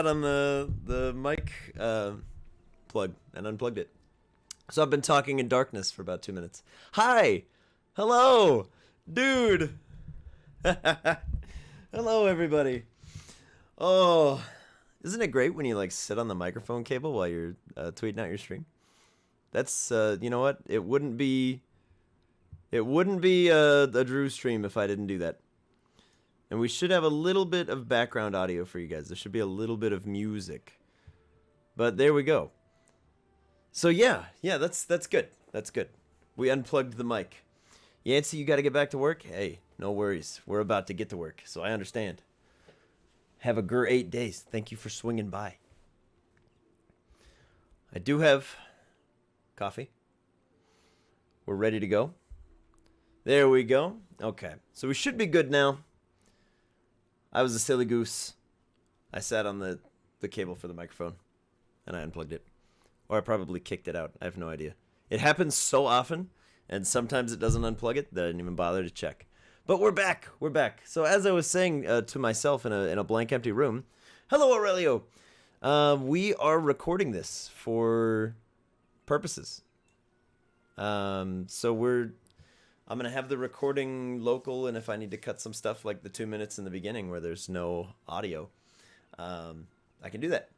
on the mic plug and unplugged it. So I've been talking in darkness for about 2 minutes. Hi! Hello! Dude! Hello, everybody. Oh, isn't it great when you like sit on the microphone cable while you're tweeting out your stream? That's you know what? It wouldn't be a Drew stream if I didn't do that. And we should have a little bit of background audio for you guys. There should be a little bit of music. But there we go. So yeah, that's good. That's good. We unplugged the mic. Yancey, you got to get back to work? Hey, no worries. We're about to get to work, so I understand. Have a great day. Thank you for swinging by. I do have coffee. We're ready to go. There we go. Okay, so we should be good now. I was a silly goose. I sat on the cable for the microphone, and I unplugged it. Or I probably kicked it out. I have no idea. It happens so often, and sometimes it doesn't unplug it, that I didn't even bother to check. But we're back. We're back. So as I was saying to myself in a blank, empty room, hello, Aurelio. We are recording this for purposes. So I'm going to have the recording local, and if I need to cut some stuff like the 2 minutes in the beginning where there's no audio, I can do that.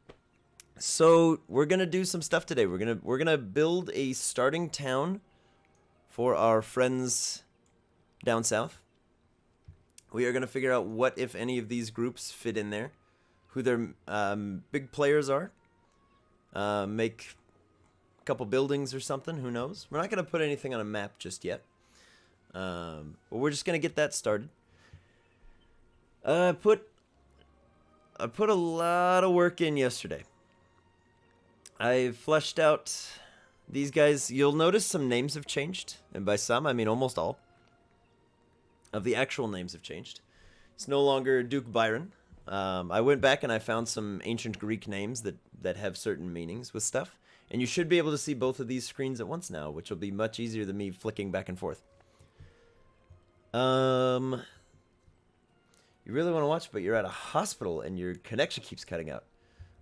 So we're going to do some stuff today. We're going to build a starting town for our friends down south. We are going to figure out what, if any, of these groups fit in there, who their big players are, make a couple buildings or something, who knows. We're not going to put anything on a map just yet. But we're just gonna get that started. I put a lot of work in yesterday. I fleshed out these guys. You'll notice some names have changed, and by some I mean almost all of the actual names have changed. It's no longer Duke Byron. I went back and I found some ancient Greek names that have certain meanings with stuff, and you should be able to see both of these screens at once now, which will be much easier than me flicking back and forth. You really want to watch, but you're at a hospital and your connection keeps cutting out.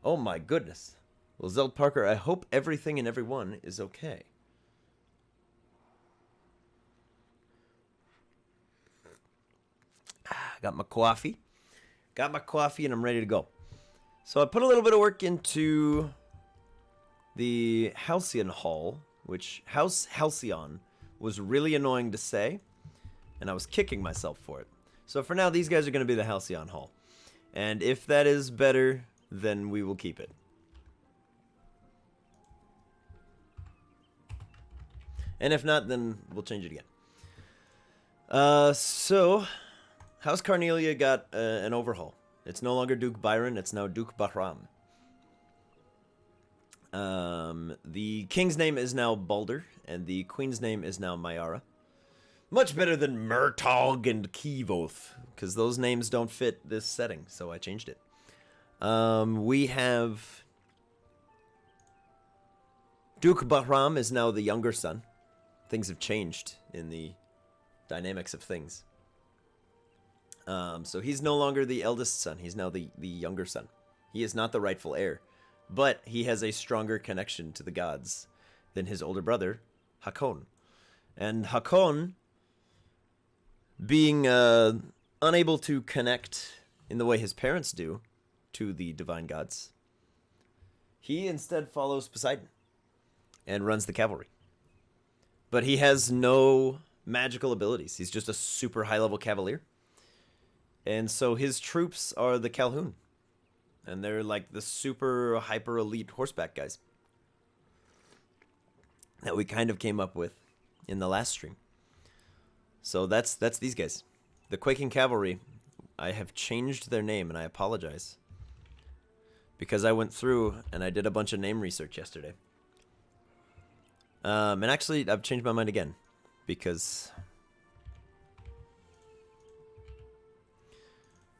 Oh my goodness. Well, Zeld Parker, I hope everything and everyone is okay. Got my coffee. And I'm ready to go. So I put a little bit of work into the Halcyon Hall, which Halcyon was really annoying to say. And I was kicking myself for it. So for now, these guys are going to be the Halcyon Hall. And if that is better, then we will keep it. And if not, then we'll change it again. So, House Carnelia got an overhaul. It's no longer Duke Byron, it's now Duke Bahram. The king's name is now Balder, and the queen's name is now Mayara. Much better than Murtog and Kivoth, because those names don't fit this setting, so I changed it. We have Duke Bahram is now the younger son. Things have changed in the dynamics of things. So he's no longer the eldest son. He's now the younger son. He is not the rightful heir, but he has a stronger connection to the gods than his older brother, Hakon. And Hakon, being unable to connect in the way his parents do to the divine gods, he instead follows Poseidon and runs the cavalry. But he has no magical abilities. He's just a super high-level cavalier. And so his troops are the Calhoun. And they're like the super hyper-elite horseback guys that we kind of came up with in the last stream. So that's these guys. The Quaking Cavalry, I have changed their name, and I apologize. Because I went through and I did a bunch of name research yesterday. And actually, I've changed my mind again. Because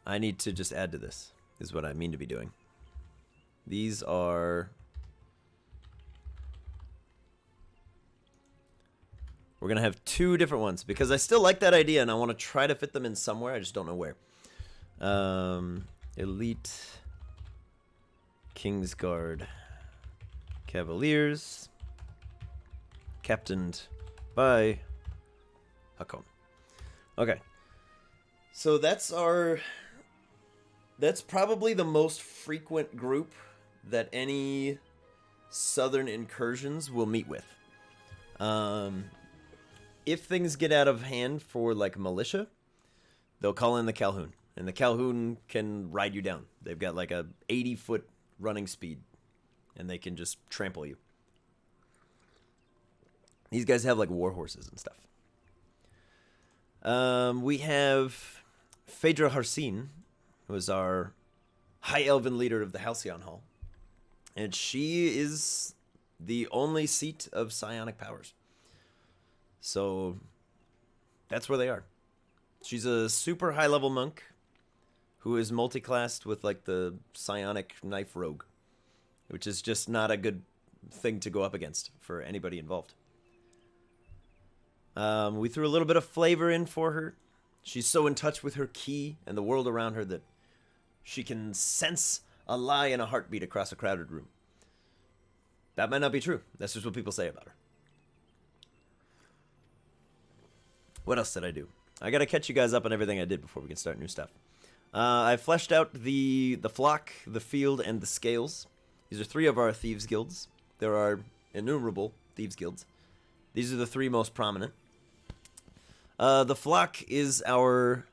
I need to just add to this, is what I mean to be doing. These are... We're going to have two different ones, because I still like that idea, and I want to try to fit them in somewhere. I just don't know where. Elite Kingsguard Cavaliers, captained by Hakon. Okay. So that's probably the most frequent group that any southern incursions will meet with. If things get out of hand for like militia, they'll call in the Calhoun, and the Calhoun can ride you down. They've got like a 80-foot running speed, and they can just trample you. These guys have like war horses and stuff. We have Phaedra Harcine, who is our high elven leader of the Halcyon Hall, and she is the only seat of psionic powers. So that's where they are. She's a super high level monk who is multi-classed with like the psionic knife rogue, which is just not a good thing to go up against for anybody involved. We threw a little bit of flavor in for her. She's so in touch with her ki and the world around her that she can sense a lie in a heartbeat across a crowded room. That might not be true. That's just what people say about her. What else did I do? I gotta catch you guys up on everything I did before we can start new stuff. I fleshed out the flock, the field, and the scales. These are 3 of our Thieves Guilds. There are innumerable Thieves Guilds. These are the 3 most prominent. The flock is our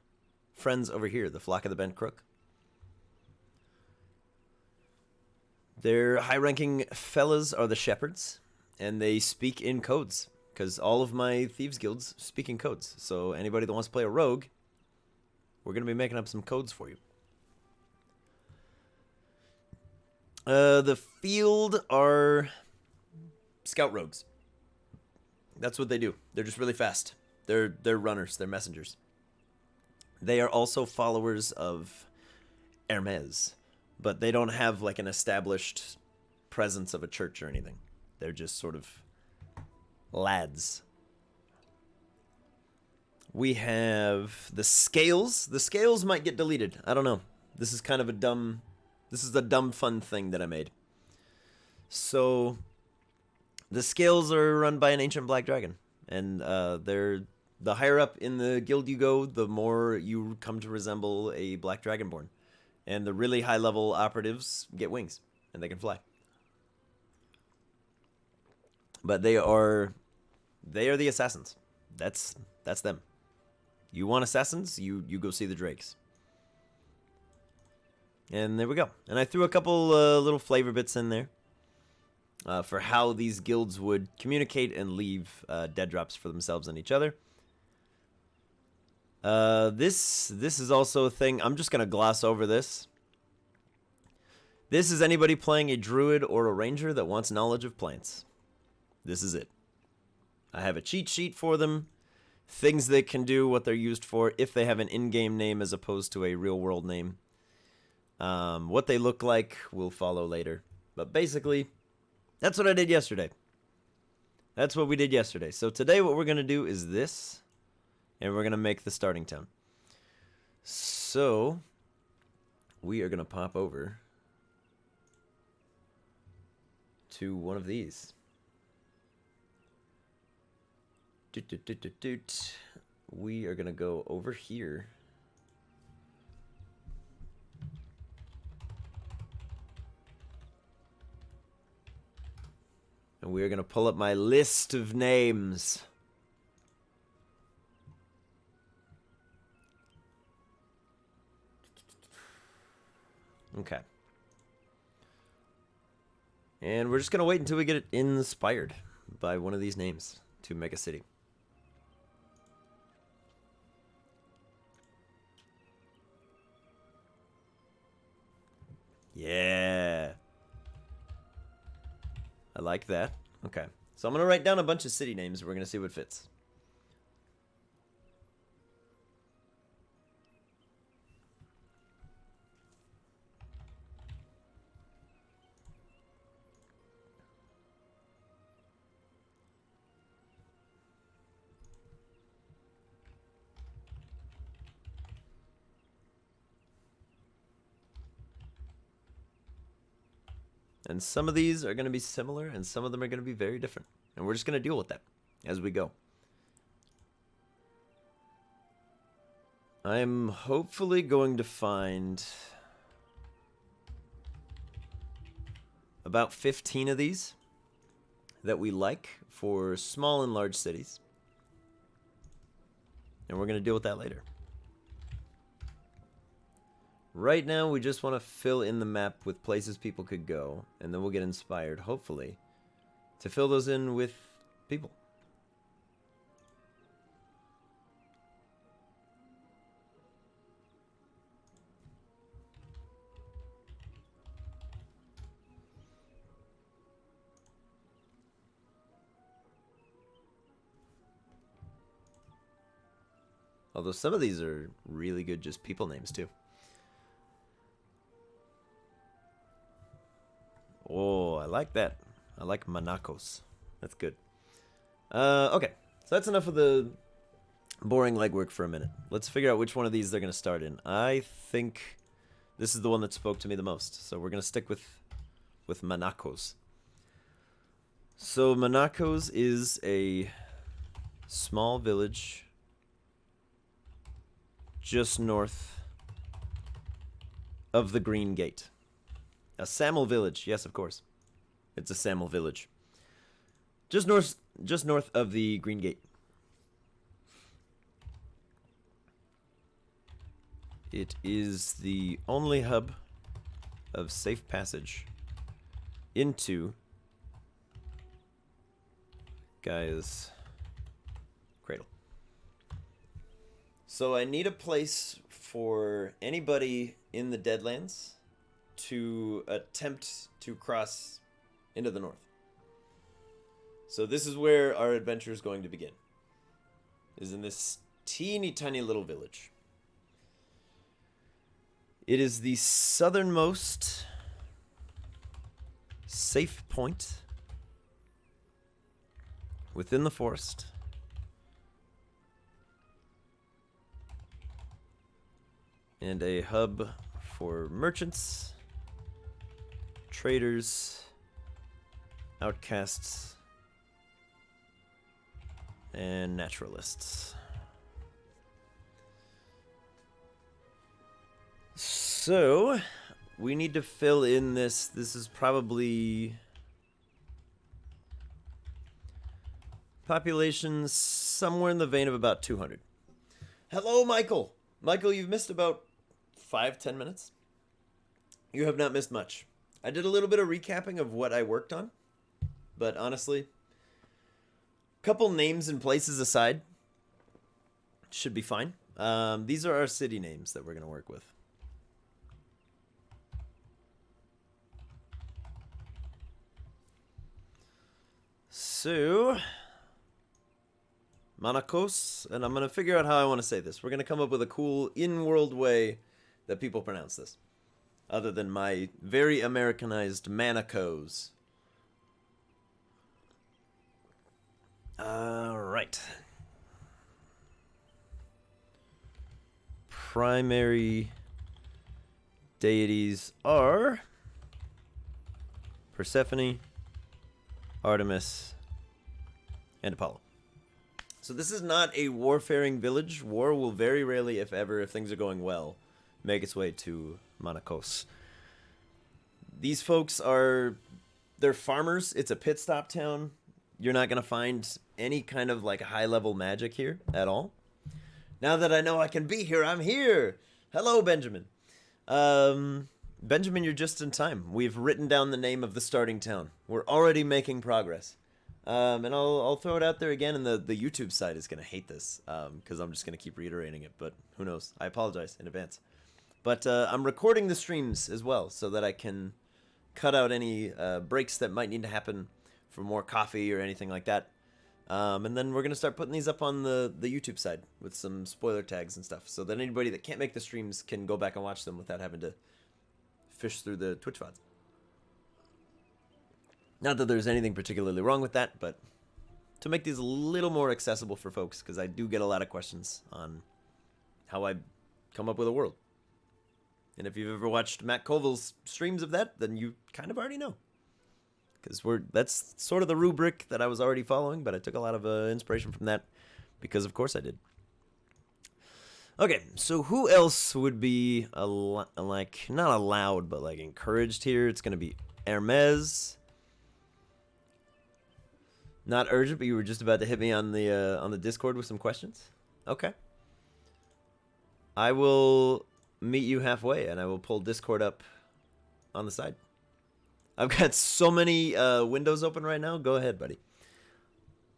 friends over here, the flock of the Bent Crook. Their high-ranking fellas are the shepherds, and they speak in codes, because all of my Thieves Guilds speak in codes. So anybody that wants to play a rogue, we're going to be making up some codes for you. The field are scout rogues. That's what they do. They're just really fast. They're runners. They're messengers. They are also followers of Hermes, but they don't have like an established presence of a church or anything. They're just sort of lads. We have the scales. The scales might get deleted. I don't know. This is kind of a dumb fun thing that I made. So the scales are run by an ancient black dragon, and they're the higher up in the guild you go, the more you come to resemble a black dragonborn. And the really high level operatives get wings, and they can fly. But they are the assassins. That's them. You want assassins? You go see the drakes. And there we go. And I threw a couple little flavor bits in there for how these guilds would communicate and leave dead drops for themselves and each other. This is also a thing. I'm just gonna gloss over this. This is anybody playing a druid or a ranger that wants knowledge of plants. This is it. I have a cheat sheet for them. Things they can do, what they're used for, if they have an in-game name as opposed to a real-world name. What they look like will follow later. But basically, that's what I did yesterday. That's what we did yesterday. So today what we're going to do is this. And we're going to make the starting town. So we are going to pop over to one of these. We are going to go over here. And we are going to pull up my list of names. Okay. And we're just going to wait until we get it inspired by one of these names to make a city. Yeah. I like that. Okay. So I'm going to write down a bunch of city names. We're going to see what fits. And some of these are going to be similar, and some of them are going to be very different. And we're just going to deal with that as we go. I'm hopefully going to find about 15 of these that we like for small and large cities. And we're going to deal with that later. Right now, we just want to fill in the map with places people could go, and then we'll get inspired, hopefully, to fill those in with people. Although some of these are really good just people names, too. Oh, I like that. I like Manakos. That's good. Okay, so that's enough of the boring legwork for a minute. Let's figure out which one of these they're going to start in. I think this is the one that spoke to me the most, so we're going to stick with Manakos. So Manakos is a small village just north of the Green Gate. A Samel village, yes, of course. It's a Samel village. Just north of the Green Gate. It is the only hub of safe passage into Gaia's cradle. So I need a place for anybody in the Deadlands to attempt to cross into the north. So this is where our adventure is going to begin. Is in this teeny tiny little village. It is the southernmost safe point within the forest. And a hub for merchants, traders, outcasts, and naturalists. So, we need to fill in this. This is probably population somewhere in the vein of about 200. Hello, Michael. Michael, you've missed about 5-10 minutes. You have not missed much. I did a little bit of recapping of what I worked on, but honestly, a couple names and places aside, should be fine. These are our city names that we're going to work with. So, Manakos, and I'm going to figure out how I want to say this. We're going to come up with a cool in-world way that people pronounce this, other than my very Americanized Manakos. Right. Primary deities are Persephone, Artemis, and Apollo. So this is not a warfaring village. War will very rarely, if ever, if things are going well, make its way to Manakos. These folks they're farmers. It's a pit stop town. You're not going to find any kind of like high-level magic here at all. Now that I know I can be here, I'm here. Hello, Benjamin. Benjamin, you're just in time. We've written down the name of the starting town. We're already making progress. And I'll throw it out there again, and the YouTube side is going to hate this because I'm just going to keep reiterating it, but who knows? I apologize in advance. But I'm recording the streams as well so that I can cut out any breaks that might need to happen for more coffee or anything like that. And then we're going to start putting these up on the YouTube side with some spoiler tags and stuff so that anybody that can't make the streams can go back and watch them without having to fish through the Twitch VODs. Not that there's anything particularly wrong with that, but to make these a little more accessible for folks, because I do get a lot of questions on how I come up with a world. And if you've ever watched Matt Colville's streams of that, then you kind of already know. because that's sort of the rubric that I was already following, but I took a lot of inspiration from that because, of course, I did. Okay, so who else would be like not allowed, but like encouraged here? It's gonna be Hermes. Not urgent, but you were just about to hit me on the Discord with some questions. Okay. I will meet you halfway, and I will pull Discord up on the side. I've got so many windows open right now. Go ahead, buddy.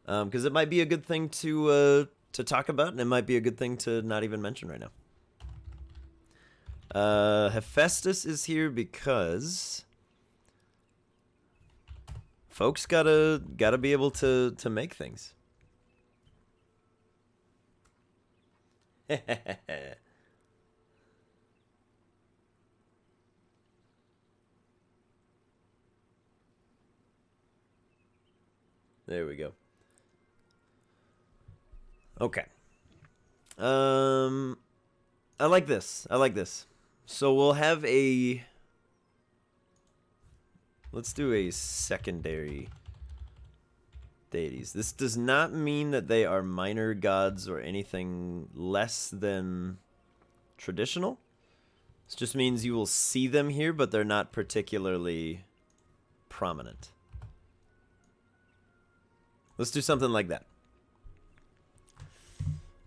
Because it might be a good thing to talk about, and it might be a good thing to not even mention right now. Hephaestus is here because folks gotta be able to make things. There we go. Okay. I like this. So we'll have let's do a secondary deities. This does not mean that they are minor gods or anything less than traditional. This just means you will see them here, but they're not particularly prominent. Let's do something like that.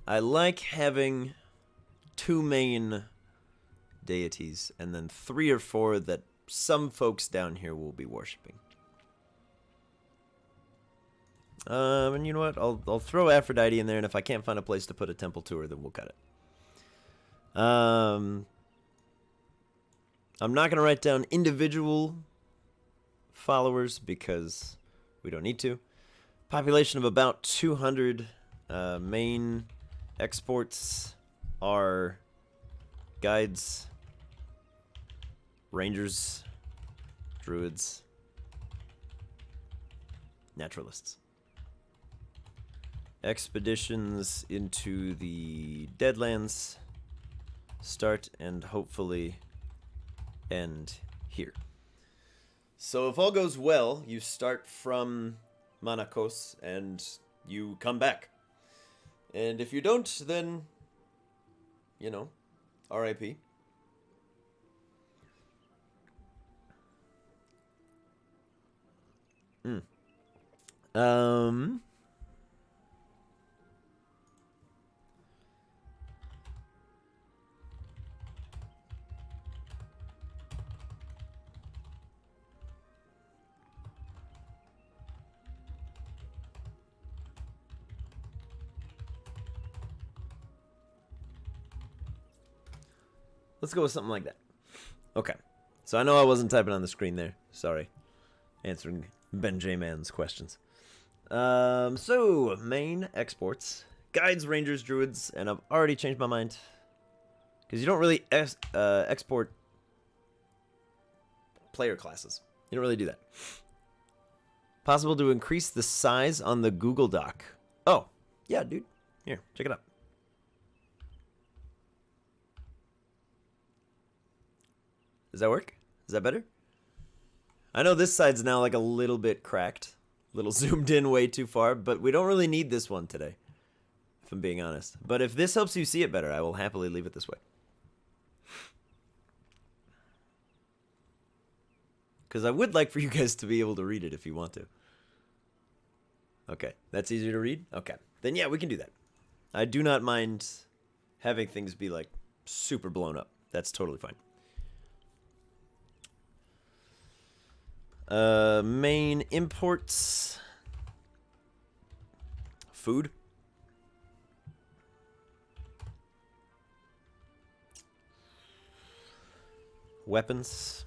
I like having 2 main deities and then 3 or 4 that some folks down here will be worshiping. And you know what? I'll throw Aphrodite in there, and if I can't find a place to put a temple to her, then we'll cut it. I'm not going to write down individual followers because we don't need to. Population of about 200. Main exports are guides, rangers, druids, naturalists. Expeditions into the Deadlands start and hopefully end here. So if all goes well, you start from Manakos and you come back. And if you don't, then, you know, RIP. Let's go with something like that. Okay. So I know I wasn't typing on the screen there. Sorry. Answering Ben J. Man's questions. So, main exports. Guides, rangers, druids, and I've already changed my mind. Because you don't really export player classes. You don't really do that. Possible to increase the size on the Google Doc. Oh, yeah, dude. Here, check it out. Does that work? Is that better? I know this side's now like a little bit cracked. A little zoomed in way too far, but we don't really need this one today, if I'm being honest. But if this helps you see it better, I will happily leave it this way. Because I would like for you guys to be able to read it if you want to. Okay, that's easier to read? Okay, then yeah, we can do that. I do not mind having things be like super blown up. That's totally fine. Main imports. Food. Weapons.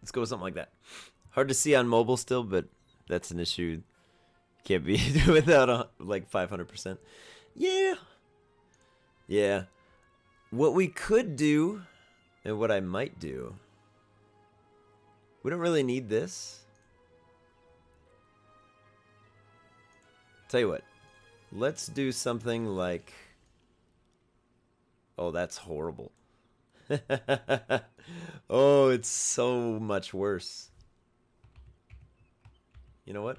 Let's go with something like that. Hard to see on mobile still, but that's an issue. Can't be without like 500%. Yeah. Yeah. What we could do, and what I might do, We don't really need this. Tell you what. Let's do something like... Oh, that's horrible. Oh, it's so much worse. You know what?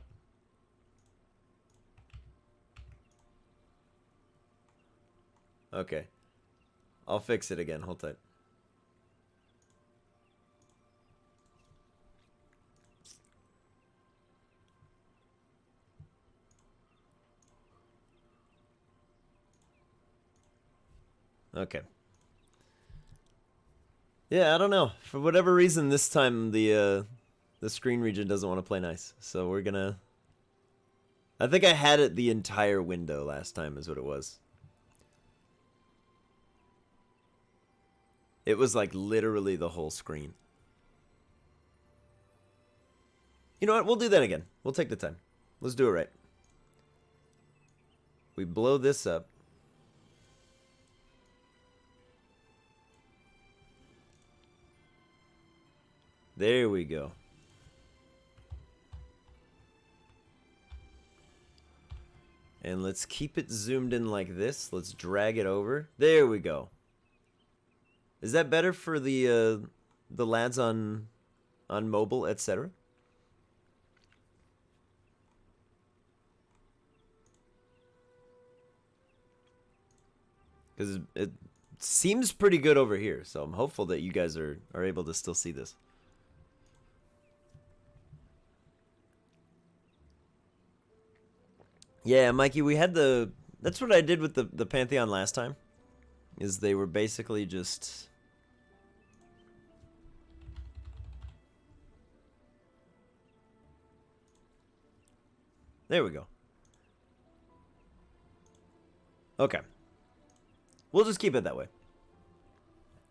Okay. I'll fix it again. Hold tight. Okay. Yeah, I don't know. For whatever reason, this time the screen region doesn't want to play nice. So we're gonna... I think I had it the entire window last time is what it was. It was like literally the whole screen. You know what? We'll do that again. We'll take the time. Let's do it right. We blow this up. There we go. And let's keep it zoomed in like this. Let's drag it over. There we go. Is that better for the lads on mobile, etc.? Because it seems pretty good over here, so I'm hopeful that you guys are able to still see this. Yeah, Mikey, we had the... That's what I did with the Pantheon last time. Is they were basically just... There we go. Okay. We'll just keep it that way.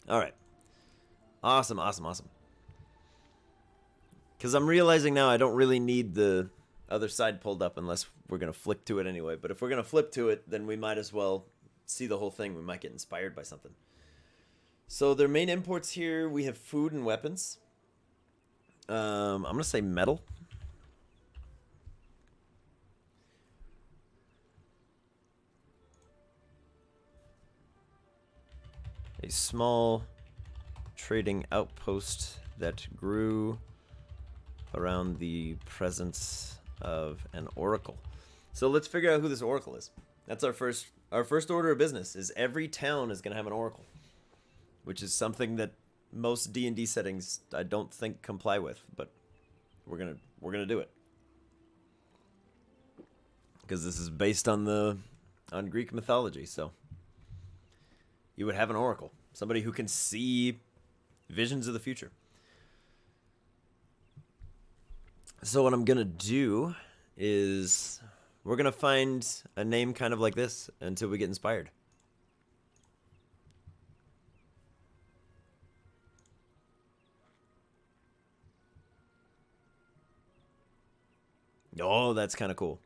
Alright. Awesome, awesome, awesome. Because I'm realizing now I don't really need the other side pulled up unless we're going to flick to it anyway. But if we're going to flip to it, then we might as well see the whole thing. We might get inspired by something. So their main imports here, we have food and weapons. I'm going to say metal. A small trading outpost that grew around the presence of an oracle. So let's figure out who this oracle is. That's our first order of business. Is every town is going to have an oracle, which is something that most D&D settings I don't think comply with, but we're gonna do it because this is based on Greek mythology. So you would have an oracle, somebody who can see visions of the future. So what I'm gonna do is we're gonna find a name kind of like this until we get inspired. Oh, that's kind of cool.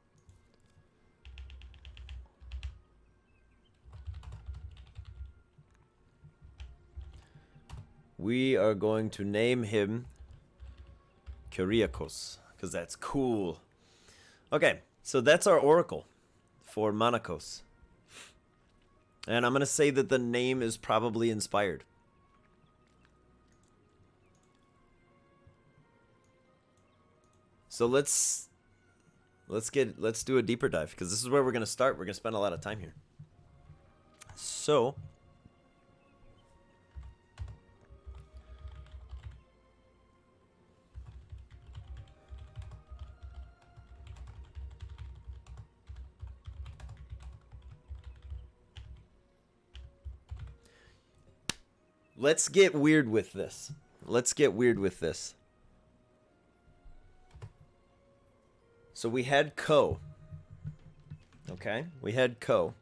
We are going to name him Kyriakos, because that's cool. Okay, so that's our oracle for Manakos. And I'm going to say that the name is probably inspired. So let's do a deeper dive, because this is where we're going to start. We're going to spend a lot of time here. So let's get weird with this. So we had Ko. Okay? We had Ko.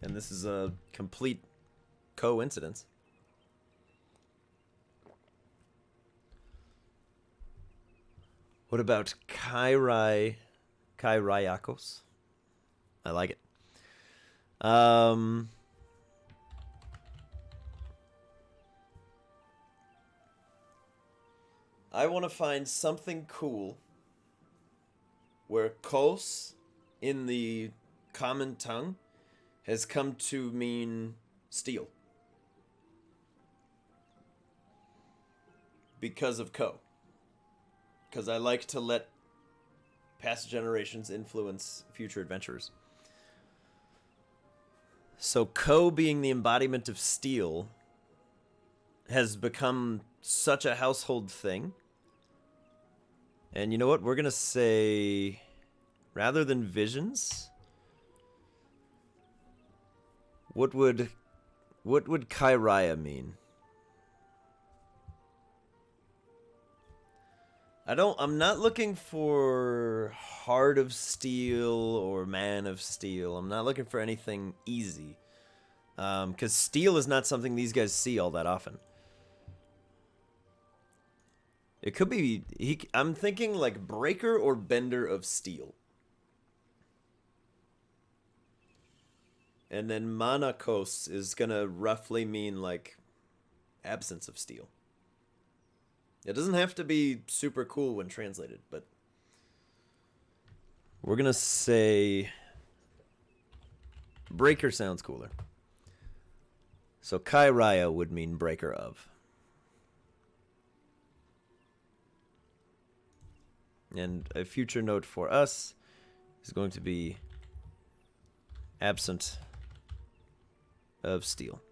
And this is a complete coincidence. What about Kyriakos? I like it. I want to find something cool where kos in the common tongue has come to mean steel. Because of ko. Because I like to let past generations influence future adventurers. So ko being the embodiment of steel has become such a household thing. And you know what? We're going to say, rather than visions, what would Kairaya mean? I'm not looking for Heart of Steel or Man of Steel. I'm not looking for anything easy. Because steel is not something these guys see all that often. It could be... I'm thinking like Breaker or Bender of Steel. And then Manakos is going to roughly mean like absence of steel. It doesn't have to be super cool when translated, but we're going to say Breaker sounds cooler. So Kairaya would mean breaker of. And a future note for us is going to be absent of steel.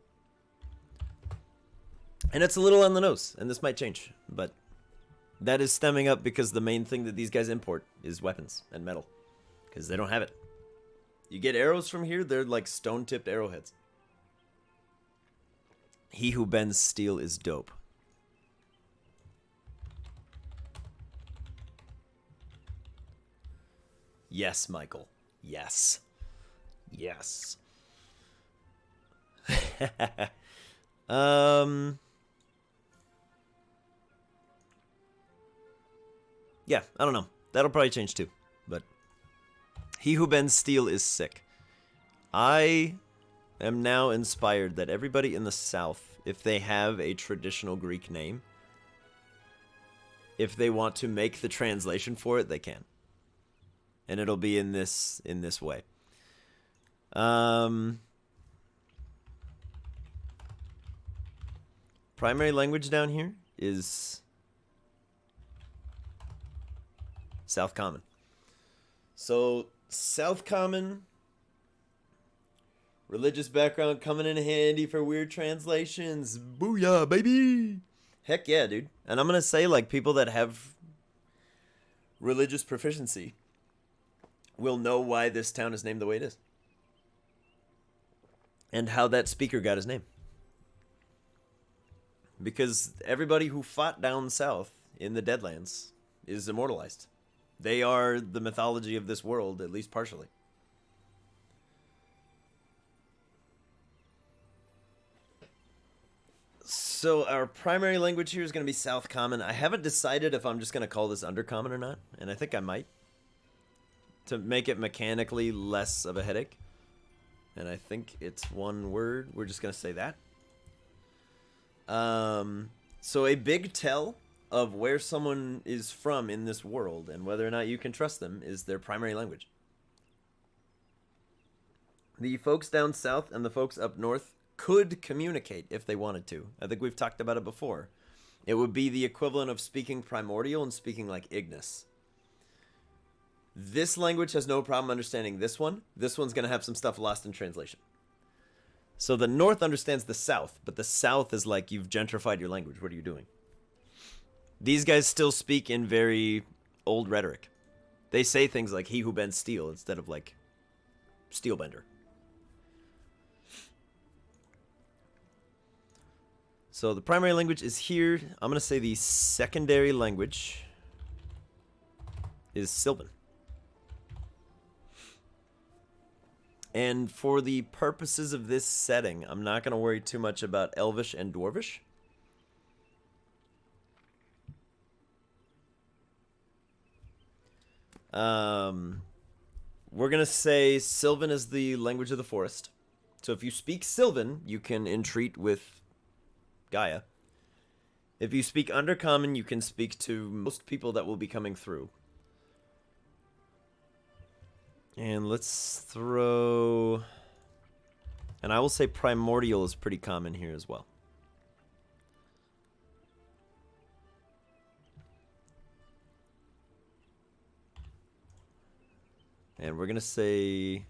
And it's a little on the nose, and this might change, but that is stemming up because the main thing that these guys import is weapons and metal, because they don't have it. You get arrows from here, they're like stone-tipped arrowheads. He who bends steel is dope. Yes, Michael. Yes. Yes. Yeah, I don't know. That'll probably change too. But he who bends steel is sick. I am now inspired that everybody in the South, if they have a traditional Greek name, if they want to make the translation for it, they can. And it'll be in this way. Primary language down here is South Common. So South Common, religious background coming in handy for weird translations. Booyah, baby! Heck yeah, dude. And I'm gonna say, like, people that have religious proficiency will know why this town is named the way it is. And how that speaker got his name. Because everybody who fought down south in the Deadlands is immortalized. They are the mythology of this world, at least partially. So our primary language here is going to be South Common. I haven't decided if I'm just going to call this Undercommon or not, and I think I might, to make it mechanically less of a headache. And I think it's one word. We're just going to say that. So a big tell of where someone is from in this world and whether or not you can trust them is their primary language. The folks down south and the folks up north could communicate if they wanted to. I think we've talked about it before. It would be the equivalent of speaking primordial and speaking like Ignis. This language has no problem understanding this one. This one's going to have some stuff lost in translation. So the north understands the south, but the south is like, you've gentrified your language. What are you doing? These guys still speak in very old rhetoric. They say things like, he who bends steel, instead of like, steelbender. So the primary language is here. I'm going to say the secondary language is Sylvan. And for the purposes of this setting, I'm not going to worry too much about Elvish and Dwarvish. We're going to say Sylvan is the language of the forest. So if you speak Sylvan, you can entreat with Gaia. If you speak Undercommon, you can speak to most people that will be coming through. And let's throw... And I will say Primordial is pretty common here as well. And we're going to say...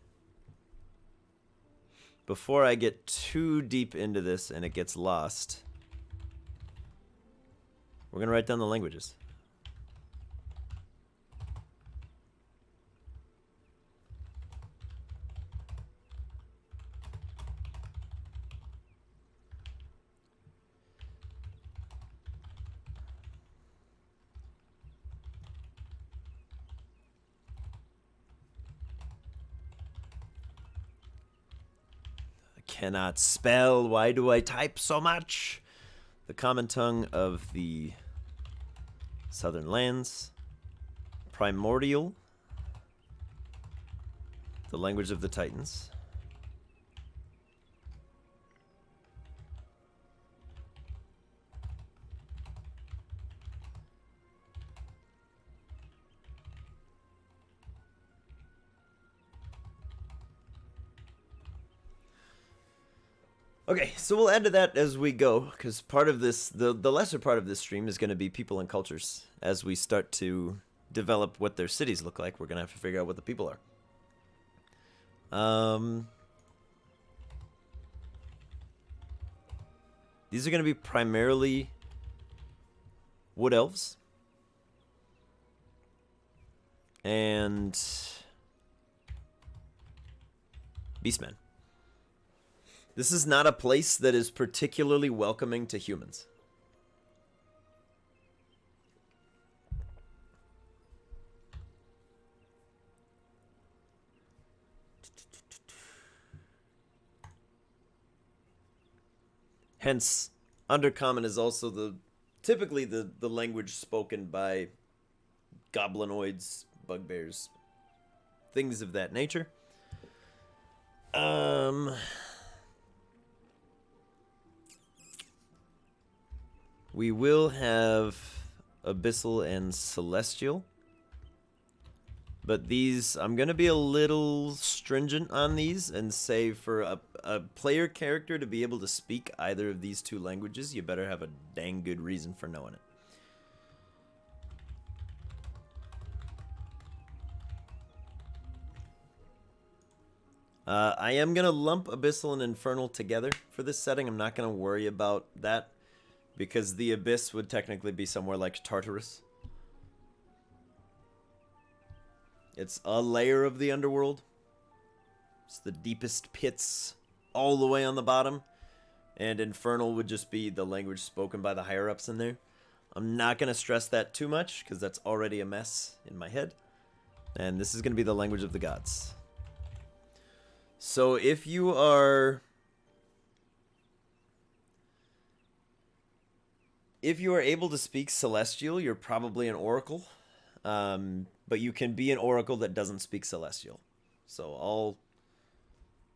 Before I get too deep into this and it gets lost, we're going to write down the languages. Cannot spell. Why do I type so much? The common tongue of the southern lands. Primordial. The language of the Titans. Okay, so we'll add to that as we go, because part of this, the lesser part of this stream is going to be people and cultures. As we start to develop what their cities look like, we're going to have to figure out what the people are. These are going to be primarily wood elves. And beastmen. This is not a place that is particularly welcoming to humans. Hence, Undercommon is also typically the language spoken by goblinoids, bugbears, things of that nature. We will have Abyssal and Celestial. But these, I'm going to be a little stringent on these and say for a player character to be able to speak either of these two languages, you better have a dang good reason for knowing it. I am going to lump Abyssal and Infernal together for this setting. I'm not going to worry about that, because the Abyss would technically be somewhere like Tartarus. It's a layer of the underworld. It's the deepest pits all the way on the bottom. And Infernal would just be the language spoken by the higher-ups in there. I'm not going to stress that too much, because that's already a mess in my head. And this is going to be the language of the gods. So if you are... If you are able to speak Celestial, you're probably an Oracle. But you can be an Oracle that doesn't speak Celestial. So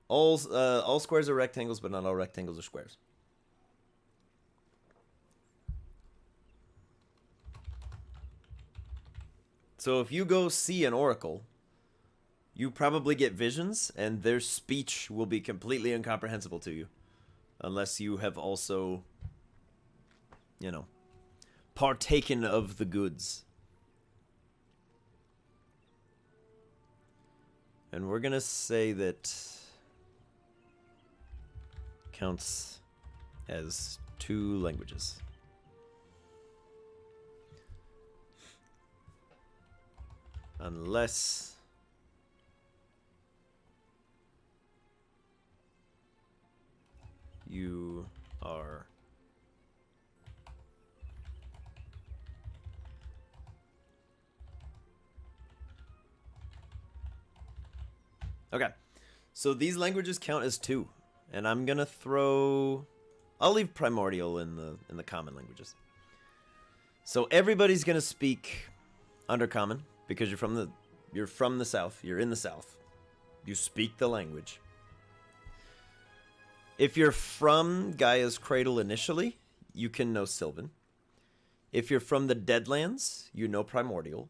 all squares are rectangles, but not all rectangles are squares. So if you go see an Oracle, you probably get visions, and their speech will be completely incomprehensible to you. Unless you have also, you know, partaken of the goods. And we're going to say that counts as 2 languages. Unless you are okay. So these languages count as 2, and I'm gonna throw. I'll leave Primordial in the common languages. So everybody's gonna speak Undercommon because you're from the south. You're in the south. You speak the language. If you're from Gaia's Cradle initially, you can know Sylvan. If you're from the Deadlands, you know Primordial.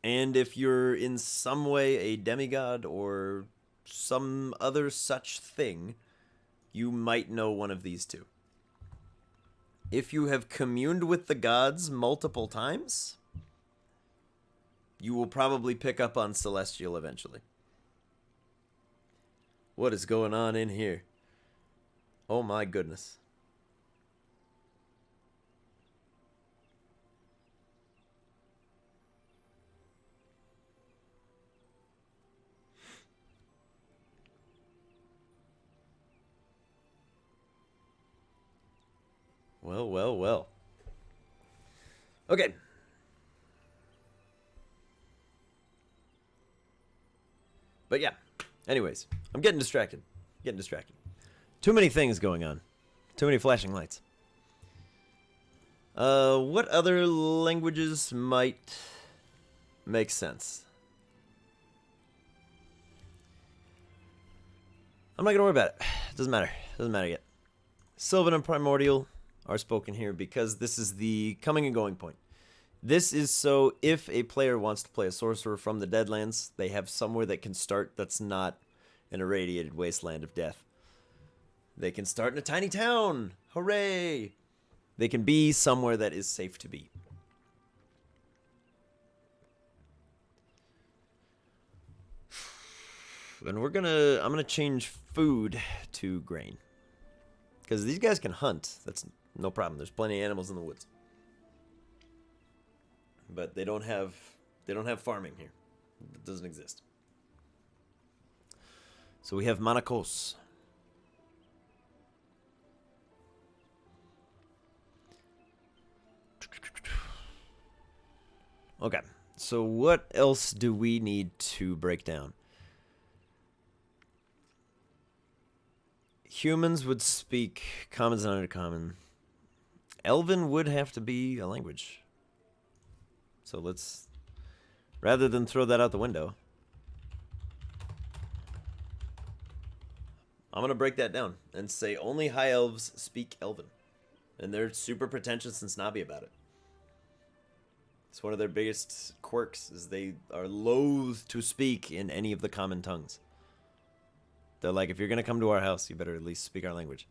And if you're in some way a demigod or some other such thing, you might know one of these two. If you have communed with the gods multiple times, you will probably pick up on Celestial eventually. What is going on in here? Oh my goodness. Well, well, well. Okay. But yeah. Anyways, I'm getting distracted. Too many things going on. Too many flashing lights. What other languages might make sense? I'm not gonna worry about it. Doesn't matter yet. Sylvan and Primordial are spoken here because this is the coming and going point. This is so if a player wants to play a sorcerer from the Deadlands, they have somewhere that can start that's not an irradiated wasteland of death. They can start in a tiny town. Hooray! They can be somewhere that is safe to be. And I'm gonna change food to grain. Because these guys can hunt. That's no problem. There's plenty of animals in the woods. But they don't have farming here. It doesn't exist. So we have Manakos. Okay. So what else do we need to break down? Humans would speak commons and undercommon. Elven would have to be a language. So let's, rather than throw that out the window, I'm going to break that down and say only high elves speak Elven. And they're super pretentious and snobby about it. It's one of their biggest quirks, is they are loath to speak in any of the common tongues. They're like, if you're going to come to our house, you better at least speak our language.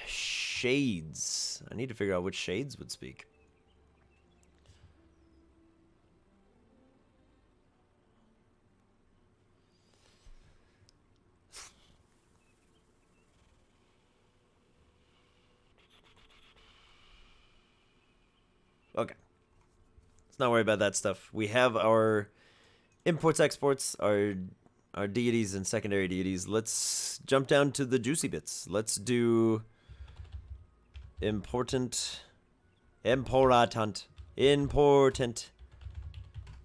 Shades. I need to figure out which shades would speak. Okay. Let's not worry about that stuff. We have our imports, exports, our deities and secondary deities. Let's jump down to the juicy bits. Let's do important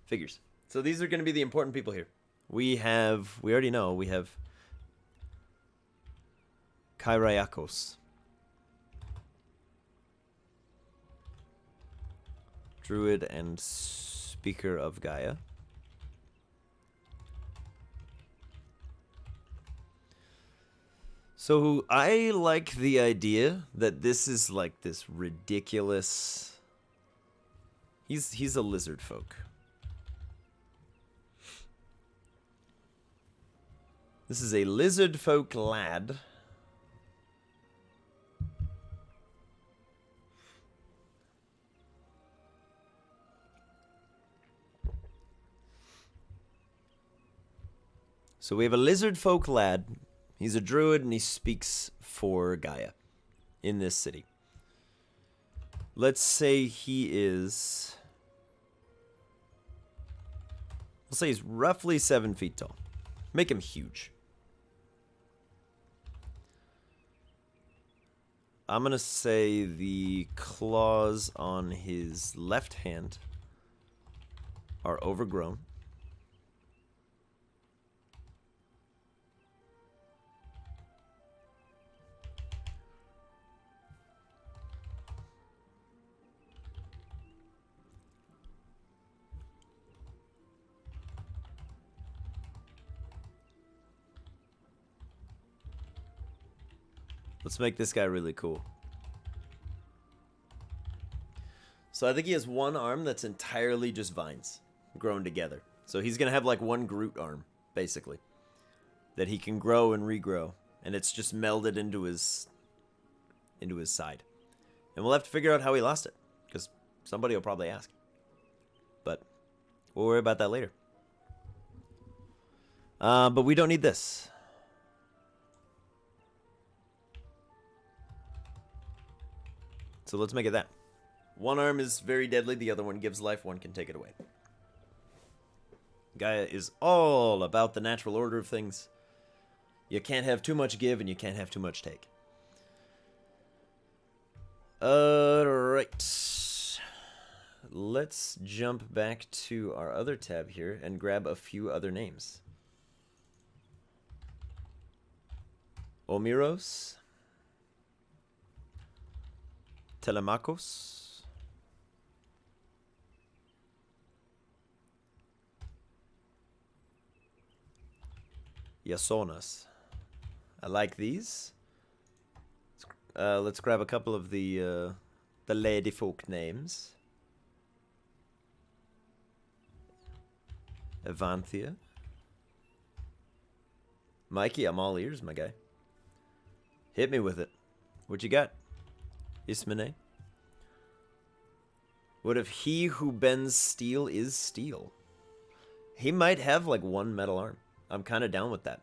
figures. So these are going to be the important people here. We already know, we have Kyriakos, Druid and Speaker of Gaia. So I like the idea that this is like this ridiculous. He's a lizard folk. This is a lizard folk lad. So we have a lizard folk lad. He's a druid and he speaks for Gaia in this city. Let's say he is... We'll say he's roughly 7 feet tall. Make him huge. I'm going to say the claws on his left hand are overgrown. Let's make this guy really cool. So I think he has one arm that's entirely just vines grown together. So he's going to have like one Groot arm, basically, that he can grow and regrow. And it's just melded into his side. And we'll have to figure out how he lost it, because somebody will probably ask. But we'll worry about that later. But we don't need this. So let's make it that. One arm is very deadly, the other one gives life, one can take it away. Gaia is all about the natural order of things. You can't have too much give and you can't have too much take. Alright. Let's jump back to our other tab here and grab a few other names. Omiros. Telemakos. Yasonas. I like these. Let's grab a couple of the lady folk names. Evanthia. Mikey, I'm all ears, my guy. Hit me with it. What you got? Ismene. What if he who bends steel is steel? He might have like one metal arm. I'm kind of down with that.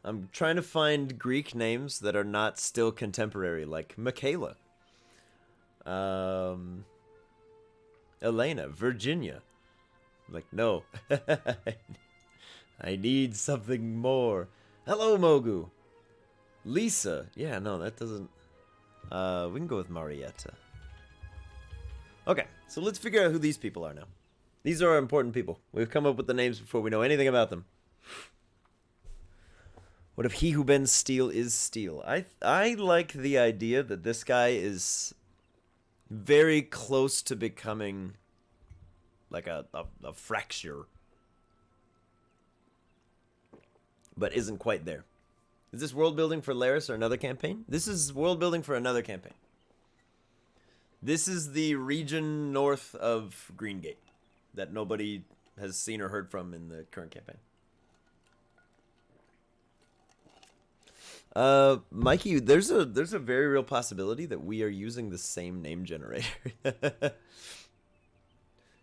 I'm trying to find Greek names that are not still contemporary, like Michaela. Elena, Virginia. Like, no. I need something more. Hello, Mogu. Lisa. Yeah, no, that doesn't... we can go with Marietta. Okay, so let's figure out who these people are now. These are our important people. We've come up with the names before we know anything about them. What if he who bends steel is steel? I like the idea that this guy is very close to becoming like a fracture, but isn't quite there. Is this world building for Laris or another campaign? This is world building for another campaign. This is the region north of Greengate that nobody has seen or heard from in the current campaign. Mikey, there's a very real possibility that we are using the same name generator. Because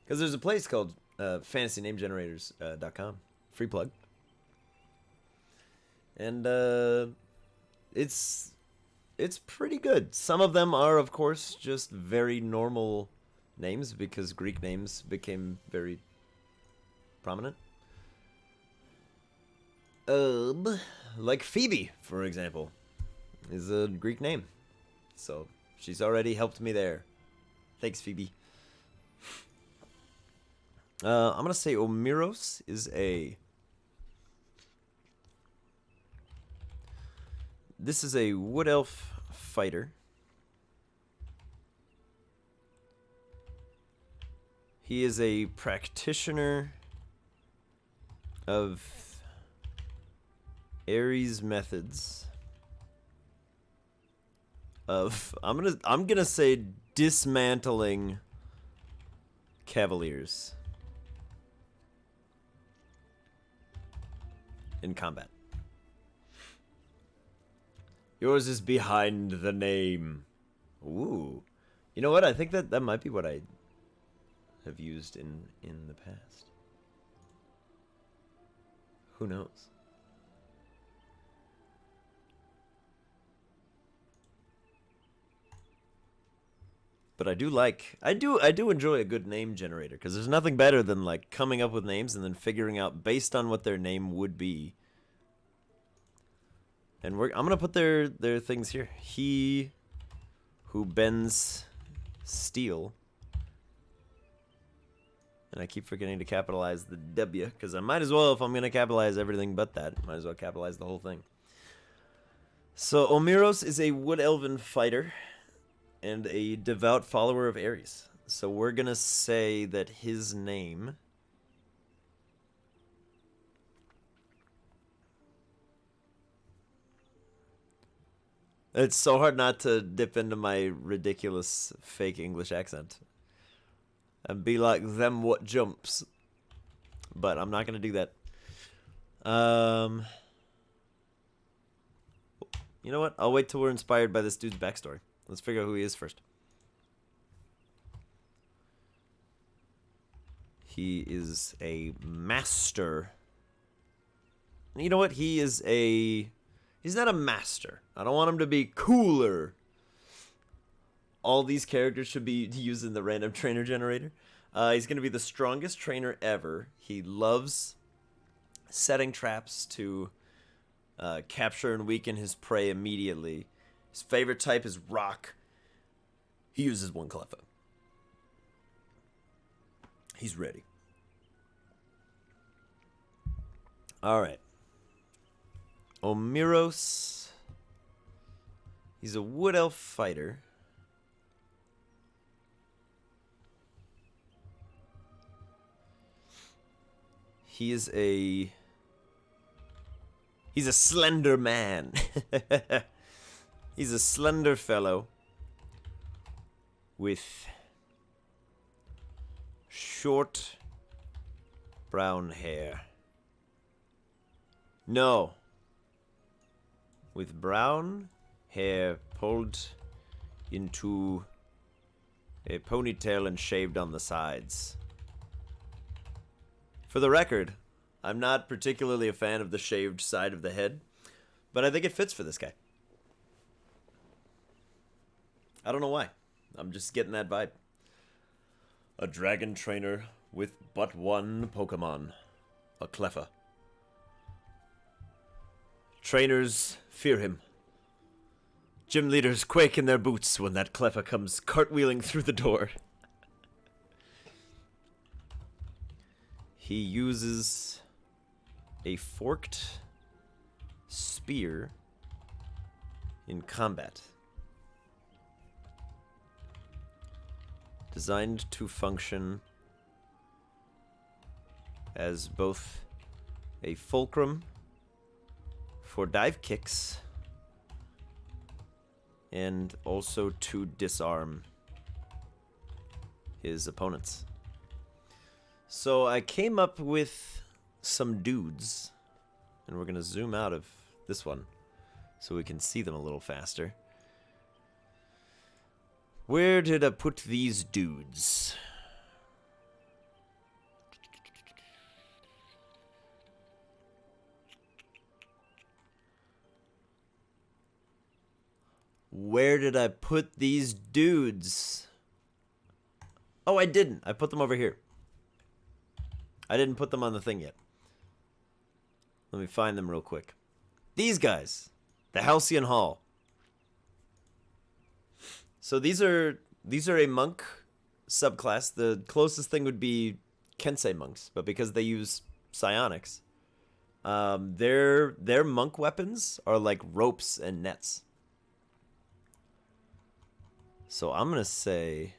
there's a place called fantasynamegenerators.com. Free plug. And it's pretty good. Some of them are, of course, just very normal names because Greek names became very prominent. Like Phoebe, for example, is a Greek name. So she's already helped me there. Thanks, Phoebe. I'm going to say Omiros is a... This is a wood elf fighter. He is a practitioner of Ares methods of I'm gonna say dismantling cavaliers in combat. Yours is behind the name. Ooh. You know what? I think that might be what I have used in the past. Who knows? But I do enjoy a good name generator, because there's nothing better than like coming up with names and then figuring out based on what their name would be. And I'm gonna put their things here. He who bends steel. And I keep forgetting to capitalize the W, because I might as well, if I'm gonna capitalize everything but that, might as well capitalize the whole thing. So Omiros is a wood elven fighter and a devout follower of Ares. So we're gonna say that his name it's so hard not to dip into my ridiculous fake English accent and be like them what jumps. But I'm not gonna do that. You know what? I'll wait till we're inspired by this dude's backstory. Let's figure out who he is first. He is a master. You know what? He's not a master. I don't want him to be cooler. All these characters should be using the random trainer generator. He's going to be the strongest trainer ever. He loves setting traps to capture and weaken his prey immediately. His favorite type is rock. He uses one Cleffa. He's ready. Alright. Omiros. He's a wood elf fighter. He's a slender man. He's a slender fellow with short brown hair. No. With brown hair pulled into a ponytail and shaved on the sides. For the record, I'm not particularly a fan of the shaved side of the head, but I think it fits for this guy. I don't know why. I'm just getting that vibe. A dragon trainer with but one Pokemon. A Cleffa. Trainers fear him. Gym leaders quake in their boots when that Cleffa comes cartwheeling through the door. He uses a forked spear in combat. Designed to function as both a fulcrum for dive kicks and also to disarm his opponents. So I came up with some dudes, and we're going to zoom out of this one so we can see them a little faster. Where did I put these dudes? Where did I put these dudes? Oh, I didn't. I put them over here. I didn't put them on the thing yet. Let me find them real quick. These guys. The Halcyon Hall. So these are a monk subclass. The closest thing would be Kensei monks, but because they use psionics, their monk weapons are like ropes and nets. So I'm gonna say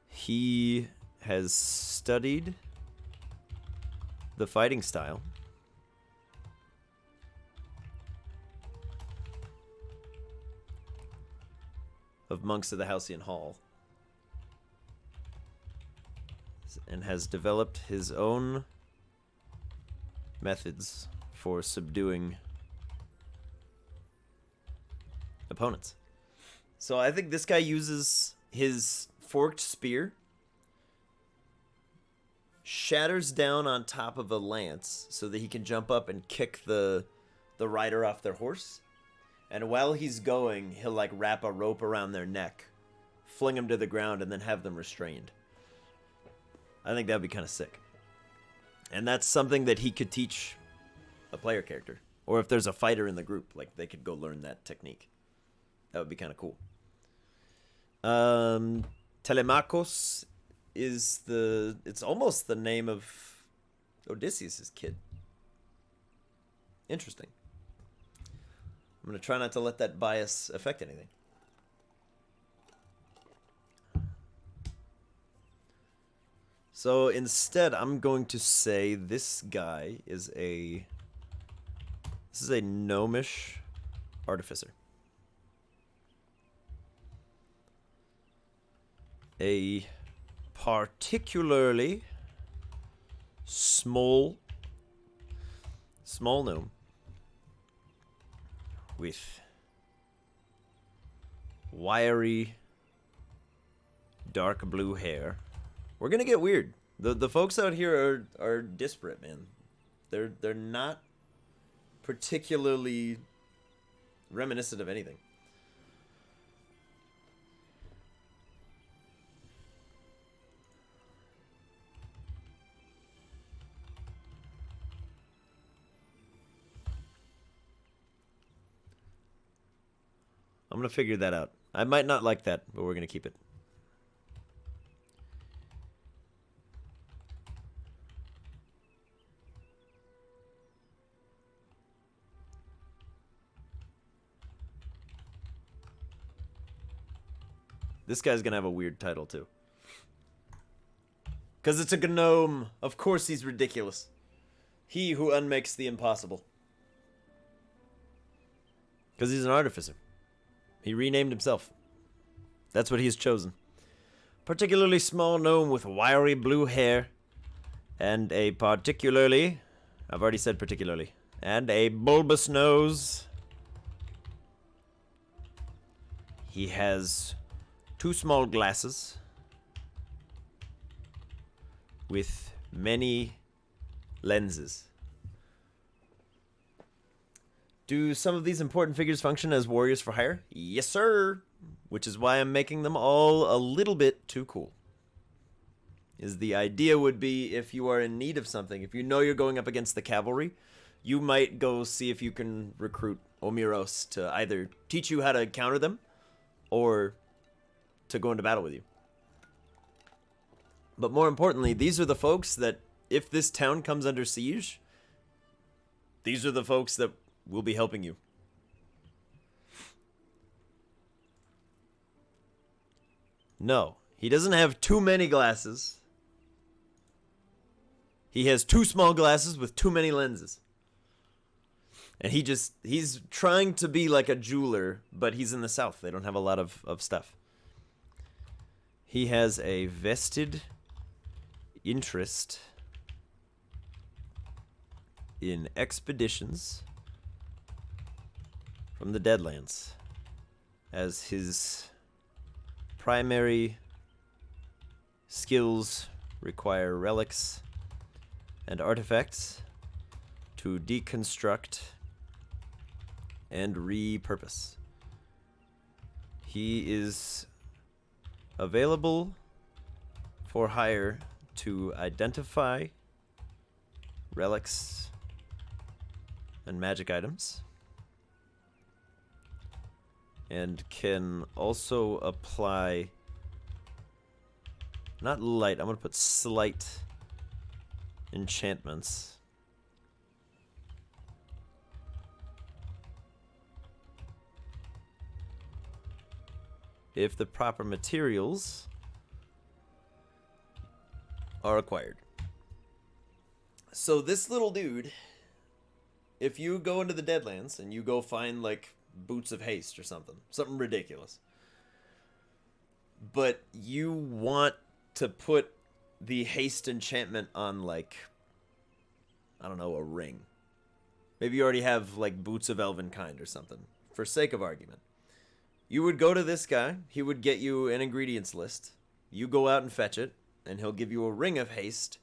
he has studied the fighting style of monks of the Halcyon Hall and has developed his own methods for subduing opponents. So I think this guy uses his forked spear, shatters down on top of a lance so that he can jump up and kick the rider off their horse. And while he's going, he'll like wrap a rope around their neck, fling them to the ground, and then have them restrained. I think that'd be kind of sick. And that's something that he could teach a player character. Or if there's a fighter in the group, like they could go learn that technique. That would be kind of cool. Manakos is it's almost the name of Odysseus' kid. Interesting. I'm going to try not to let that bias affect anything. So instead, I'm going to say this guy is a... This is a gnomish artificer. A particularly small gnome with wiry dark blue hair. We're gonna get weird. The folks out here are disparate, man. They're not particularly reminiscent of anything. I'm gonna figure that out. I might not like that, but we're gonna keep it. This guy's gonna have a weird title too. Because it's a gnome. Of course he's ridiculous. He who unmakes the impossible. Because he's an artificer. He renamed himself. That's what he's chosen. Particularly small gnome with wiry blue hair. And a particularly... I've already said particularly. And a bulbous nose. He has 2 small glasses. With many lenses. Do some of these important figures function as warriors for hire? Yes, sir. Which is why I'm making them all a little bit too cool. The idea would be if you are in need of something, if you know you're going up against the cavalry, you might go see if you can recruit Omiros to either teach you how to counter them or to go into battle with you. But more importantly, these are the folks that, if this town comes under siege, these are the folks that will be helping you. No, he doesn't have too many glasses. He has 2 small glasses with too many lenses. And he's trying to be like a jeweler, but he's in the south. They don't have a lot of stuff. He has a vested interest in expeditions from the Deadlands as his primary skills require relics and artifacts to deconstruct and repurpose. He is available for hire to identify relics and magic items, and can also apply, not light, I'm going to put slight enchantments if the proper materials are acquired. So this little dude, if you go into the Deadlands and you go find like boots of haste or something ridiculous, but you want to put the haste enchantment on, like, I don't know, a ring. Maybe you already have like boots of elven kind or something, for sake of argument. You would go to this guy, he would get you an ingredients list, you go out and fetch it, and he'll give you a ring of haste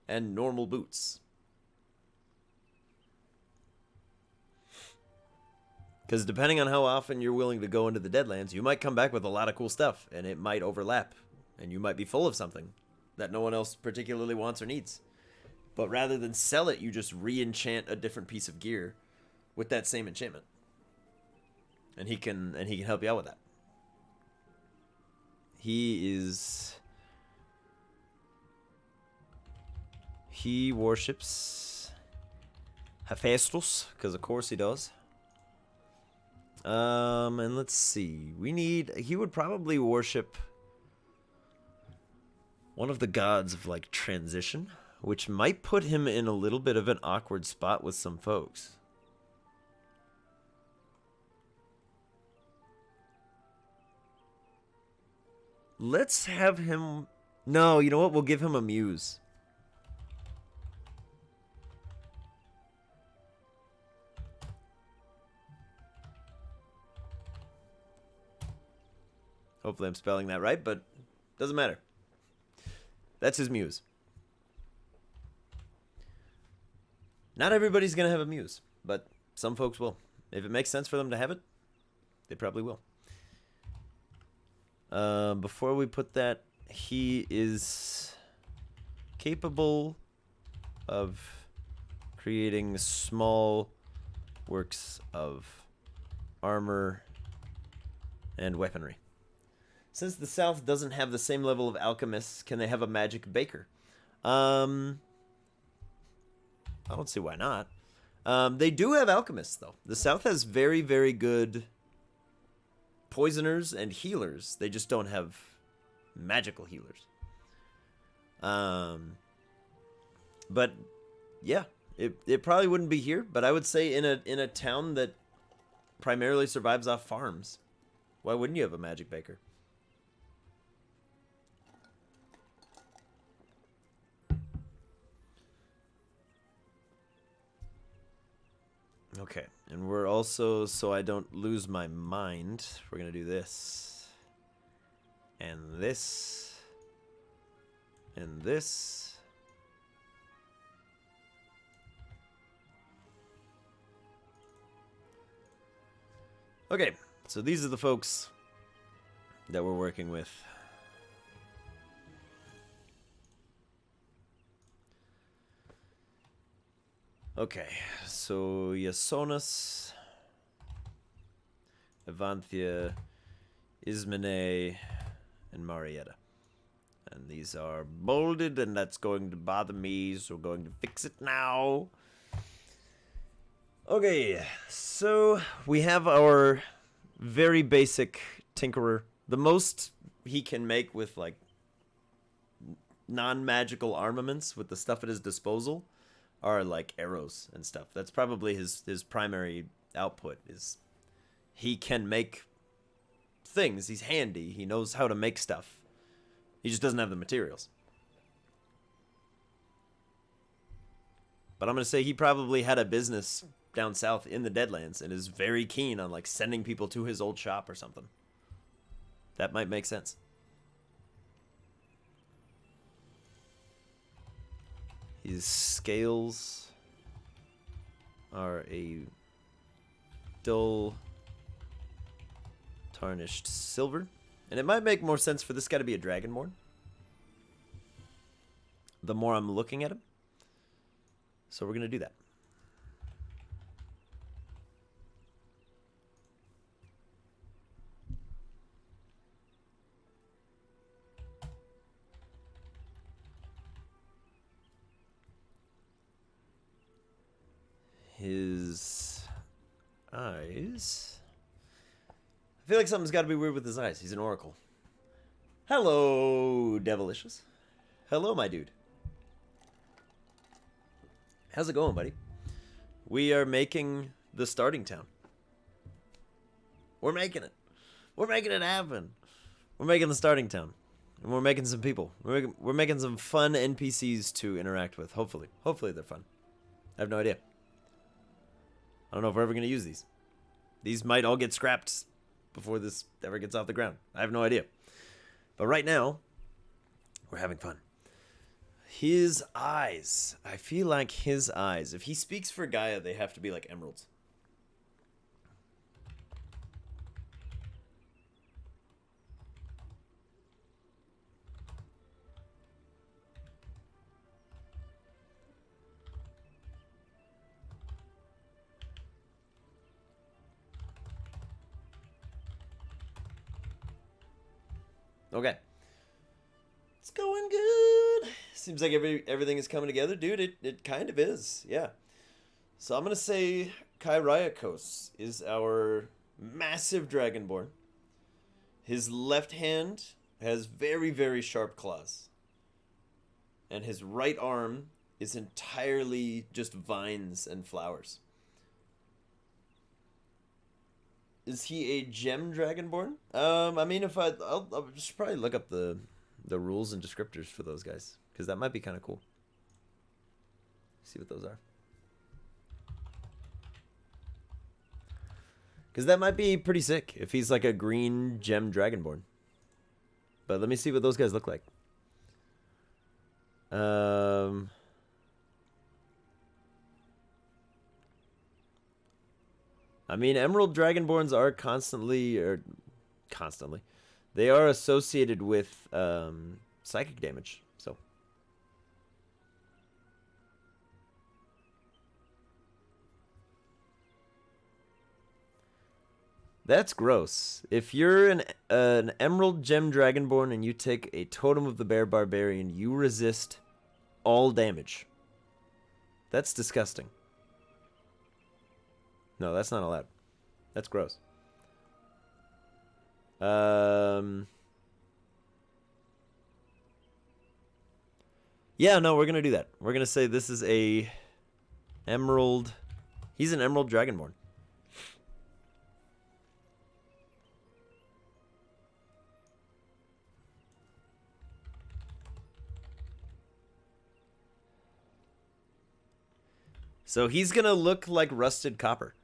and normal boots. Because depending on how often you're willing to go into the Deadlands, you might come back with a lot of cool stuff, and it might overlap, and you might be full of something that no one else particularly wants or needs. But rather than sell it, you just re-enchant a different piece of gear with that same enchantment. And he can help you out with that. He worships Hephaestus, because of course he does. And let's see. He would probably worship one of the gods of, like, transition, which might put him in a little bit of an awkward spot with some folks. Let's have him... No, you know what? We'll give him a muse. Hopefully I'm spelling that right, but doesn't matter. That's his muse. Not everybody's going to have a muse, but some folks will. If it makes sense for them to have it, they probably will. Before we put that, he is capable of creating small works of armor and weaponry. Since the South doesn't have the same level of alchemists, can they have a magic baker? I don't see why not. They do have alchemists, though. The South has very, very good poisoners and healers. They just don't have magical healers. But yeah, it probably wouldn't be here. But I would say in a town that primarily survives off farms, why wouldn't you have a magic baker? Okay, and we're also, so I don't lose my mind, we're going to do this, and this, and this. Okay, so these are the folks that we're working with. Okay, so Iasonas, Evanthia, Ismene, and Marietta. And these are bolded, and that's going to bother me, so we're going to fix it now. Okay, so we have our very basic tinkerer. The most he can make with, like, non-magical armaments with the stuff at his disposal are like arrows and stuff. That's probably his primary output, is he can make things. He's handy. He knows how to make stuff. He just doesn't have the materials. But I'm going to say he probably had a business down south in the Deadlands and is very keen on, like, sending people to his old shop or something. That might make sense. His scales are a dull tarnished silver. And it might make more sense for this guy to be a Dragonborn, the more I'm looking at him. So we're going to do that. His eyes. I feel like something's got to be weird with his eyes. He's an oracle. Hello, Devilicious. Hello, my dude. How's it going, buddy? We are making the starting town. We're making it. We're making it happen. We're making the starting town. And we're making some people. We're making some fun NPCs to interact with, hopefully. Hopefully they're fun. I have no idea. I don't know if we're ever going to use these. These might all get scrapped before this ever gets off the ground. I have no idea. But right now, we're having fun. His eyes. I feel like his eyes. If he speaks for Gaia, they have to be like emeralds. Okay. It's going good. Seems like everything is coming together. Dude, it kind of is. Yeah. So I'm going to say Kyriakos is our massive dragonborn. His left hand has very, very sharp claws. And his right arm is entirely just vines and flowers. Is he a gem dragonborn? I mean, if I'll just probably look up the rules and descriptors for those guys, because that might be kind of cool. See what those are. Because that might be pretty sick if he's like a green gem dragonborn. But let me see what those guys look like. I mean, emerald dragonborns are constantly, they are associated with psychic damage. So that's gross. If you're an emerald gem dragonborn and you take a totem of the bear barbarian, you resist all damage. That's disgusting. No, that's not allowed. That's gross. Yeah, no, we're gonna do that. We're gonna say this is a emerald. He's an emerald dragonborn. So he's going to look like rusted copper.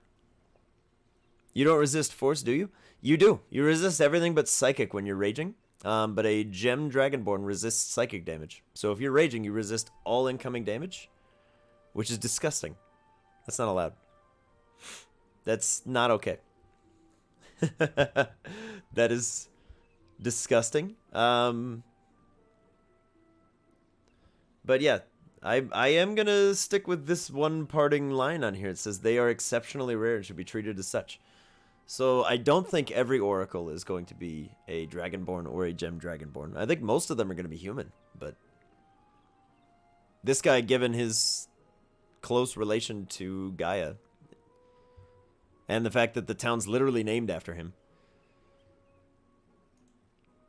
You don't resist force, do you? You do. You resist everything but psychic when you're raging. But a gem dragonborn resists psychic damage. So if you're raging, you resist all incoming damage, which is disgusting. That's not allowed. That's not okay. That is disgusting. But yeah. I am going to stick with this one parting line on here. It says they are exceptionally rare and should be treated as such. So I don't think every oracle is going to be a dragonborn or a gem dragonborn. I think most of them are going to be human. But this guy, given his close relation to Gaia and the fact that the town's literally named after him.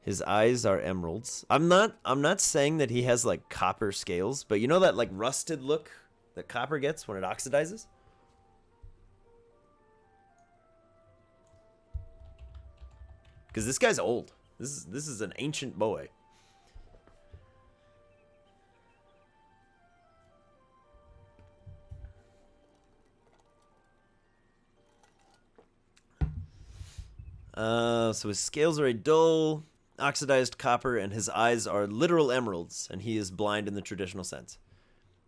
His eyes are emeralds. I'm not saying that he has like copper scales, but you know that like rusted look that copper gets when it oxidizes? Because this guy's old. This is an ancient boy. So his scales are a dull oxidized copper, and his eyes are literal emeralds, and he is blind in the traditional sense.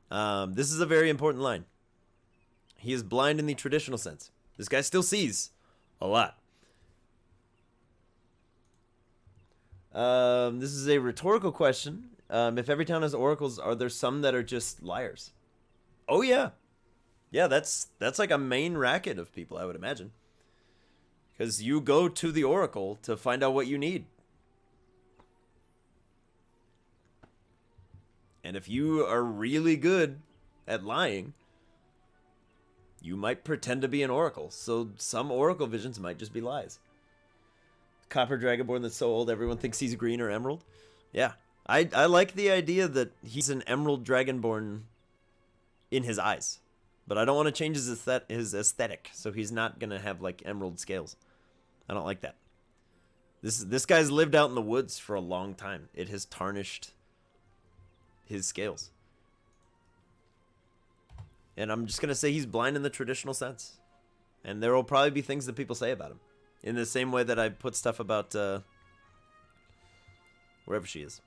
This is a very important line. He is blind in the traditional sense. This guy still sees a lot. This is a rhetorical question. If every town has oracles, are there some that are just liars? Oh yeah. Yeah, that's like a main racket of people, I would imagine. Because you go to the oracle to find out what you need. And if you are really good at lying, you might pretend to be an oracle. So some oracle visions might just be lies. Copper dragonborn that's so old everyone thinks he's green or emerald. Yeah. I like the idea that he's an emerald dragonborn in his eyes. But I don't want to change his aesthetic, so he's not going to have like emerald scales. I don't like that. This guy's lived out in the woods for a long time. It has tarnished his scales. And I'm just going to say he's blind in the traditional sense. And there will probably be things that people say about him. In the same way that I put stuff about wherever she is.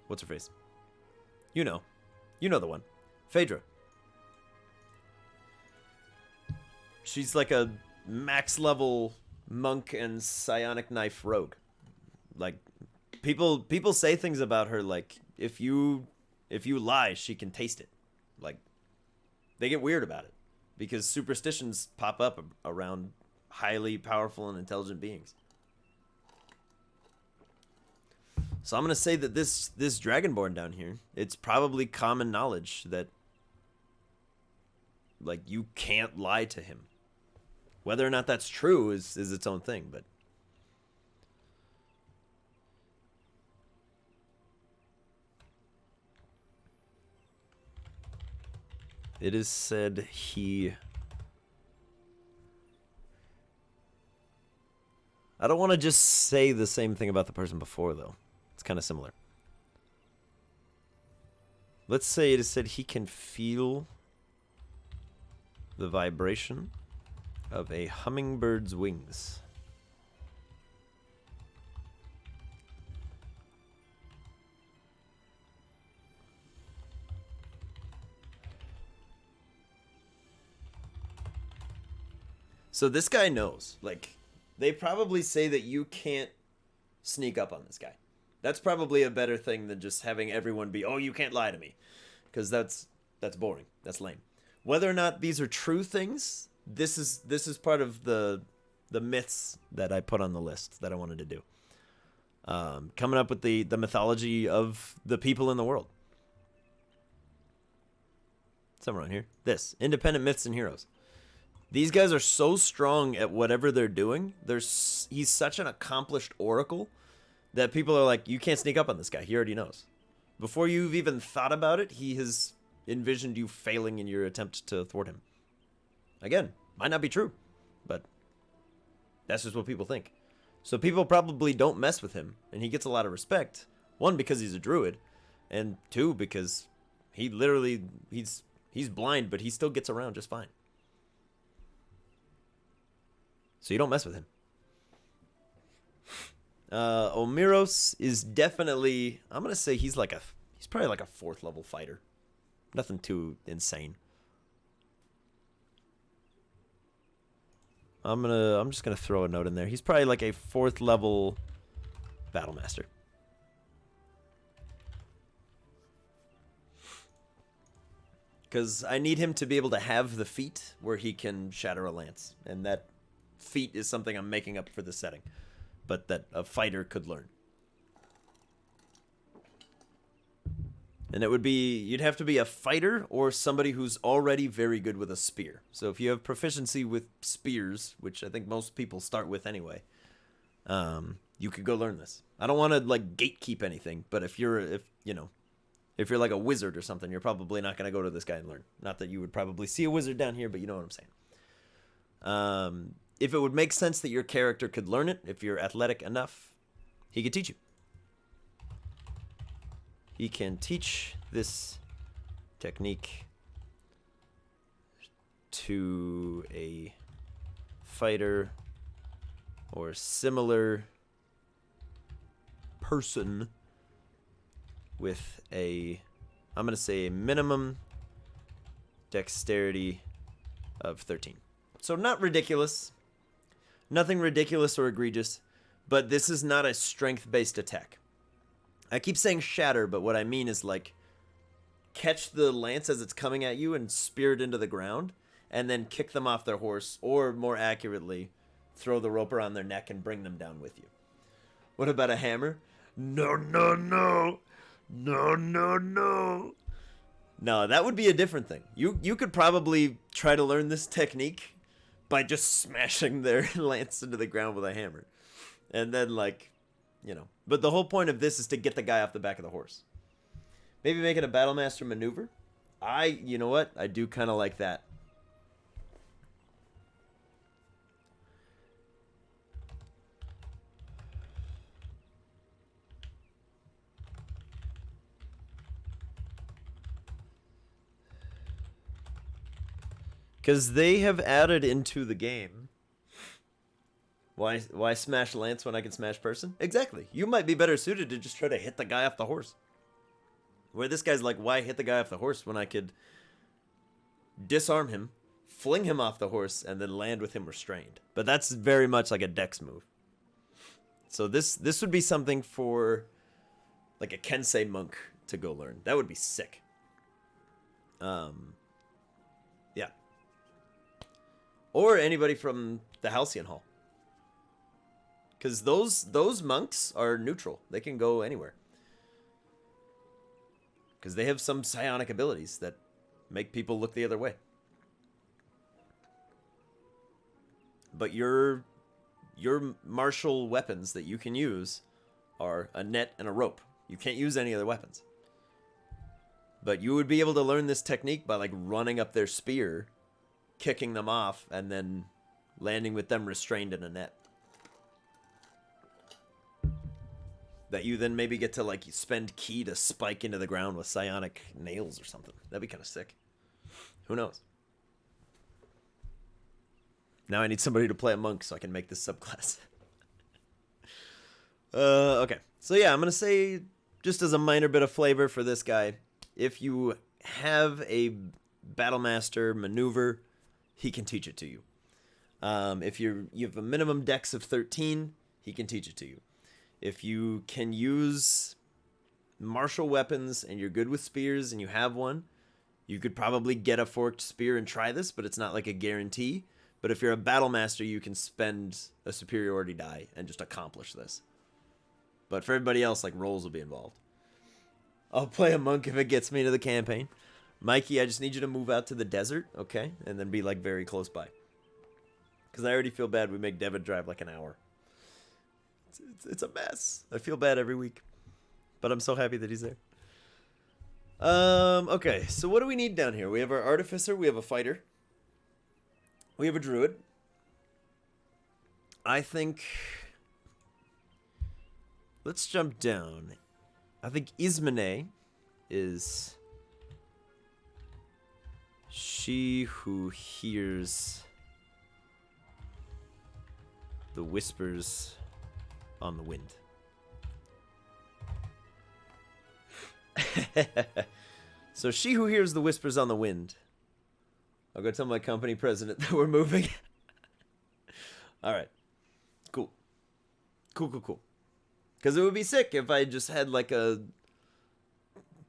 What's her face? You know. You know the one. Phaedra. She's like a max level monk and psionic knife rogue. Like people say things about her like if you lie, she can taste it. Like they get weird about it because superstitions pop up around highly powerful and intelligent beings. So I'm going to say that this dragonborn down here, it's probably common knowledge that like you can't lie to him. Whether or not that's true is its own thing, but it is said he... I don't want to just say the same thing about the person before, though. It's kind of similar. Let's say it is said he can feel the vibration of a hummingbird's wings. So this guy knows. Like, they probably say that you can't sneak up on this guy. That's probably a better thing than just having everyone be, oh, you can't lie to me. Because that's boring. That's lame. Whether or not these are true things, this is part of the myths that I put on the list that I wanted to do. Coming up with the mythology of the people in the world. Somewhere on here. This. Independent myths and heroes. These guys are so strong at whatever they're doing. He's such an accomplished oracle that people are like, you can't sneak up on this guy. He already knows. Before you've even thought about it, he has envisioned you failing in your attempt to thwart him. Again, might not be true, but that's just what people think. So people probably don't mess with him, and he gets a lot of respect. One, because he's a druid, and two, because he literally, he's blind, but he still gets around just fine. So you don't mess with him. Omiros is definitely, I'm going to say he's probably like a 4th level fighter. Nothing too insane. I'm just going to throw a note in there. He's probably like a 4th level battle master. Because I need him to be able to have the feat where he can shatter a lance. And that feat is something I'm making up for the setting. But that a fighter could learn. And it would be, you'd have to be a fighter or somebody who's already very good with a spear. So if you have proficiency with spears, which I think most people start with anyway, you could go learn this. I don't want to like gatekeep anything, but if you're like a wizard or something, you're probably not going to go to this guy and learn. Not that you would probably see a wizard down here, but you know what I'm saying. If it would make sense that your character could learn it, if you're athletic enough, he could teach you. He can teach this technique to a fighter or similar person with a, I'm going to say a minimum dexterity of 13. So not ridiculous. Nothing ridiculous or egregious, but this is not a strength-based attack. I keep saying shatter, but what I mean is like catch the lance as it's coming at you and spear it into the ground and then kick them off their horse, or more accurately, throw the rope around their neck and bring them down with you. What about a hammer? No, no, no. No, no, no. No, that would be a different thing. You could probably try to learn this technique by just smashing their lance into the ground with a hammer. And then, like, you know. But the whole point of this is to get the guy off the back of the horse. Maybe make it a Battlemaster maneuver. You know what? I do kind of like that. Because they have added into the game. Why smash lance when I can smash person? Exactly. You might be better suited to just try to hit the guy off the horse. Where this guy's like, why hit the guy off the horse when I could disarm him, fling him off the horse, and then land with him restrained? But that's very much like a dex move. So this would be something for like a Kensei monk to go learn. That would be sick. Yeah. Or anybody from the Halcyon Hall. Because those monks are neutral. They can go anywhere. Because they have some psionic abilities that make people look the other way. but your martial weapons that you can use are a net and a rope. You can't use any other weapons. But you would be able to learn this technique by like running up their spear, kicking them off, and then landing with them restrained in a net. That you then maybe get to like spend ki to spike into the ground with psionic nails or something. That'd be kind of sick. Who knows? Now I need somebody to play a monk so I can make this subclass. Okay. So yeah, I'm going to say, just as a minor bit of flavor for this guy, if you have a Battlemaster maneuver, he can teach it to you. If you have a minimum dex of 13, he can teach it to you. If you can use martial weapons and you're good with spears and you have one, you could probably get a forked spear and try this, but it's not like a guarantee. But if you're a Battlemaster, you can spend a superiority die and just accomplish this. But for everybody else, like, rolls will be involved. I'll play a monk if it gets me to the campaign. Mikey, I just need you to move out to the desert, okay? And then be, like, very close by. Because I already feel bad we make Devin drive like an hour. It's a mess. I feel bad every week. But I'm so happy that he's there. Okay, so what do we need down here? We have our Artificer, we have a Fighter. We have a Druid. I think... Let's jump down. I think Ismene is... she who hears the whispers on the wind. So she who hears the whispers on the wind. I'll go tell my company president that we're moving. All right. Cool. Cool. Because it would be sick if I just had like a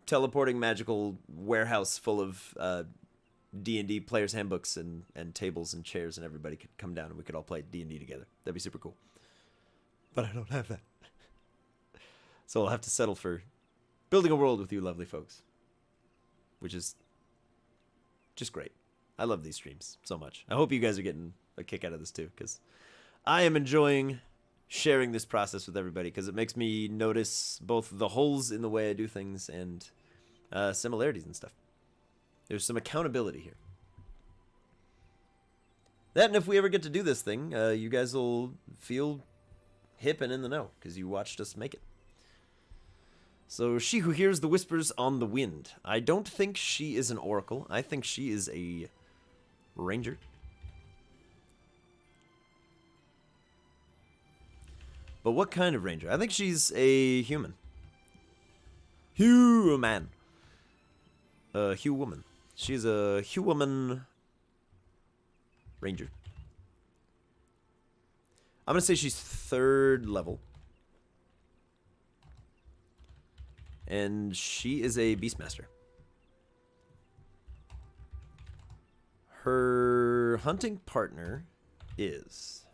teleporting magical warehouse full of D&D players' handbooks and tables and chairs, and everybody could come down and we could all play D&D together. That'd be super cool. But I don't have that. So I'll have to settle for building a world with you lovely folks. Which is just great. I love these streams so much. I hope you guys are getting a kick out of this too, because I am enjoying sharing this process with everybody, because it makes me notice both the holes in the way I do things and similarities and stuff. There's some accountability here. That, and if we ever get to do this thing, you guys will feel hip and in the know, because you watched us make it. So, she who hears the whispers on the wind. I don't think she is an oracle. I think she is a ranger. But what kind of ranger? I think she's a human. Human. Human. She's a human ranger. I'm going to say she's 3rd level. And she is a Beastmaster. Her hunting partner is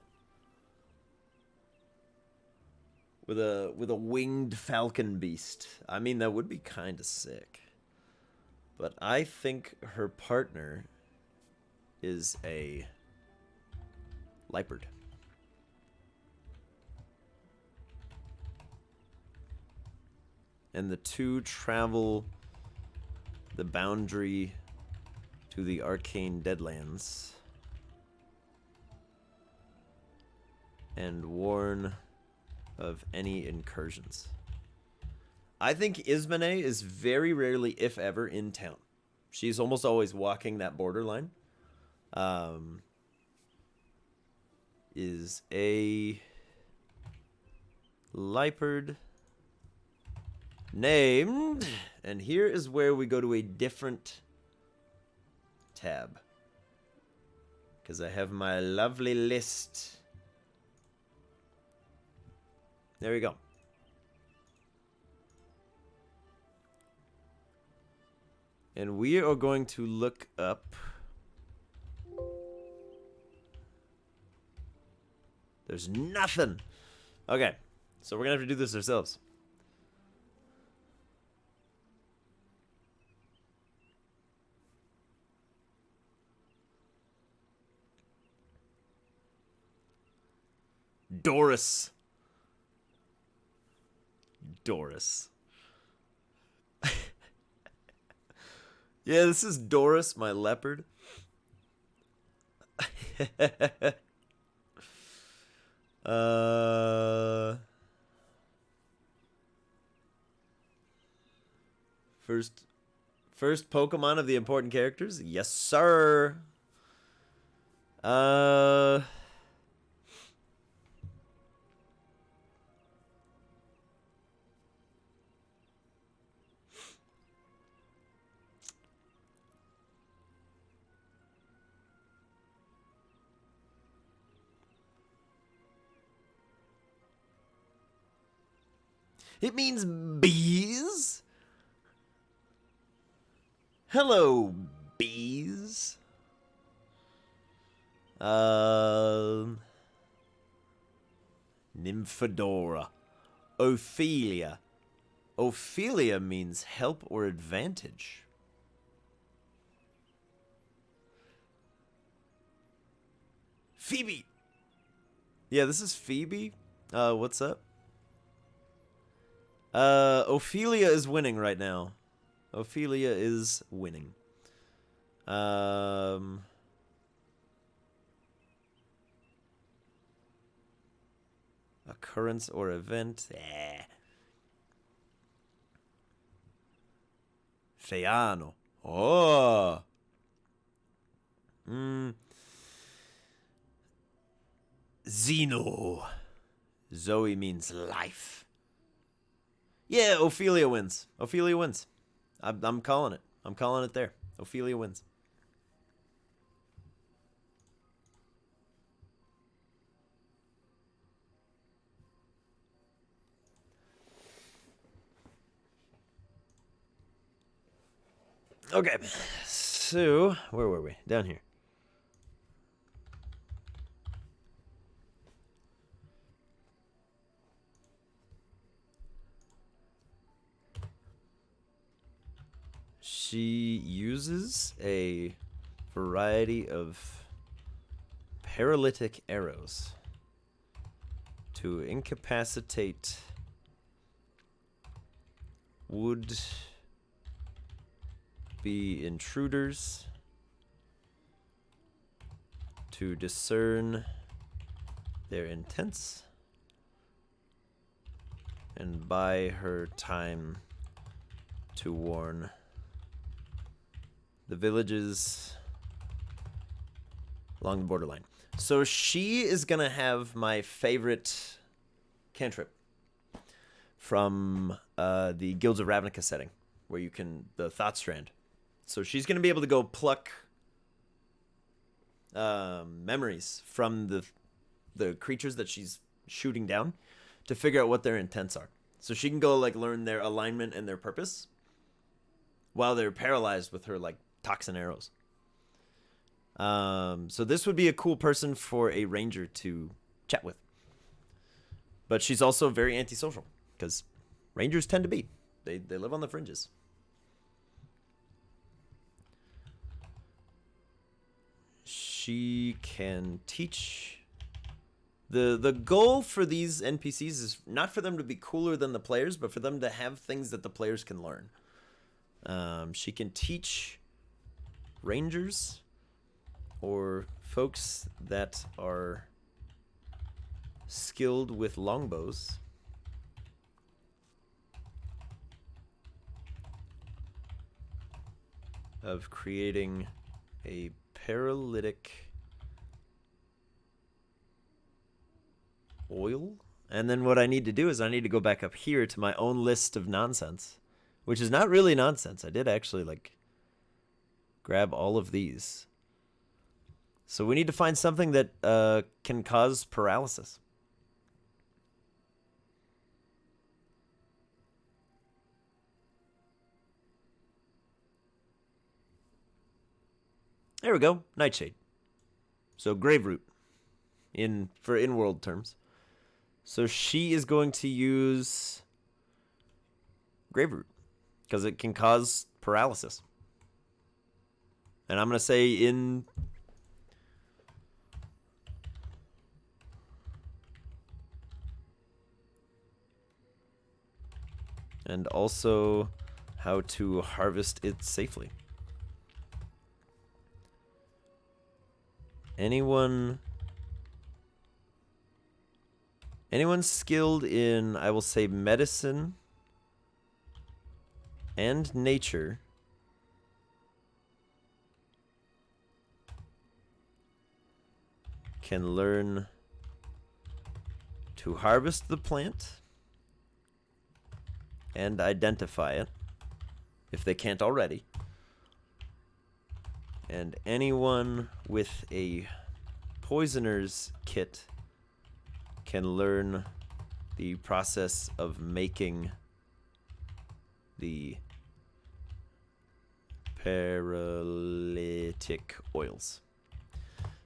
with a winged falcon beast. I mean, that would be kind of sick. But I think her partner is a leopard. And the two travel the boundary to the arcane deadlands and warn of any incursions. I think Ismene is very rarely, if ever, in town. She's almost always walking that borderline. Is a leopard named, and here is where we go to a different tab, because I have my lovely list. There we go. And we are going to look up. There's nothing. Okay, so we're gonna have to do this ourselves. Doris. Doris. Yeah, this is Doris, my leopard. First Pokemon of the important characters? Yes, sir. It means bees. Hello, bees. Nymphadora. Ophelia. Ophelia means help or advantage. Phoebe. Yeah, this is Phoebe. What's up? Ophelia is winning right now. Ophelia is winning. Occurrence or event. Feano. Oh. Zeno. Zoe means life. Yeah, Ophelia wins. Ophelia wins. I'm calling it. I'm calling it there. Ophelia wins. Okay. So, where were we? Down here. She uses a variety of paralytic arrows to incapacitate would be intruders, to discern their intents, and buy her time to warn the villages along the borderline. So she is going to have my favorite cantrip from the Guilds of Ravnica setting, where you can, the Thought Strand. So she's going to be able to go pluck memories from the creatures that she's shooting down to figure out what their intents are. So she can go like learn their alignment and their purpose while they're paralyzed with her like toxin arrows. So this would be a cool person for a ranger to chat with. But she's also very antisocial, because rangers tend to be. They live on the fringes. She can teach. The goal for these NPCs is not for them to be cooler than the players, but for them to have things that the players can learn. She can teach rangers or folks that are skilled with longbows of creating a paralytic oil. And then what I need to do is I need to go back up here to my own list of nonsense, which is not really nonsense. I did actually like grab all of these. So we need to find something that can cause paralysis. There we go. Nightshade. So Graveroot for in-world terms. So she is going to use Graveroot because it can cause paralysis. And I'm going to say and also how to harvest it safely. Anyone skilled in, I will say, medicine and nature can learn to harvest the plant and identify it if they can't already. And anyone with a poisoner's kit can learn the process of making the paralytic oils.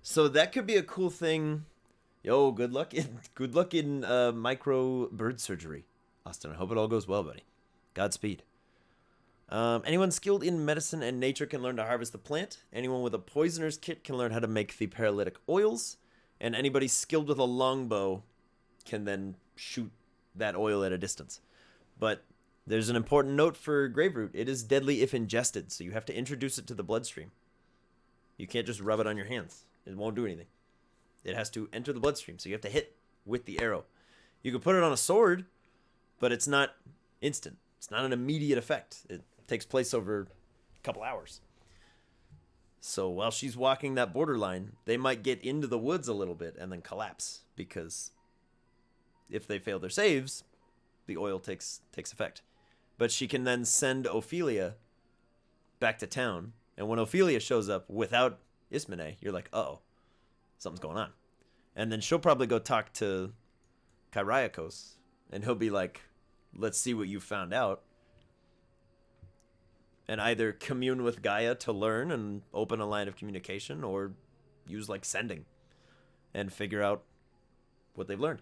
So that could be a cool thing. Yo, good luck in micro bird surgery, Austin. I hope it all goes well, buddy. Godspeed. Anyone skilled in medicine and nature can learn to harvest the plant. Anyone with a poisoner's kit can learn how to make the paralytic oils. And anybody skilled with a longbow can then shoot that oil at a distance. But there's an important note for Graveroot. It is deadly if ingested, so you have to introduce it to the bloodstream. You can't just rub it on your hands. It won't do anything. It has to enter the bloodstream, so you have to hit with the arrow. You can put it on a sword, but it's not instant. It's not an immediate effect. It takes place over a couple hours. So while she's walking that borderline, they might get into the woods a little bit and then collapse, because if they fail their saves, the oil takes effect. But she can then send Ophelia back to town, and when Ophelia shows up without Ismene, you're like, uh-oh, something's going on. And then she'll probably go talk to Kyriakos, and he'll be like, let's see what you found out. And either commune with Gaia to learn and open a line of communication, or use like sending and figure out what they've learned.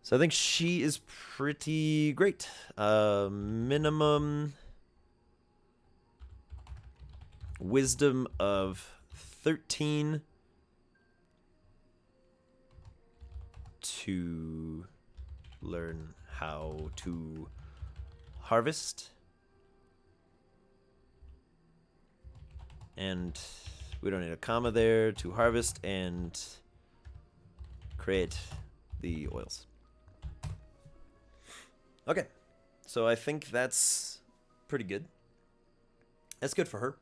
So I think she is pretty great. Minimum wisdom of 13 to learn how to harvest. And we don't need a comma there. To harvest and create the oils. Okay, so I think that's pretty good. That's good for her.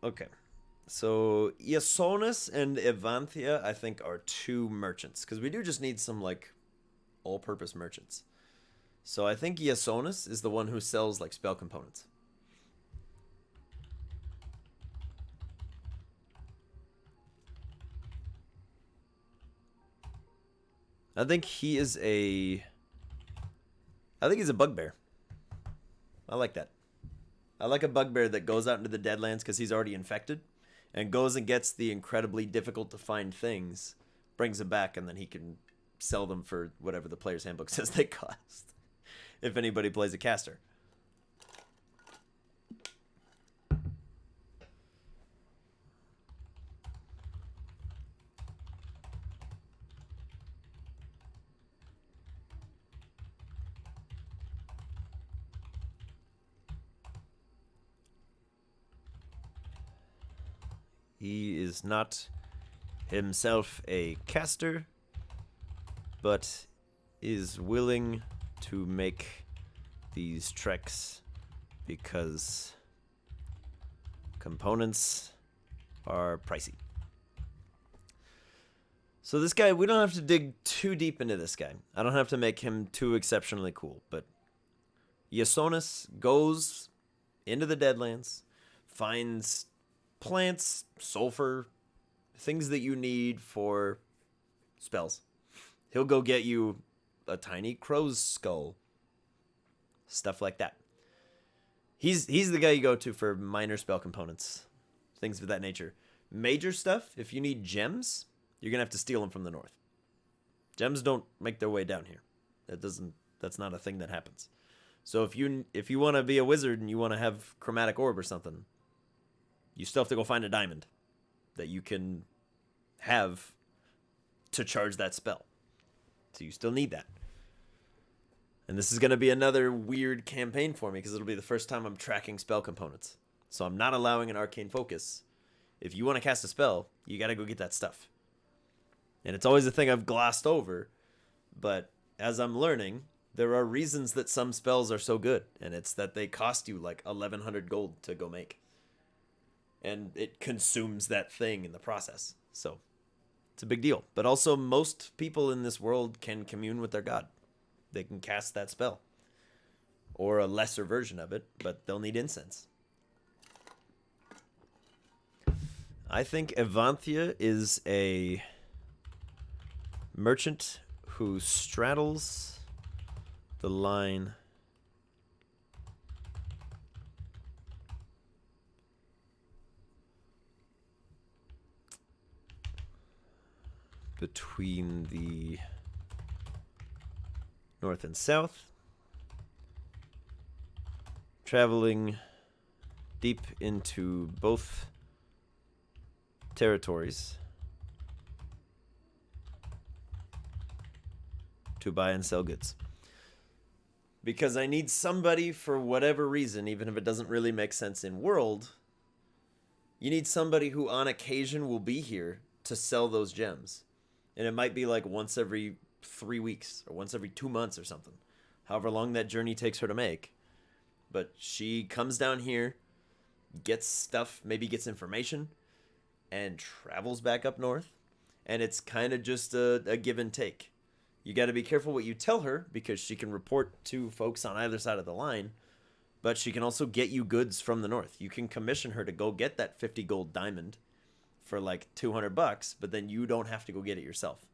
Okay, so Iasonis and Evanthia, I think, are two merchants, because we do just need some, like, all-purpose merchants. So I think Iasonis is the one who sells, like, spell components. I think he's a bugbear. I like that. I like a bugbear that goes out into the Deadlands because he's already infected, and goes and gets the incredibly difficult to find things, brings them back, and then he can sell them for whatever the player's handbook says they cost, if anybody plays a caster. He is not himself a caster, but is willing to make these treks because components are pricey. So this guy, we don't have to dig too deep into this guy. I don't have to make him too exceptionally cool, but Iasonis goes into the Deadlands, finds plants, sulfur, things that you need for spells. He'll go get you a tiny crow's skull, stuff like that. He's the guy you go to for minor spell components, things of that nature. Major stuff, if you need gems, you're gonna have to steal them from the north. Gems don't make their way down here. That's not a thing that happens. So if you want to be a wizard and you want to have chromatic orb or something, you still have to go find a diamond that you can have to charge that spell. So you still need that. And this is going to be another weird campaign for me because it'll be the first time I'm tracking spell components. So I'm not allowing an arcane focus. If you want to cast a spell, you got to go get that stuff. And it's always a thing I've glossed over. But as I'm learning, there are reasons that some spells are so good. And it's that they cost you like 1,100 gold to go make. And it consumes that thing in the process. So it's a big deal. But also, most people in this world can commune with their god. They can cast that spell. Or a lesser version of it, but they'll need incense. I think Evanthia is a merchant who straddles the line between the north and south, traveling deep into both territories to buy and sell goods. Because I need somebody, for whatever reason, even if it doesn't really make sense in world, you need somebody who on occasion will be here to sell those gems. And it might be like once every 3 weeks or once every 2 months or something, however long that journey takes her to make. But she comes down here, gets stuff, maybe gets information, and travels back up north. And it's kind of just a give and take. You got to be careful what you tell her, because she can report to folks on either side of the line, but she can also get you goods from the north. You can commission her to go get that 50 gold diamond for like $200, but then you don't have to go get it yourself.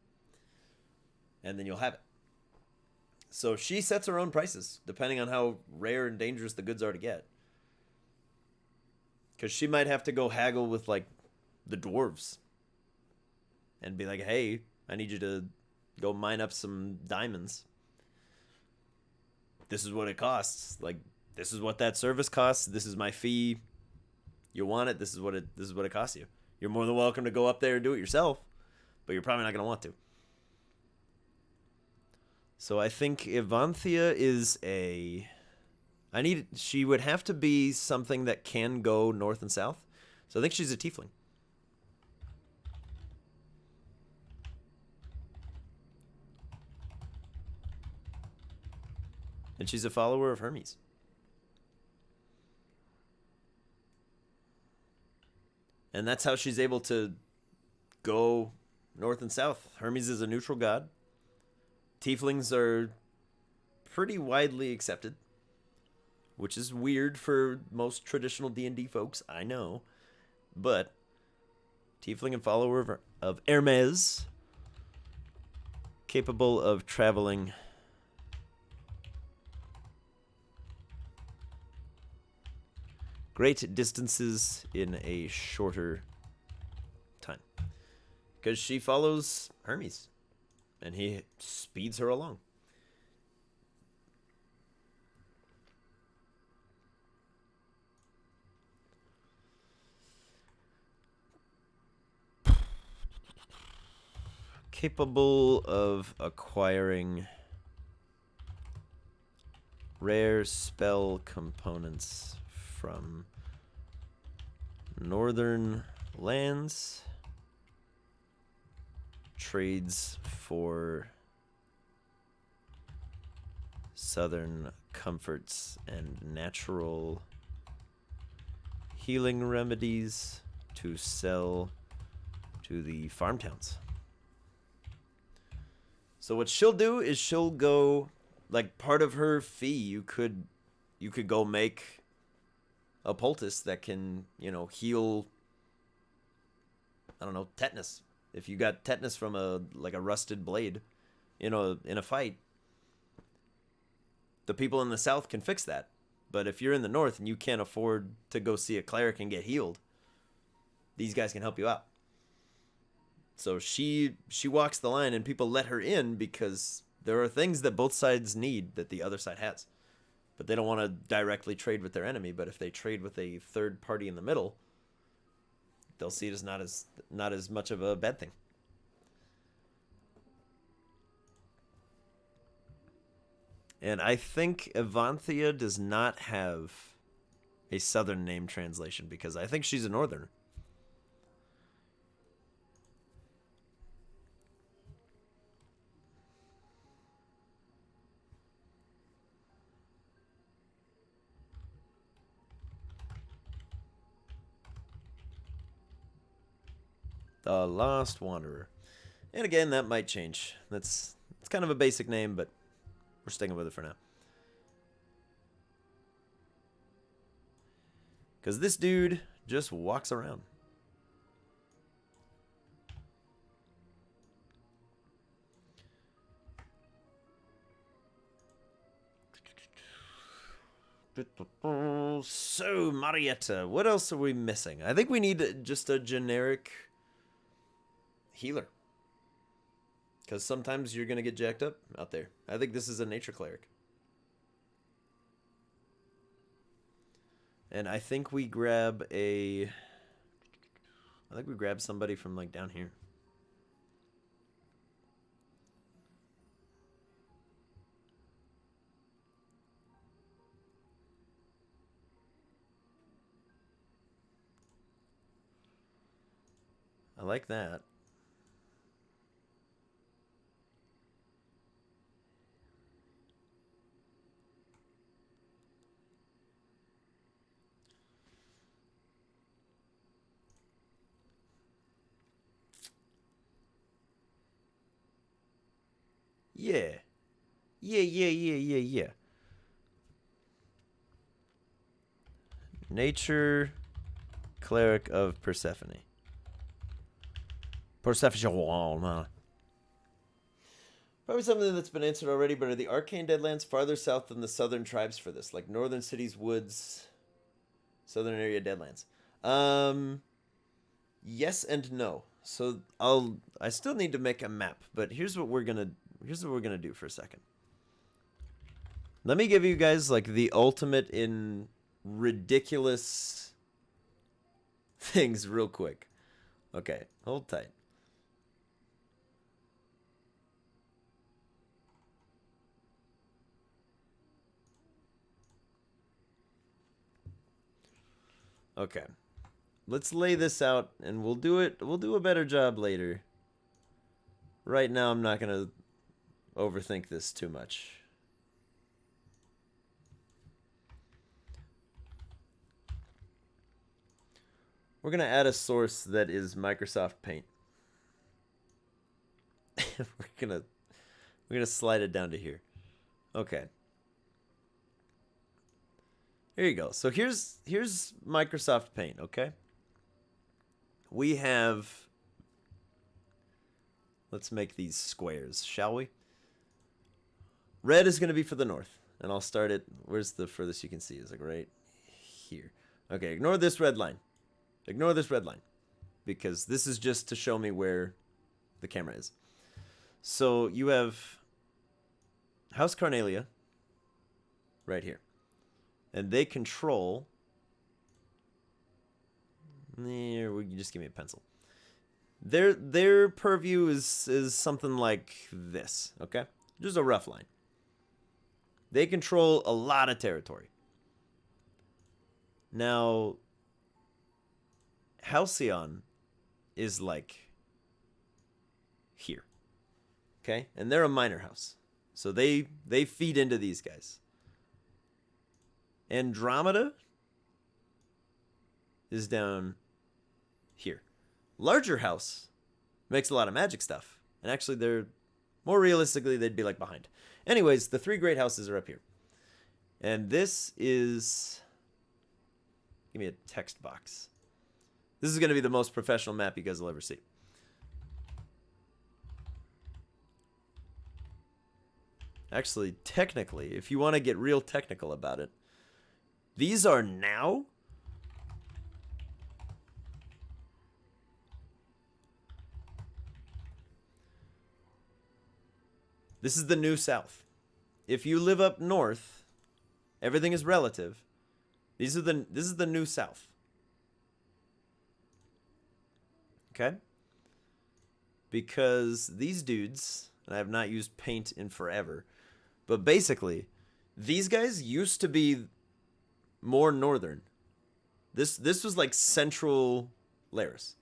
And then you'll have it. So she sets her own prices, depending on how rare and dangerous the goods are to get. Because she might have to go haggle with like the dwarves and be like, hey, I need you to go mine up some diamonds. This is what it costs. Like, this is what that service costs. This is my fee. You want it? This is what it costs you. You're more than welcome to go up there and do it yourself, but you're probably not going to want to. So I think Evanthia is she would have to be something that can go north and south. So I think she's a tiefling. And she's a follower of Hermes. And that's how she's able to go north and south. Hermes is a neutral god. Tieflings are pretty widely accepted, which is weird for most traditional D&D folks, I know. But tiefling and follower of Hermes, capable of traveling great distances in a shorter time. Because she follows Hermes, and he speeds her along. Capable of acquiring rare spell components from northern lands, trades for southern comforts and natural healing remedies to sell to the farm towns. So what she'll do is she'll go, like, part of her fee, you could go make a poultice that can, heal, I don't know, tetanus. If you got tetanus from a rusted blade in a fight, the people in the south can fix that. But if you're in the north and you can't afford to go see a cleric and get healed, these guys can help you out. So she walks the line, and people let her in because there are things that both sides need that the other side has. But they don't want to directly trade with their enemy. But if they trade with a third party in the middle, they'll see it as not as much of a bad thing. And I think Avanthia does not have a southern name translation because I think she's a northerner. The Lost Wanderer. And again, that might change. It's kind of a basic name, but we're sticking with it for now. Because this dude just walks around. So, Marietta, what else are we missing? I think we need just a generic healer. Because sometimes you're going to get jacked up out there. I think this is a nature cleric. And I think we grab somebody from like down here. I like that. Yeah. Yeah. Nature cleric of Persephone. Persephone. Probably something that's been answered already, but are the Arcane Deadlands farther south than the southern tribes for this? Like northern cities, woods, southern area Deadlands. Yes and no. So I still need to make a map, but here's what we're gonna do for a second. Let me give you guys like the ultimate in ridiculous things real quick. Okay, hold tight. Okay. Let's lay this out and we'll do a better job later. Right now I'm not going to overthink this too much. We're going to add a source that is Microsoft Paint. we're going to slide it down to here. Okay. Here you go. So here's Microsoft Paint, okay? We have, let's make these squares, shall we? Red is going to be for the north, and I'll start it, where's the furthest you can see? Is like right here. Okay, ignore this red line. Ignore this red line, because this is just to show me where the camera is. So you have House Carnelia right here. And they control... just give me a pencil. Their purview is something like this, okay? Just a rough line. They control a lot of territory. Now, Halcyon is like here, okay? And they're a minor house. So they feed into these guys. Andromeda is down here. Larger house makes a lot of magic stuff. And actually, they're more realistically, they'd be like behind. Anyways, the three great houses are up here. And this is... Give me a text box. This is going to be the most professional map you guys will ever see. Actually, technically, if you want to get real technical about it, these are now this is the new south. If you live up north, everything is relative. This is the new south. Okay? Because these dudes, and I have not used paint in forever, but basically, these guys used to be more northern. This was like central Laris.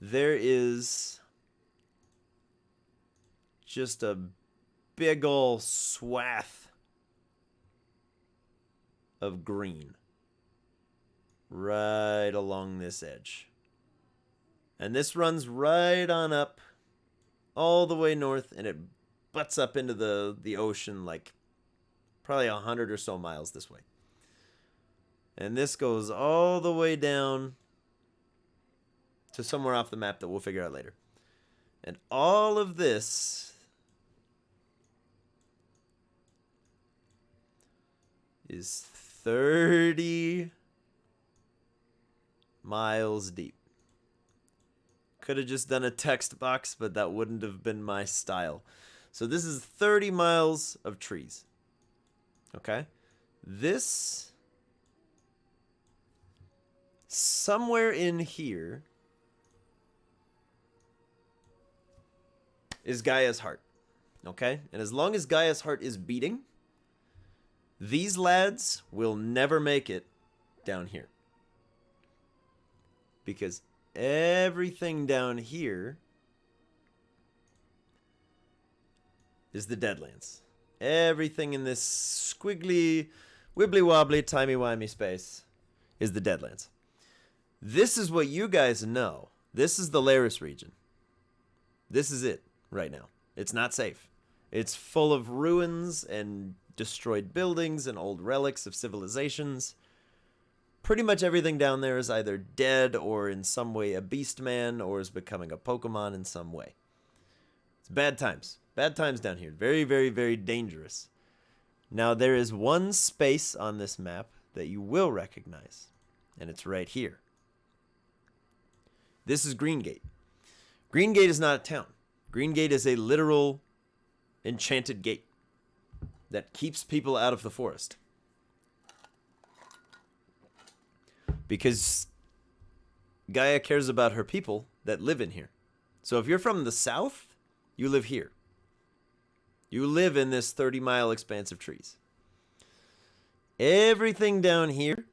There is just a big ol' swath of green right along this edge. And this runs right on up all the way north, and it butts up into the ocean like probably 100 or so miles this way. And this goes all the way down to somewhere off the map that we'll figure out later. And all of this is 30 miles deep. Could have just done a text box, but that wouldn't have been my style. So this is 30 miles of trees. Okay? This, somewhere in here, is Gaia's heart. Okay? And as long as Gaia's heart is beating, these lads will never make it down here. Because everything down here is the Deadlands. Everything in this squiggly, wibbly-wobbly, timey-wimey space is the Deadlands. This is what you guys know. This is the Laris region. This is it right now. It's not safe. It's full of ruins and destroyed buildings and old relics of civilizations. Pretty much everything down there is either dead or in some way a beast man or is becoming a Pokemon in some way. It's bad times. Bad times down here. Very, very, very dangerous. Now, there is one space on this map that you will recognize, and it's right here. This is Greengate. Greengate is not a town. Greengate is a literal enchanted gate that keeps people out of the forest. Because Gaia cares about her people that live in here. So if you're from the south, you live here. You live in this 30-mile expanse of trees. Everything down here,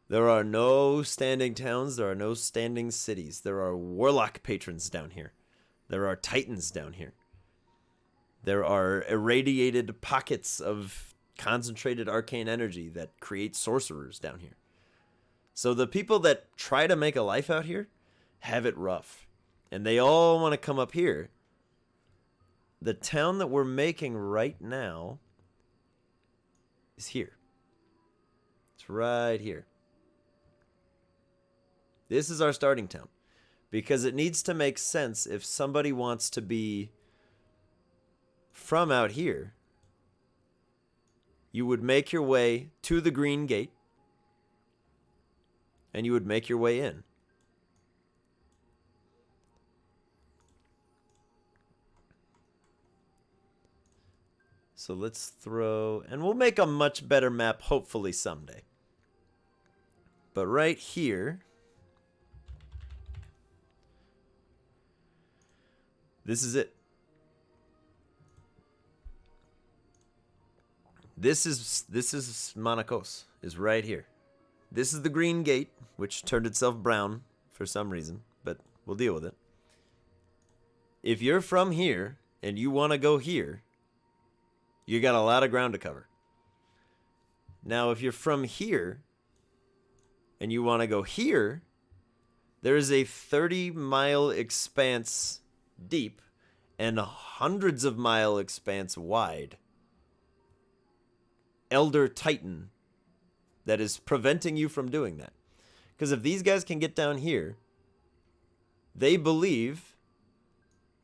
there are no standing towns. There are no standing cities. There are warlock patrons down here. There are titans down here. There are irradiated pockets of concentrated arcane energy that create sorcerers down here. So the people that try to make a life out here have it rough. And they all want to come up here. The town that we're making right now is here. It's right here. This is our starting town. Because it needs to make sense if somebody wants to be from out here. You would make your way to the Green Gate. And you would make your way in. So let's throw... And we'll make a much better map, hopefully, someday. But right here... This is it. This is Manakos, is right here. This is the Green Gate, which turned itself brown for some reason, but we'll deal with it. If you're from here and you want to go here, you got a lot of ground to cover. Now, if you're from here and you want to go here, there is a 30-mile expanse deep and hundreds of mile expanse wide Elder Titan that is preventing you from doing that. Because if these guys can get down here, they believe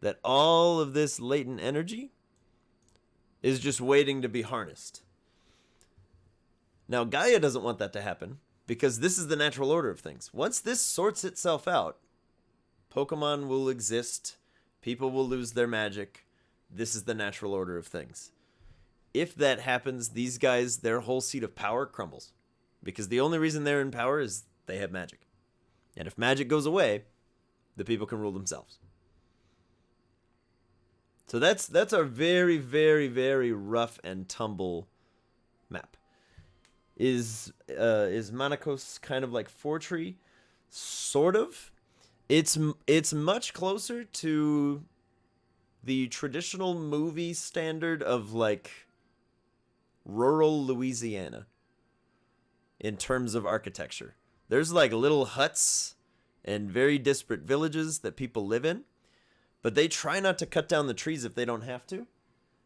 that all of this latent energy is just waiting to be harnessed. Now, Gaia doesn't want that to happen because this is the natural order of things. Once this sorts itself out, Pokemon will exist, people will lose their magic. This is the natural order of things. If that happens, these guys, their whole seat of power crumbles. Because the only reason they're in power is they have magic. And if magic goes away, the people can rule themselves. So that's our very, very, very rough and tumble map. Is Manakos kind of like Fortree? Sort of. It's much closer to the traditional movie standard of like rural Louisiana in terms of architecture. There's like little huts and very disparate villages that people live in, but they try not to cut down the trees if they don't have to.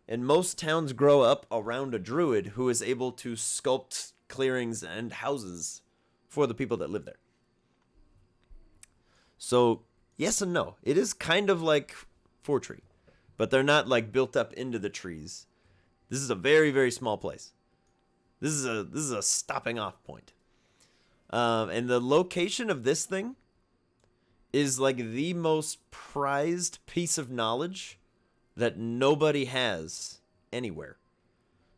And most towns grow up around a druid who is able to sculpt clearings and houses for the people that live there. So, yes and no. It is kind of like Fortree, but they're not like built up into the trees. This is a very, very small place. This is a stopping off point. And the location of this thing is like the most prized piece of knowledge that nobody has anywhere.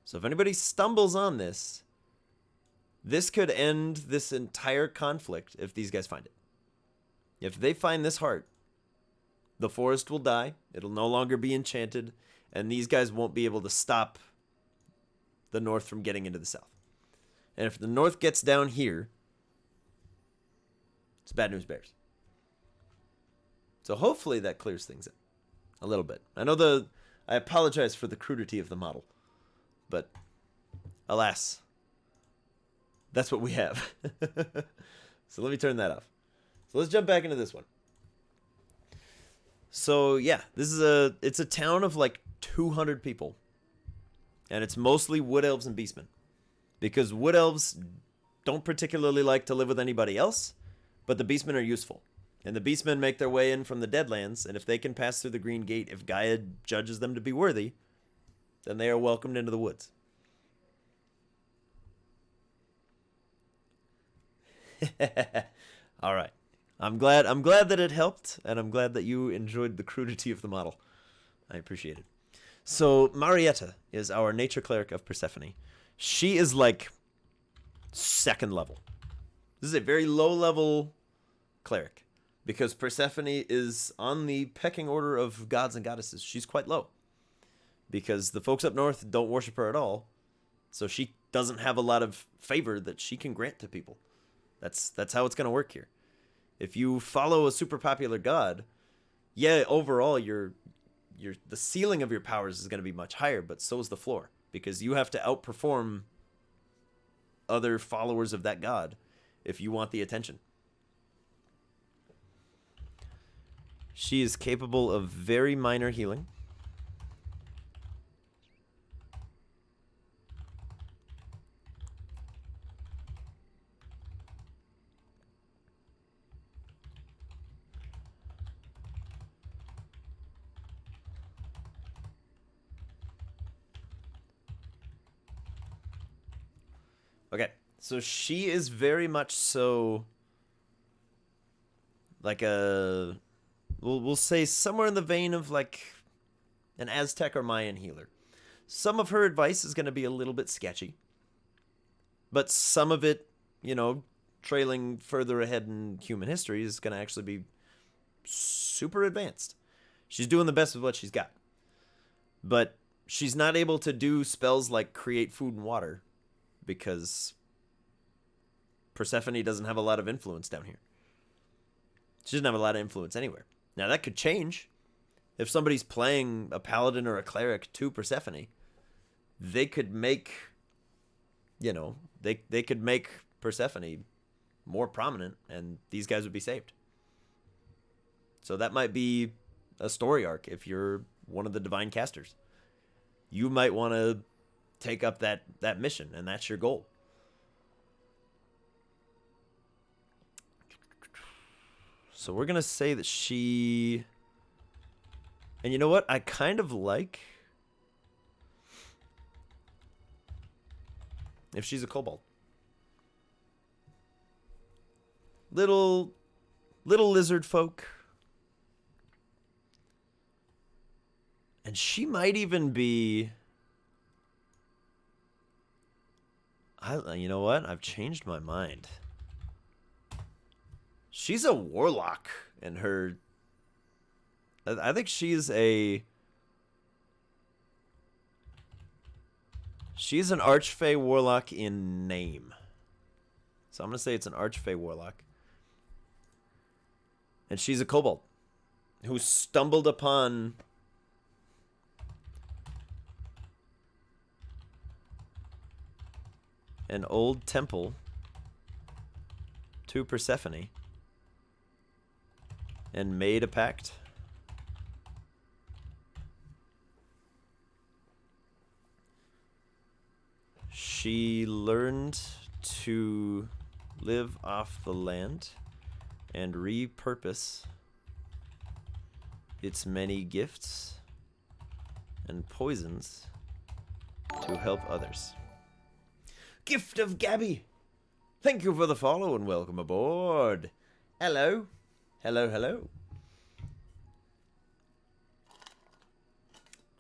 So if anybody stumbles on this, this could end this entire conflict if these guys find it. If they find this heart, the forest will die. It'll no longer be enchanted, and these guys won't be able to stop the North from getting into the South. And if the North gets down here, it's bad news bears. So hopefully that clears things up a little bit. I apologize for the crudity of the model, but alas, that's what we have. So let me turn that off. So let's jump back into this one. So yeah, it's a town of like 200 people, and it's mostly wood elves and beastmen, because wood elves don't particularly like to live with anybody else, but the beastmen are useful. And the beastmen make their way in from the Deadlands, and if they can pass through the Green Gate, if Gaia judges them to be worthy, then they are welcomed into the woods. All right. I'm glad that it helped, and I'm glad that you enjoyed the crudity of the model. I appreciate it. So Marietta is our nature cleric of Persephone. She is like second level. This is a very low level cleric, because Persephone is on the pecking order of gods and goddesses. She's quite low, because the folks up north don't worship her at all, so she doesn't have a lot of favor that she can grant to people. That's how it's going to work here. If you follow a super popular god, yeah, overall the ceiling of your powers is going to be much higher, but so is the floor, because you have to outperform other followers of that god if you want the attention. She is capable of very minor healing. Okay, so she is very much so like we'll say somewhere in the vein of like an Aztec or Mayan healer. Some of her advice is going to be a little bit sketchy, but some of it, trailing further ahead in human history, is going to actually be super advanced. She's doing the best with what she's got, but she's not able to do spells like create food and water, because Persephone doesn't have a lot of influence down here. She doesn't have a lot of influence anywhere. Now, that could change. If somebody's playing a paladin or a cleric to Persephone, they could make, they could make Persephone more prominent, and these guys would be saved. So that might be a story arc if you're one of the divine casters. You might want to take up that mission, and that's your goal. So we're going to say that she... And you know what? I kind of like... if she's a kobold. Little lizard folk. And she might even be... you know what? I've changed my mind. She's a warlock, and I think she's an Archfey warlock in name. So I'm going to say it's an Archfey warlock. And she's a kobold who stumbled upon an old temple to Persephone and made a pact. She learned to live off the land and repurpose its many gifts and poisons to help others. Gift of Gabby! Thank you for the follow and welcome aboard. Hello. Hello, hello.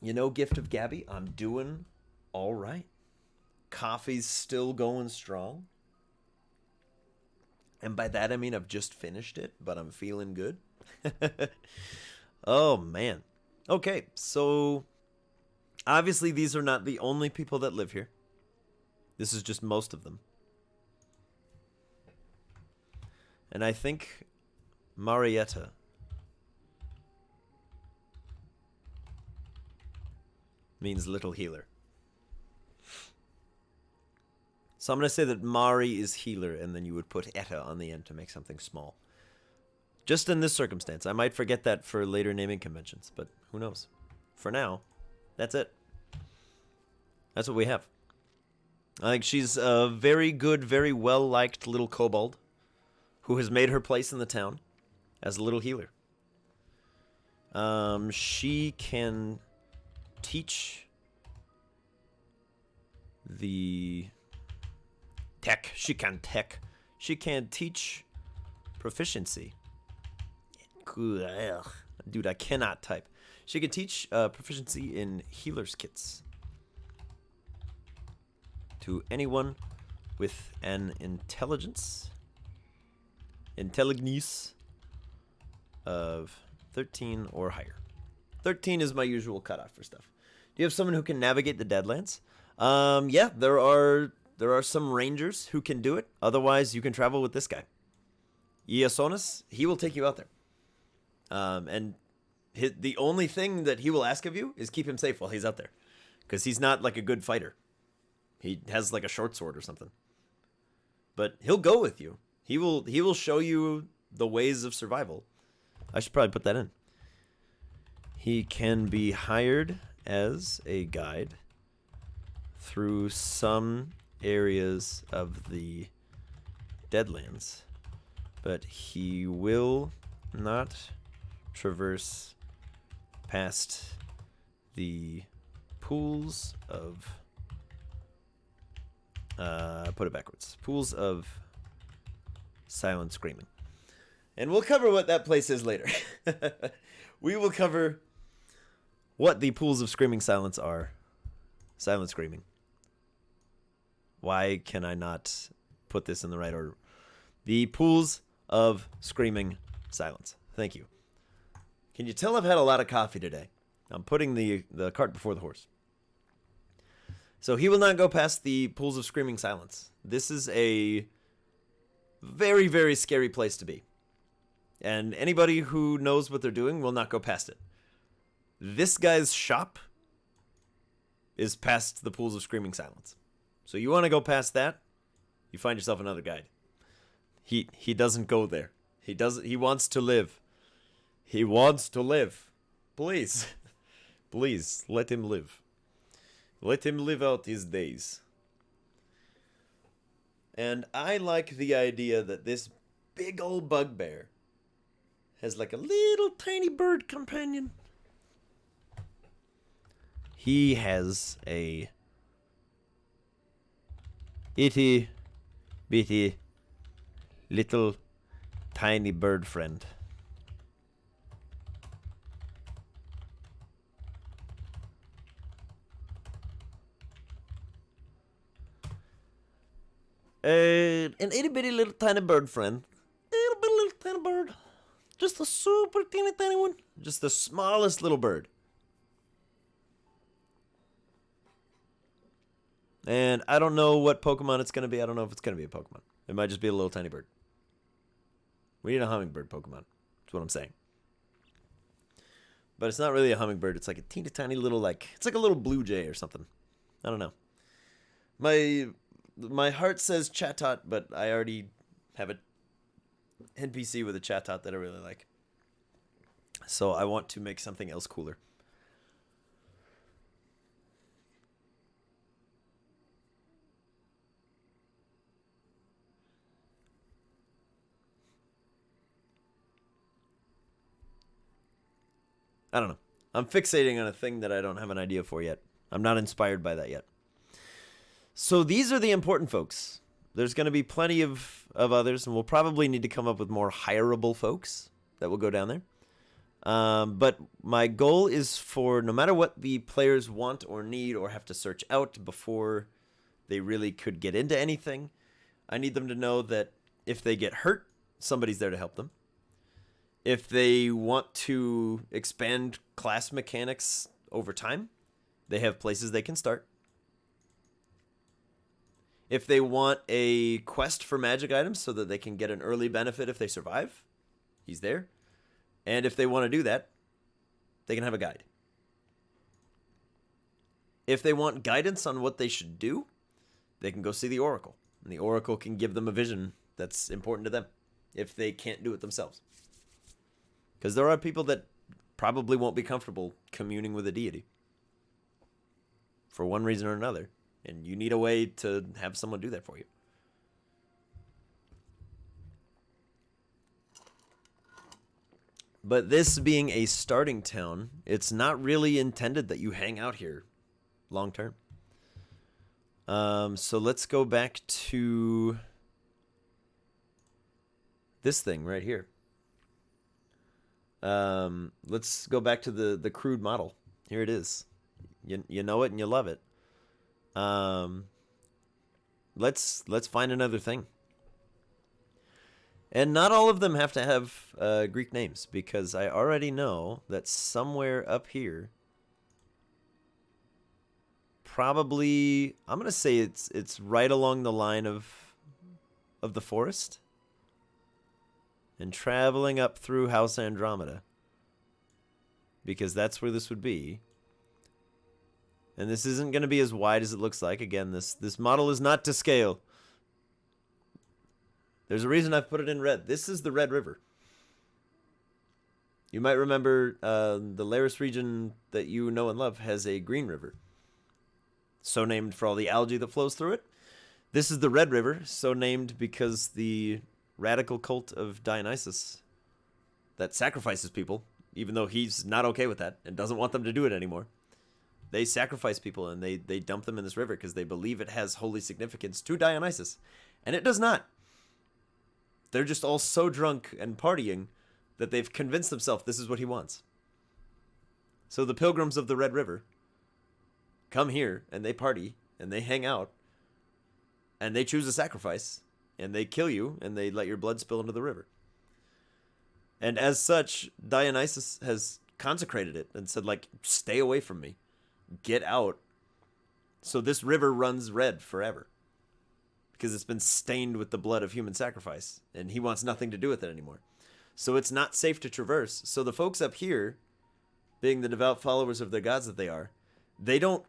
You know, Gift of Gabby, I'm doing all right. Coffee's still going strong. And by that, I mean I've just finished it, but I'm feeling good. Oh, man. Okay, so obviously these are not the only people that live here. This is just most of them. And I think Marietta means little healer. So I'm going to say that Mari is healer, and then you would put Etta on the end to make something small. Just in this circumstance. I might forget that for later naming conventions, but who knows? For now, that's it. That's what we have. I think she's a very good, very well-liked little kobold who has made her place in the town as a little healer. She can teach the tech. She can teach proficiency. Dude, I cannot type. She can teach proficiency in healer's kits to anyone with an intelligence of 13 or higher. 13 is my usual cutoff for stuff. Do you have someone who can navigate the Deadlands? Yeah, there are some rangers who can do it. Otherwise, you can travel with this guy. Iasonis, he will take you out there. And the only thing that he will ask of you is keep him safe while he's out there. Because he's not like a good fighter. He has like a short sword or something. But he'll go with you. He will show you the ways of survival. I should probably put that in. He can be hired as a guide through some areas of the Deadlands, but he will not traverse past the pools of put it backwards. Pools of silent screaming. And we'll cover what that place is later. We will cover what the pools of screaming silence are. Silent screaming. Why can I not put this in the right order? The pools of screaming silence. Thank you. Can you tell I've had a lot of coffee today? I'm putting the cart before the horse. So he will not go past the pools of screaming silence. This is a very, very scary place to be. And anybody who knows what they're doing will not go past it. This guy's shop is past the pools of screaming silence. So you want to go past that, you find yourself another guide. He doesn't go there. He wants to live. He wants to live. Please. Please, let him live. Let him live out his days. And I like the idea that this big old bugbear has like a little tiny bird companion. He has a itty bitty little tiny bird friend. An itty bitty little tiny bird friend. Little bitty little tiny little bird. Just a super teeny tiny one. Just the smallest little bird. And I don't know what Pokemon it's going to be. I don't know if it's going to be a Pokemon. It might just be a little tiny bird. We need a hummingbird Pokemon. That's what I'm saying. But it's not really a hummingbird. It's like a teeny tiny little, like, it's like a little blue jay or something. I don't know. My heart says Chatot, but I already have an NPC with a Chatot that I really like. So I want to make something else cooler. I don't know. I'm fixating on a thing that I don't have an idea for yet. I'm not inspired by that yet. So these are the important folks. There's going to be plenty of others, and we'll probably need to come up with more hireable folks that will go down there. But my goal is for no matter what the players want or need or have to search out before they really could get into anything, I need them to know that if they get hurt, somebody's there to help them. If they want to expand class mechanics over time, they have places they can start. If they want a quest for magic items so that they can get an early benefit if they survive, he's there. And if they want to do that, they can have a guide. If they want guidance on what they should do, they can go see the Oracle. And the Oracle can give them a vision that's important to them if they can't do it themselves. Because there are people that probably won't be comfortable communing with a deity for one reason or another. And you need a way to have someone do that for you. But this being a starting town, it's not really intended that you hang out here long term. So let's go back to this thing right here. Let's go back to the crude model. Here it is. You know it and you love it. Let's find another thing. And not all of them have to have Greek names, because I already know that somewhere up here, probably, I'm gonna say it's right along the line of the forest, and traveling up through House Andromeda, because that's where this would be. And this isn't going to be as wide as it looks like. Again, this model is not to scale. There's a reason I've put it in red. This is the Red River. You might remember the Laris region that you know and love has a green river, so named for all the algae that flows through it. This is the Red River, so named because the radical cult of Dionysus that sacrifices people, even though he's not okay with that and doesn't want them to do it anymore. They sacrifice people and they dump them in this river because they believe it has holy significance to Dionysus. And it does not. They're just all so drunk and partying that they've convinced themselves this is what he wants. So the pilgrims of the Red River come here and they party and they hang out and they choose a sacrifice and they kill you and they let your blood spill into the river. And as such, Dionysus has consecrated it and said, like, stay away from me. Get out. So this river runs red forever because it's been stained with the blood of human sacrifice, and he wants nothing to do with it anymore. So it's not safe to traverse. So the folks up here, being the devout followers of their gods that they are, they don't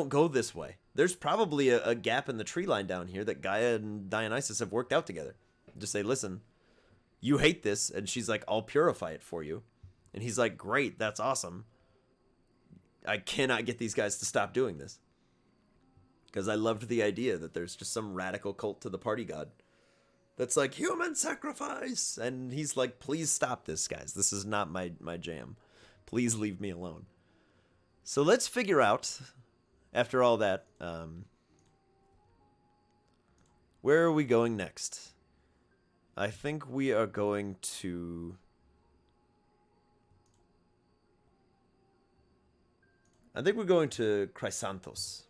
go this way. There's probably a gap in the tree line down here that Gaia and Dionysus have worked out together. Just say, listen, you hate this, and she's like, I'll purify it for you. And he's like, great, that's awesome. I cannot get these guys to stop doing this. Because I loved the idea that there's just some radical cult to the party god that's like, human sacrifice! And he's like, please stop this, guys. This is not my jam. Please leave me alone. So let's figure out, after all that, where are we going next? I think we are going to... I think we're going to Chrysanthos.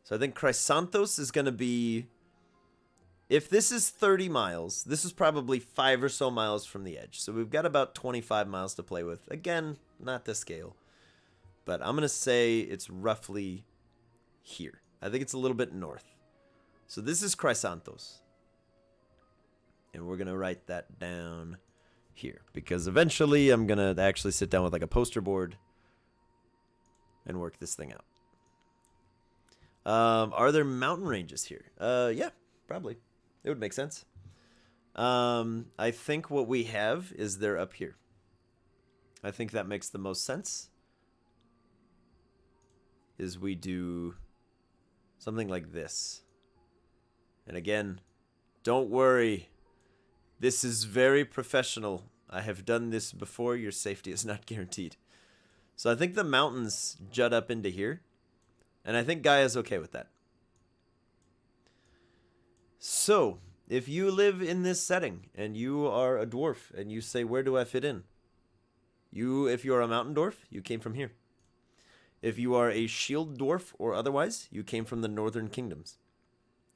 So I think Chrysanthos is going to be If this is 30 miles, this is probably 5 or so miles from the edge. So we've got about 25 miles to play with. Again, not to scale. But I'm going to say it's roughly here. I think it's a little bit north. So this is Chrysanthos. And we're going to write that down here. Because eventually I'm going to actually sit down with like a poster board and work this thing out. Are there mountain ranges here? Yeah, probably. It would make sense. I think what we have is they're up here. I think that makes the most sense. Is we do something like this. And again, don't worry. This is very professional. I have done this before. Your safety is not guaranteed. So I think the mountains jut up into here. And I think Gaia's okay with that. So, if you live in this setting and you are a dwarf and you say, where do I fit in? If you're a mountain dwarf, you came from here. If you are a shield dwarf or otherwise, you came from the northern kingdoms.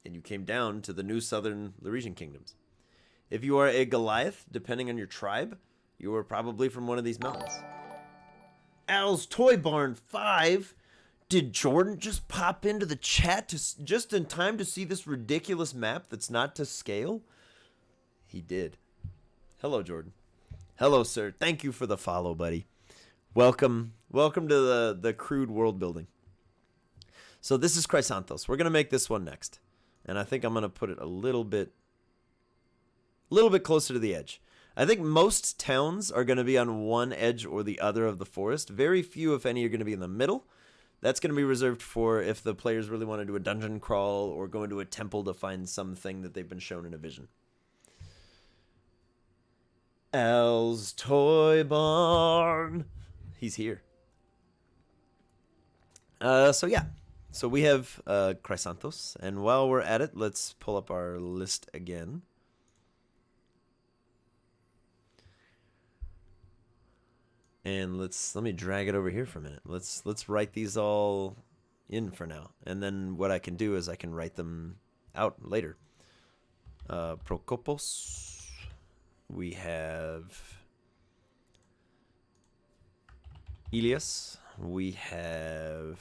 And you came down to the new southern Lyresian kingdoms. If you are a Goliath, depending on your tribe, you are probably from one of these mountains. Al's Toy Barn 5. Did Jordan just pop into the chat just in time to see this ridiculous map that's not to scale? He did. Hello, Jordan. Hello, sir. Thank you for the follow, buddy. Welcome to the crude world building. So this is Chrysanthos. We're going to make this one next. And I think I'm going to put it a little bit closer to the edge. I think most towns are going to be on one edge or the other of the forest. Very few, if any, are going to be in the middle. That's going to be reserved for if the players really want to do a dungeon crawl or go into a temple to find something that they've been shown in a vision. Al's Toy Barn. He's here. So yeah. So we have Chrysanthos. And while we're at it, let's pull up our list again. And let me drag it over here for a minute. Let's write these all in for now. And then what I can do is I can write them out later. Procopos. We have Elias. We have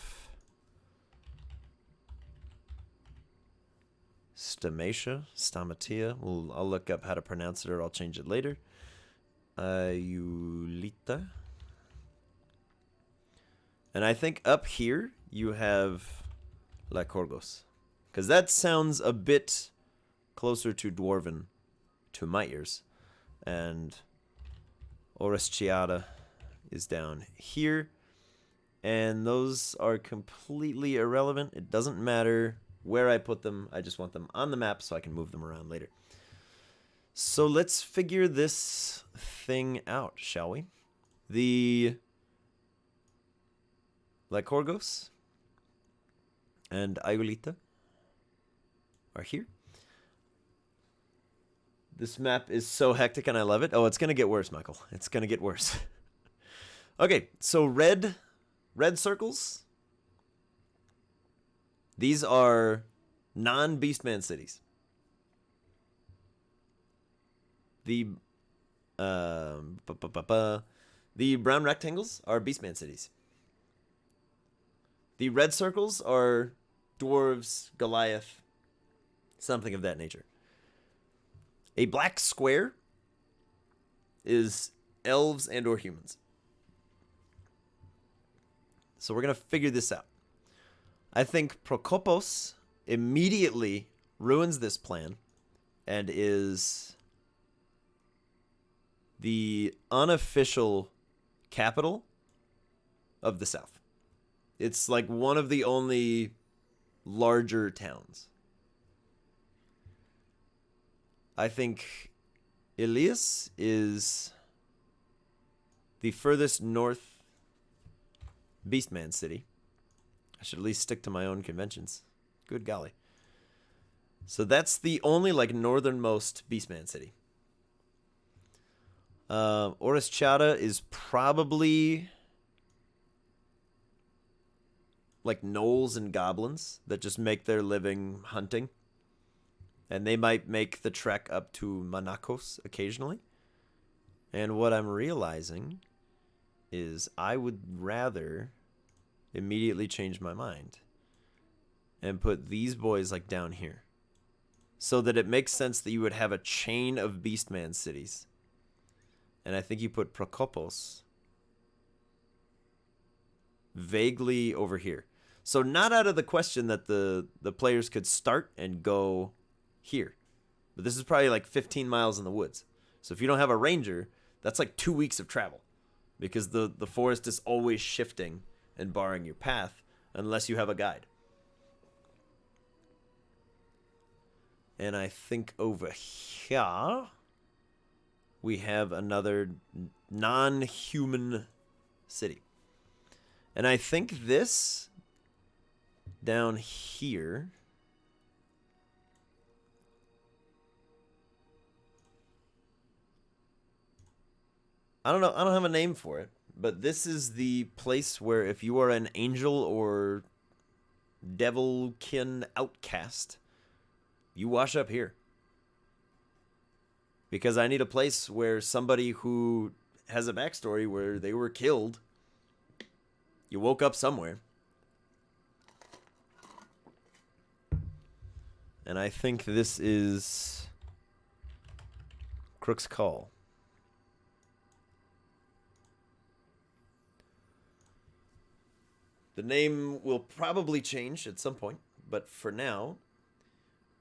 Stamatia. I'll look up how to pronounce it or I'll change it later. Eulita. And I think up here you have Lycorgos. Because that sounds a bit closer to Dwarven to my ears. And Orestiada is down here. And those are completely irrelevant. It doesn't matter where I put them. I just want them on the map so I can move them around later. So let's figure this thing out, shall we? The Lycorgos and Iolita are here. This map is so hectic and I love it. Oh, it's going to get worse, Michael. It's going to get worse. Okay, so red circles. These are non-Beastman cities. The brown rectangles are Beastman cities. The red circles are dwarves, Goliath, something of that nature. A black square is elves and or humans. So we're going to figure this out. I think Procopos immediately ruins this plan and is the unofficial capital of the South. It's like one of the only larger towns. I think Elias is the furthest north Beastman city. I should at least stick to my own conventions. Good golly. So that's the only like northernmost Beastman city. Orestiada is probably like gnolls and goblins that just make their living hunting And they might make the trek up to Manakos occasionally. And what I'm realizing is I would rather immediately change my mind and put these boys like down here. So that it makes sense that you would have a chain of Beastman cities. And I think you put Procopos vaguely over here. So not out of the question that the players could start and go here. But this is probably like 15 miles in the woods. So if you don't have a ranger, that's like 2 weeks of travel. Because the forest is always shifting and barring your path unless you have a guide. And I think over here we have another non-human city. And I think this down here I don't know. I don't have a name for it, but this is the place where if you are an angel or devilkin outcast, you wash up here. Because I need a place where somebody who has a backstory where they were killed, you woke up somewhere. And I think this is Crook's Call. The name will probably change at some point, but for now,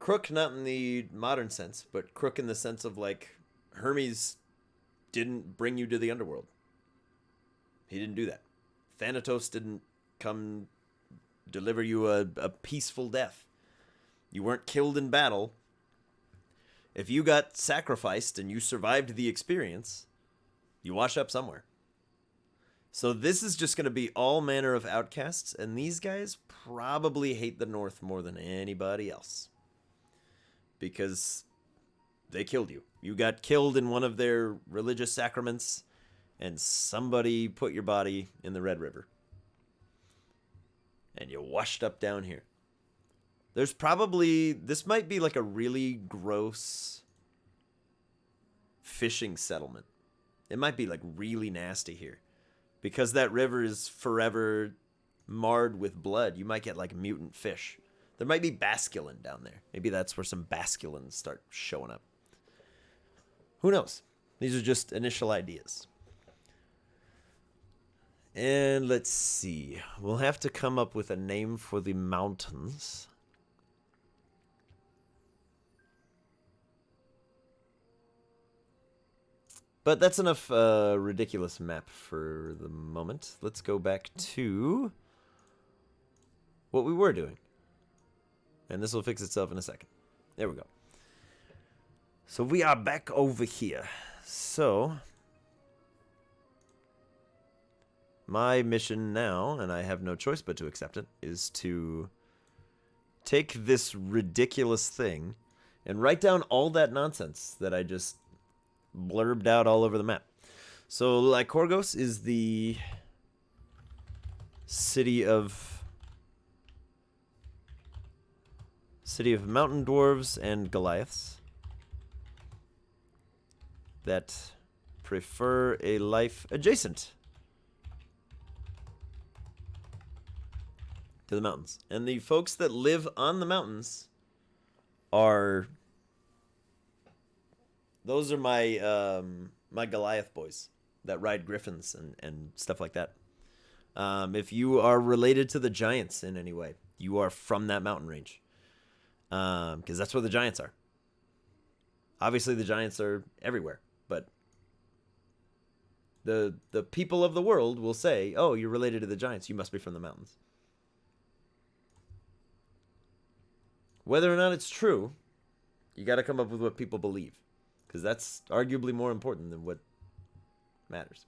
Crook not in the modern sense, but Crook in the sense of like Hermes didn't bring you to the underworld. He didn't do that. Thanatos didn't come deliver you a peaceful death. You weren't killed in battle. If you got sacrificed and you survived the experience, you wash up somewhere. So this is just going to be all manner of outcasts, and these guys probably hate the North more than anybody else. Because they killed you. You got killed in one of their religious sacraments, and somebody put your body in the Red River. And you washed up down here. There's probably, this might be like a really gross fishing settlement. It might be like really nasty here. Because that river is forever marred with blood, you might get like mutant fish. There might be basculin down there. Maybe that's where some basculins start showing up. Who knows? These are just initial ideas. And let's see. We'll have to come up with a name for the mountains. But that's enough ridiculous map for the moment. Let's go back to what we were doing. And this will fix itself in a second. There we go. So we are back over here. So my mission now, and I have no choice but to accept it, is to take this ridiculous thing and write down all that nonsense that I just blurbed out all over the map. So Lykorgos is the city of mountain dwarves and Goliaths that prefer a life adjacent to the mountains. And the folks that live on the mountains are, those are my my Goliath boys that ride griffins and stuff like that. If you are related to the giants in any way, you are from that mountain range. Because that's where the giants are. Obviously, the giants are everywhere, but the people of the world will say, "Oh, you're related to the giants. You must be from the mountains." Whether or not it's true, you got to come up with what people believe, because that's arguably more important than what matters.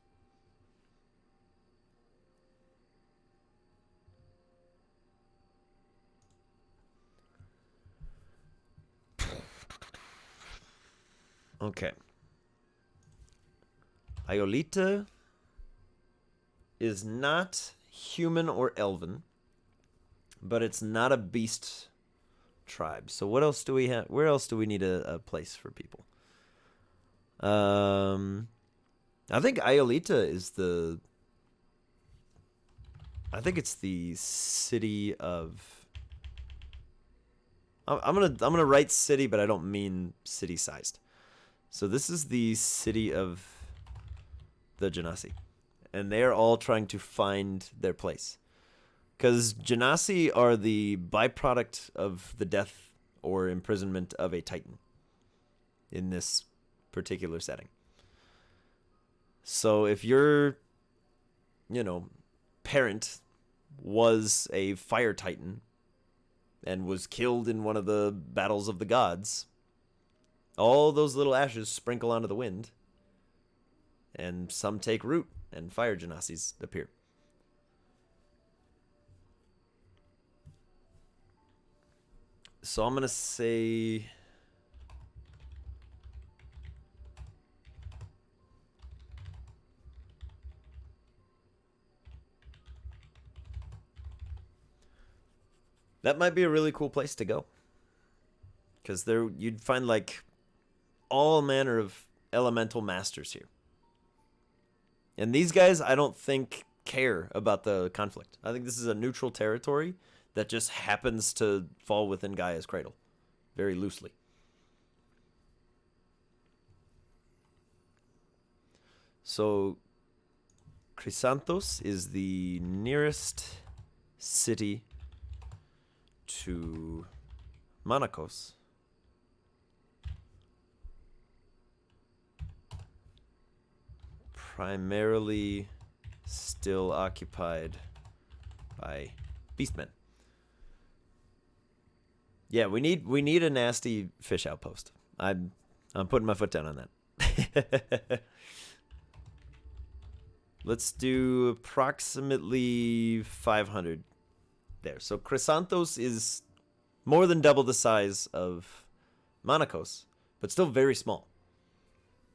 Okay. Iolita is not human or elven, but it's not a beast tribes. So what else do we have? Where else do we need a place for people? I think Iolita is the... I think it's the city of... I'm gonna write city, but I don't mean city-sized. So this is the city of the Janasi. And they are all trying to find their place. Because Janasi are the byproduct of the death or imprisonment of a Titan in this particular setting. So if your, parent was a fire Titan and was killed in one of the battles of the gods, all those little ashes sprinkle onto the wind, and some take root, and fire Janasis appear. So I'm going to say... that might be a really cool place to go. Because there you'd find, like, all manner of elemental masters here. And these guys, I don't think, care about the conflict. I think this is a neutral territory that just happens to fall within Gaia's cradle. Very loosely. So, Chrysanthos is the nearest city to Manakos. Primarily still occupied by beastmen. Yeah, we need a nasty fish outpost. I'm putting my foot down on that. Let's do approximately 500 there. So Chrysanthos is more than double the size of Manakos, but still very small.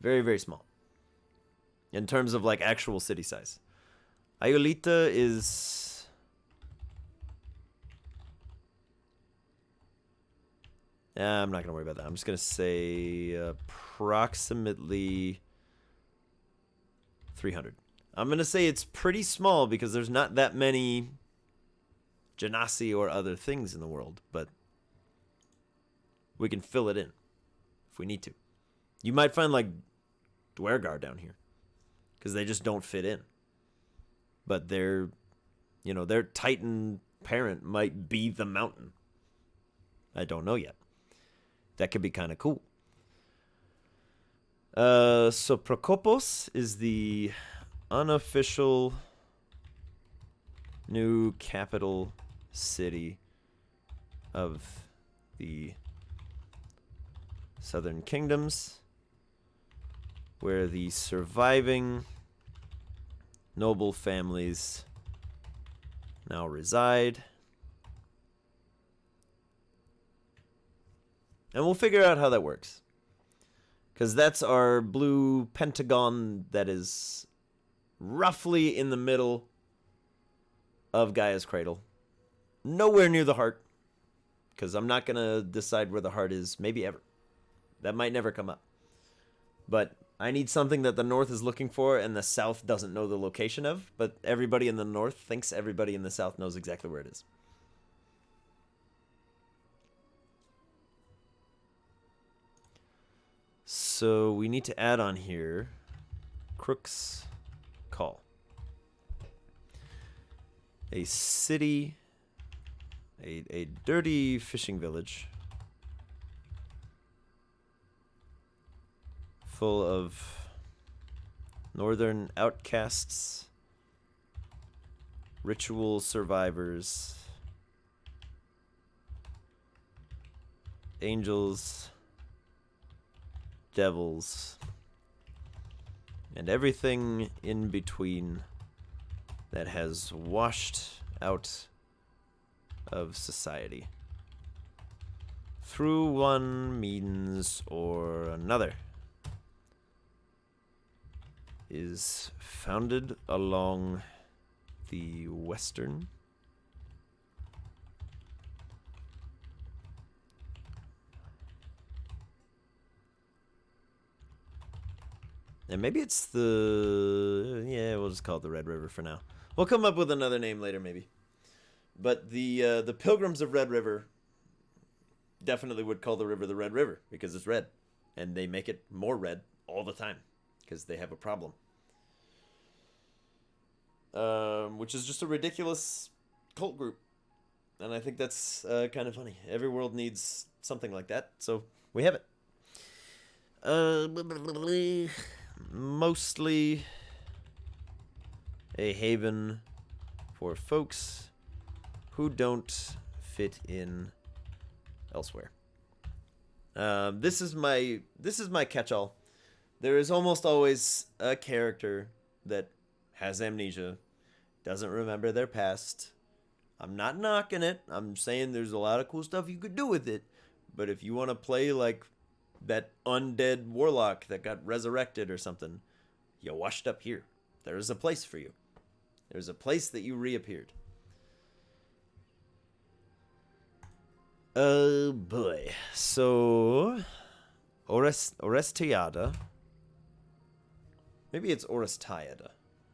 Very, very small. In terms of, like, actual city size. Iolita is... I'm not going to worry about that. I'm just going to say approximately 300. I'm going to say it's pretty small because there's not that many Janasi or other things in the world, but we can fill it in if we need to. You might find, like, Dwergar down here because they just don't fit in. But their Titan parent might be the mountain. I don't know yet. That could be kind of cool. So Procopos is the unofficial new capital city of the Southern Kingdoms, where the surviving noble families now reside. And we'll figure out how that works. Because that's our blue pentagon that is roughly in the middle of Gaia's cradle. Nowhere near the heart. Because I'm not going to decide where the heart is, maybe ever. That might never come up. But I need something that the north is looking for and the south doesn't know the location of. But everybody in the north thinks everybody in the south knows exactly where it is. So we need to add on here Crook's Call. A city, a dirty fishing village full of northern outcasts, ritual survivors, angels, devils, and everything in between that has washed out of society through one means or another, is founded along the western And maybe it's the... Yeah, we'll just call it the Red River for now. We'll come up with another name later, maybe. But the Pilgrims of Red River definitely would call the river the Red River because it's red. And they make it more red all the time because they have a problem. Which is just a ridiculous cult group. And I think that's kind of funny. Every world needs something like that, so we have it. Mostly a haven for folks who don't fit in elsewhere. This is my catch-all. There is almost always a character that has amnesia, doesn't remember their past. I'm not knocking it. I'm saying there's a lot of cool stuff you could do with it. But if you want to play like that undead warlock that got resurrected or something, you washed up here. There is a place for you. There's a place that you reappeared. Oh boy. So Orestiada. Maybe it's Orestiada.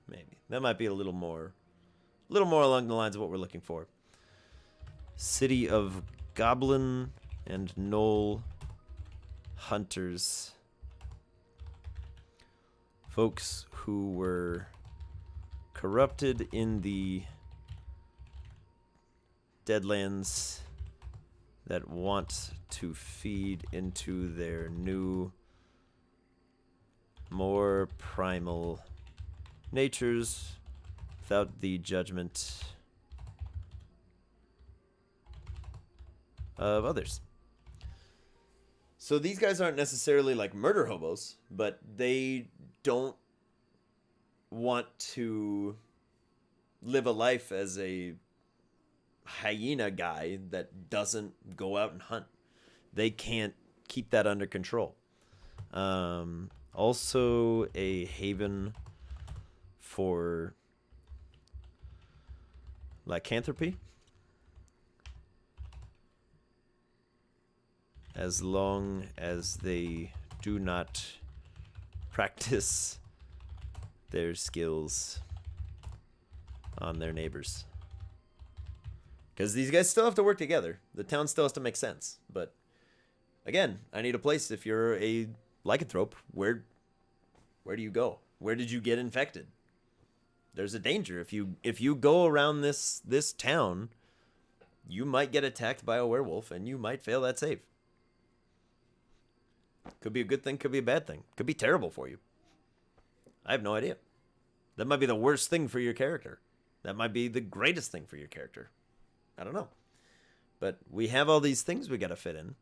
Maybe. That might be a little more along the lines of what we're looking for. City of Goblin and Gnoll Hunters. Folks who were corrupted in the Deadlands that want to feed into their new, more primal natures without the judgment of others. So these guys aren't necessarily like murder hobos, but they don't want to live a life as a hyena guy that doesn't go out and hunt. They can't keep that under control. Also a haven for lycanthropy. As long as they do not practice their skills on their neighbors. Because these guys still have to work together. The town still has to make sense. But again, I need a place. If you're a lycanthrope, where do you go? Where did you get infected? There's a danger. If you go around this town, you might get attacked by a werewolf and you might fail that save. Could be a good thing, could be a bad thing. Could be terrible for you. I have no idea. That might be the worst thing for your character. That might be the greatest thing for your character. I don't know. But we have all these things we got to fit in.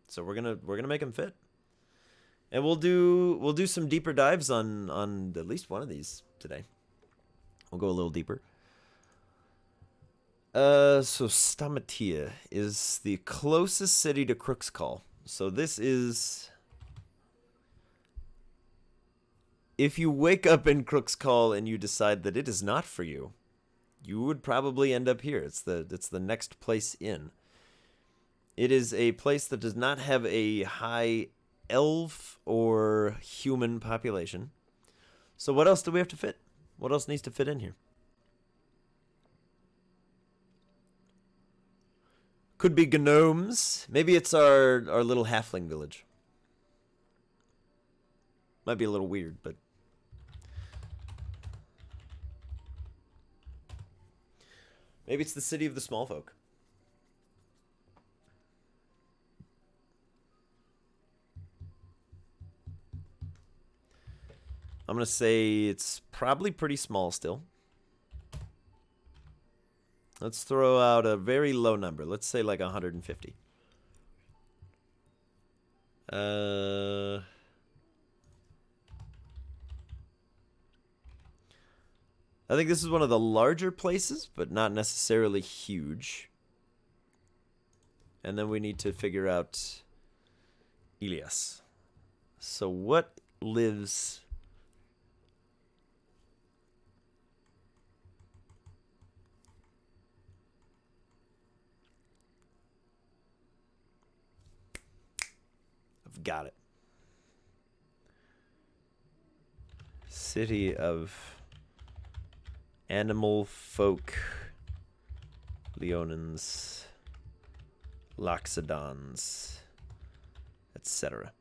So we're going to make them fit. And we'll do some deeper dives on at least one of these today. We'll go a little deeper. So Stamatia is the closest city to Crook's Call. So this is... If you wake up in Crook's Call and you decide that it is not for you, you would probably end up here. It's the next place in. It is a place that does not have a high elf or human population. So what else do we have to fit? What else needs to fit in here? Could be gnomes. Maybe it's our little halfling village. Might be a little weird, but... Maybe it's the city of the small folk. I'm going to say it's probably pretty small still. Let's throw out a very low number. Let's say like 150. I think this is one of the larger places, but not necessarily huge. And then we need to figure out Elias. So what lives... I've got it. City of animal folk, Leonins, Loxodons, etc.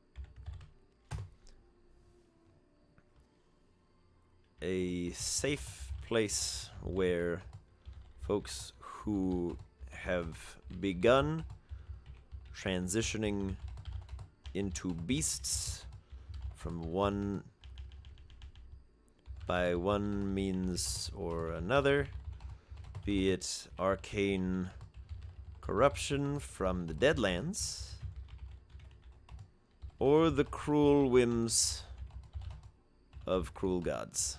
A safe place where folks who have begun transitioning into beasts from one by one means or another, be it arcane corruption from the Deadlands, or the cruel whims of cruel gods.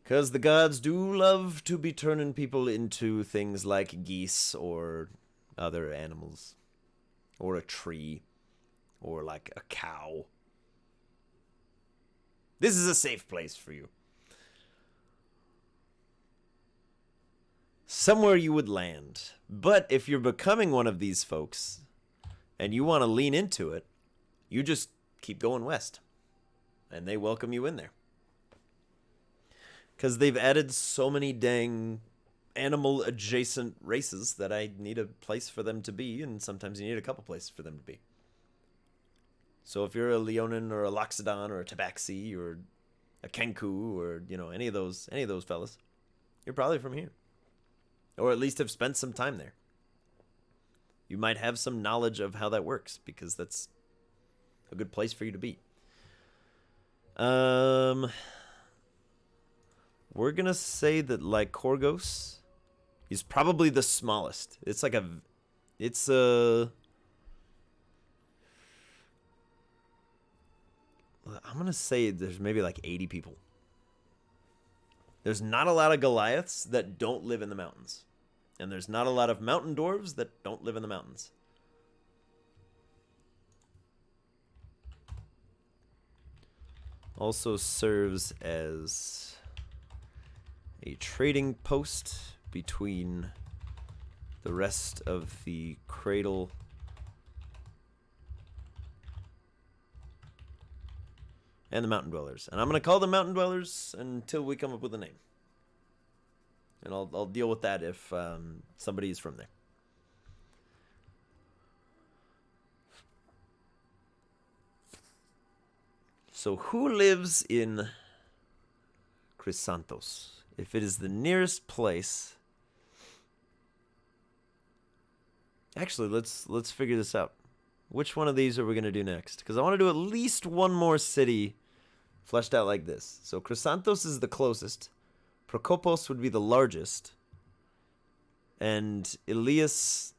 Because the gods do love to be turning people into things like geese or other animals, or a tree, or like a cow. This is a safe place for you. Somewhere you would land. But if you're becoming one of these folks and you want to lean into it, you just keep going west. And they welcome you in there. Because they've added so many dang animal adjacent races that I need a place for them to be, and sometimes you need a couple places for them to be. So if you're a Leonin or a Loxodon or a Tabaxi or a Kenku or, you know, any of those fellas, you're probably from here. Or at least have spent some time there. You might have some knowledge of how that works, because that's a good place for you to be. We're gonna say that Lycorgos is probably the smallest. It's like I'm gonna say there's maybe like 80 people. There's not a lot of Goliaths that don't live in the mountains. And there's not a lot of mountain dwarves that don't live in the mountains. Also serves as a trading post between the rest of the Cradle and the Mountain Dwellers. And I'm going to call them Mountain Dwellers until we come up with a name. And I'll deal with that if somebody is from there. So who lives in Chrysanthos? If it is the nearest place... Actually, let's figure this out. Which one of these are we going to do next? Because I want to do at least one more city fleshed out like this. So Chrysanthos is the closest. Procopos would be the largest. And Elias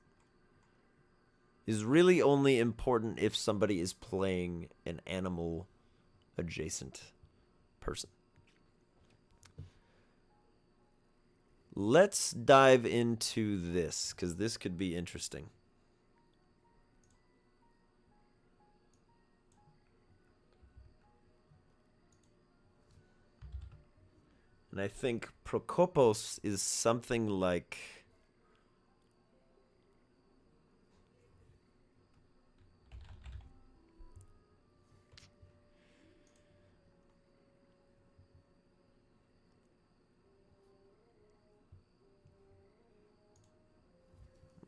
is really only important if somebody is playing an animal adjacent person. Let's dive into this, because this could be interesting. And I think Procopos is something like...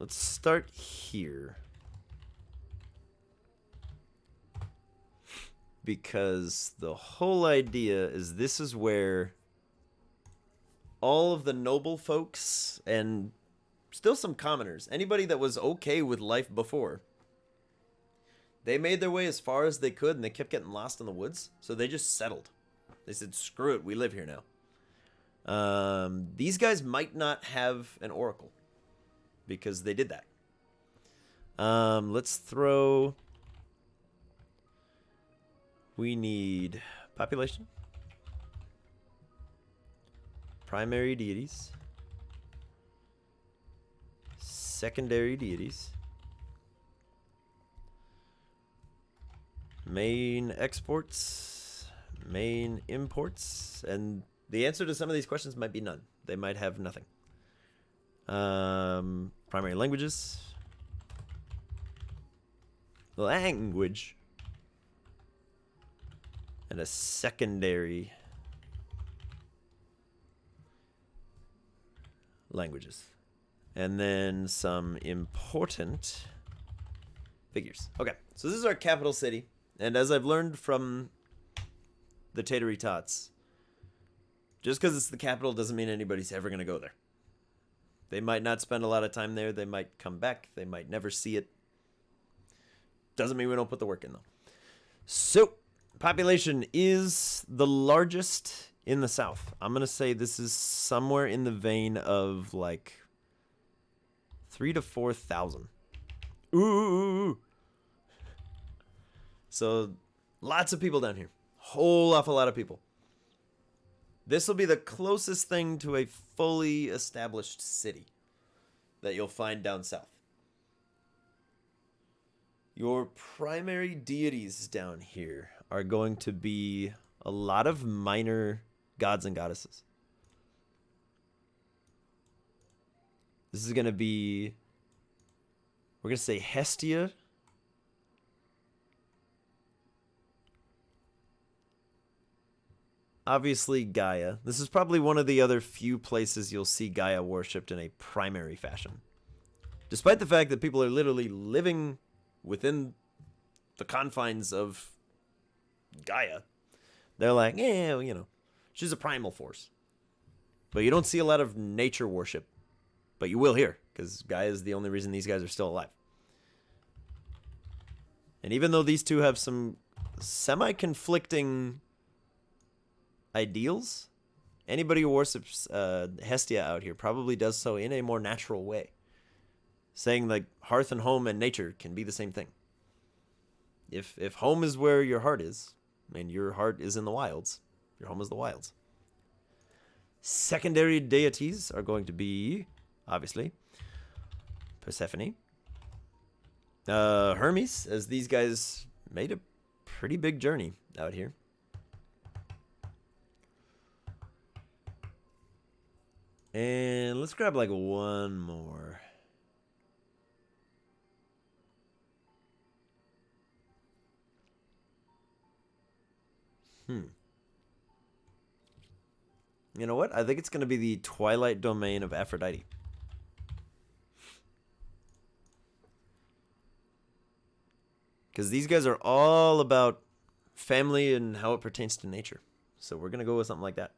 Let's start here. Because the whole idea is this is where all of the noble folks and still some commoners, anybody that was okay with life before, they made their way as far as they could and they kept getting lost in the woods. So they just settled. They said, screw it, we live here now. These guys might not have an oracle because they did that. Let's throw... We need population, primary deities, secondary deities, main exports, main imports, and the answer to some of these questions might be none. They might have nothing. Primary languages, and a secondary languages. And then some important figures. Okay, so this is our capital city. And as I've learned from the Tatery Tots, just because it's the capital doesn't mean anybody's ever going to go there. They might not spend a lot of time there. They might come back. They might never see it. Doesn't mean we don't put the work in, though. So, population is the largest in the south. I'm going to say this is somewhere in the vein of, like, 3,000 to 4,000. Ooh. So, lots of people down here. Whole awful lot of people. This will be the closest thing to a fully established city that you'll find down south. Your primary deities down here are going to be a lot of minor gods and goddesses. This is going to be, we're going to say Hestia. Obviously, Gaia. This is probably one of the other few places you'll see Gaia worshipped in a primary fashion. Despite the fact that people are literally living within the confines of Gaia, they're like, yeah, you know, she's a primal force. But you don't see a lot of nature worship. But you will here, because Gaia is the only reason these guys are still alive. And even though these two have some semi-conflicting ideals, anybody who worships Hestia out here probably does so in a more natural way, saying like hearth and home and nature can be the same thing. If home is where your heart is, and your heart is in the wilds, your home is the wilds. Secondary deities are going to be, obviously, Persephone, Hermes, as these guys made a pretty big journey out here. And let's grab like one more. You know what? I think it's going to be the Twilight domain of Aphrodite. Because these guys are all about family and how it pertains to nature. So we're going to go with something like that.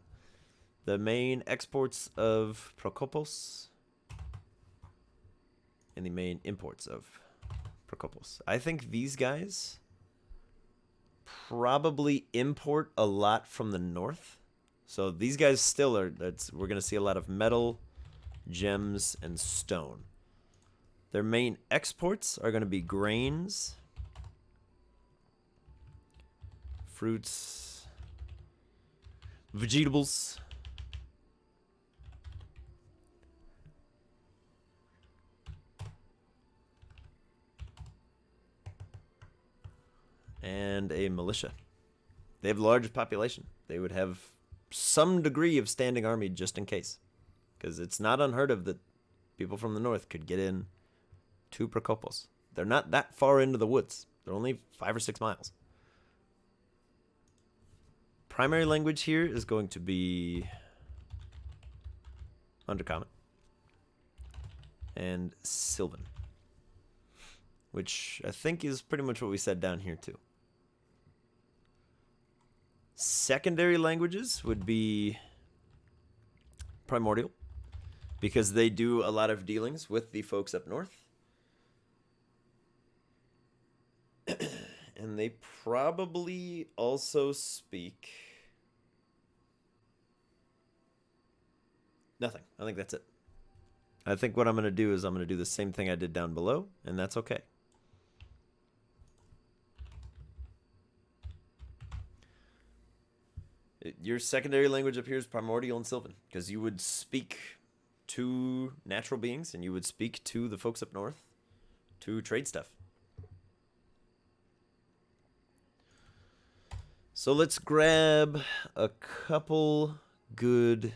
The main exports of Procopos and the main imports of Procopos. I think these guys probably import a lot from the north. So these guys still are, we're going to see a lot of metal, gems, and stone. Their main exports are going to be grains, fruits, vegetables, and a militia. They have the largest population. They would have some degree of standing army just in case. Because it's not unheard of that people from the north could get in to Procopos. They're not that far into the woods. They're only 5 or 6 miles. Primary language here is going to be Undercommon and Sylvan, which I think is pretty much what we said down here too. Secondary languages would be Primordial, because they do a lot of dealings with the folks up north. And they probably also speak nothing. I think that's it. I think what I'm going to do is I'm going to do the same thing I did down below, and that's okay. Your secondary language up here is Primordial and Sylvan, because you would speak to natural beings, and you would speak to the folks up north to trade stuff. So let's grab a couple good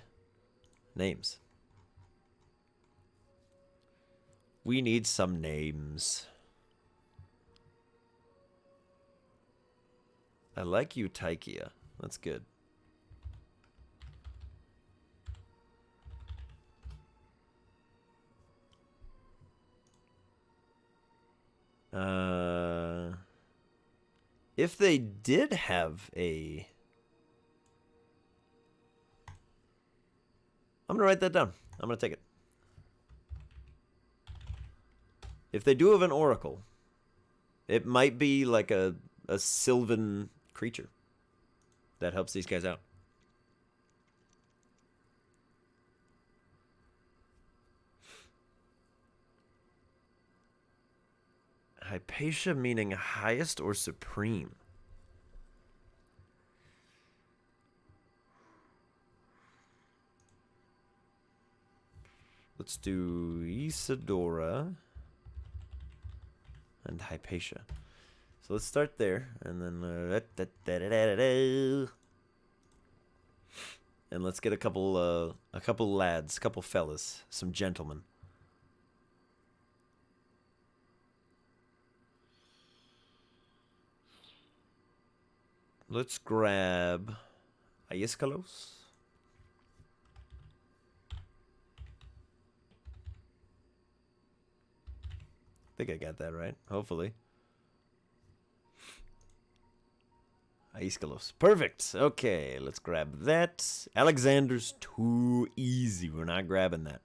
names. We need some names. I like Eutychia. That's good. If they did have a... I'm going to write that down. I'm going to take it. If they do have an oracle, it might be like a sylvan creature that helps these guys out. Hypatia meaning highest or supreme. Let's do Isadora and Hypatia. So let's start there, and then and let's get a couple lads, a couple fellas, some gentlemen. Let's grab Aiskalos. I think I got that right, hopefully. Aiskalos. Perfect. Okay, let's grab that. Alexander's too easy. We're not grabbing that.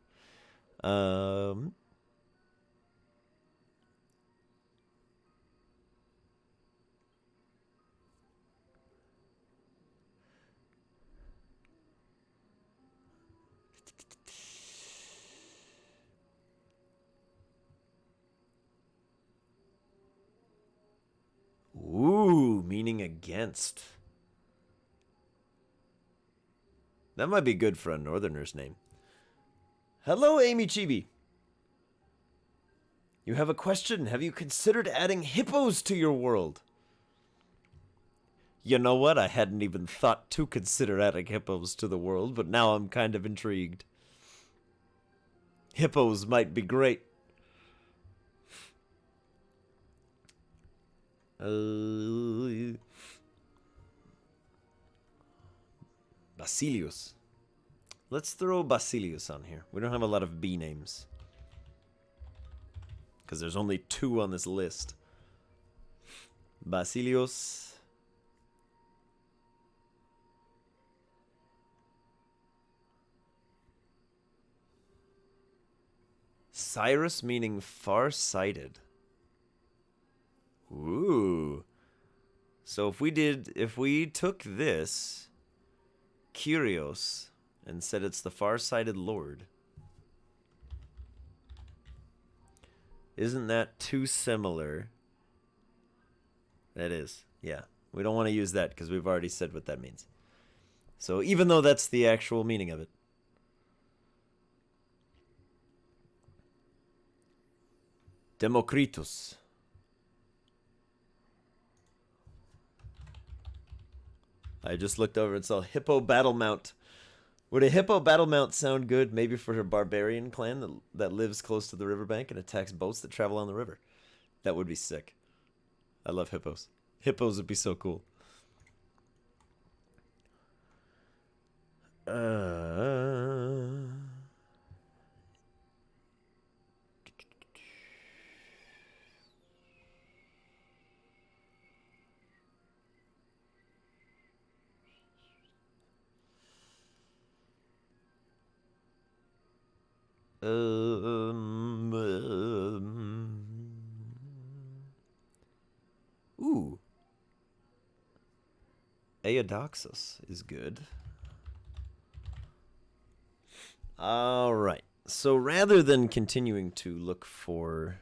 Ooh, meaning against. That might be good for a northerner's name. Hello, Amy Chibi. You have a question. Have you considered adding hippos to your world? You know what? I hadn't even thought to consider adding hippos to the world, but now I'm kind of intrigued. Hippos might be great. Basilius. Let's throw Basilius on here. We don't have a lot of B names, because there's only 2 on this list. Basilius. Cyrus meaning far-sighted. Ooh. So if we took this, Kyrios, and said it's the far-sighted lord, isn't that too similar? That is, yeah. We don't want to use that because we've already said what that means. So even though that's the actual meaning of it. Democritus. I just looked over and saw Hippo Battle Mount. Would a Hippo Battle Mount sound good maybe for a barbarian clan that lives close to the riverbank and attacks boats that travel on the river? That would be sick. I love hippos. Hippos would be so cool. Ooh. Aeodoxus is good. All right. So rather than continuing to look for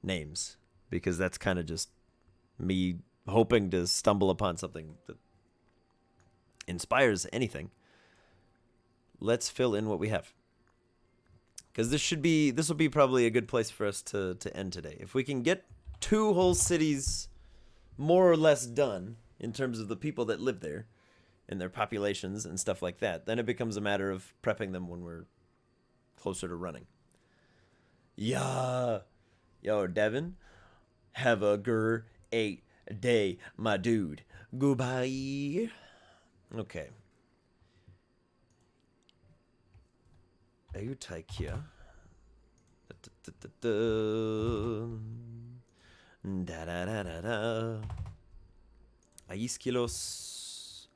names, because that's kind of just me hoping to stumble upon something that inspires anything, let's fill in what we have. Because this will be probably a good place for us to end today. If we can get 2 whole cities more or less done in terms of the people that live there and their populations and stuff like that, then it becomes a matter of prepping them when we're closer to running. Yeah. Yo, Devin, have a great day, my dude. Goodbye. Okay. Eutaikia. Da da da da da. Aisquilos.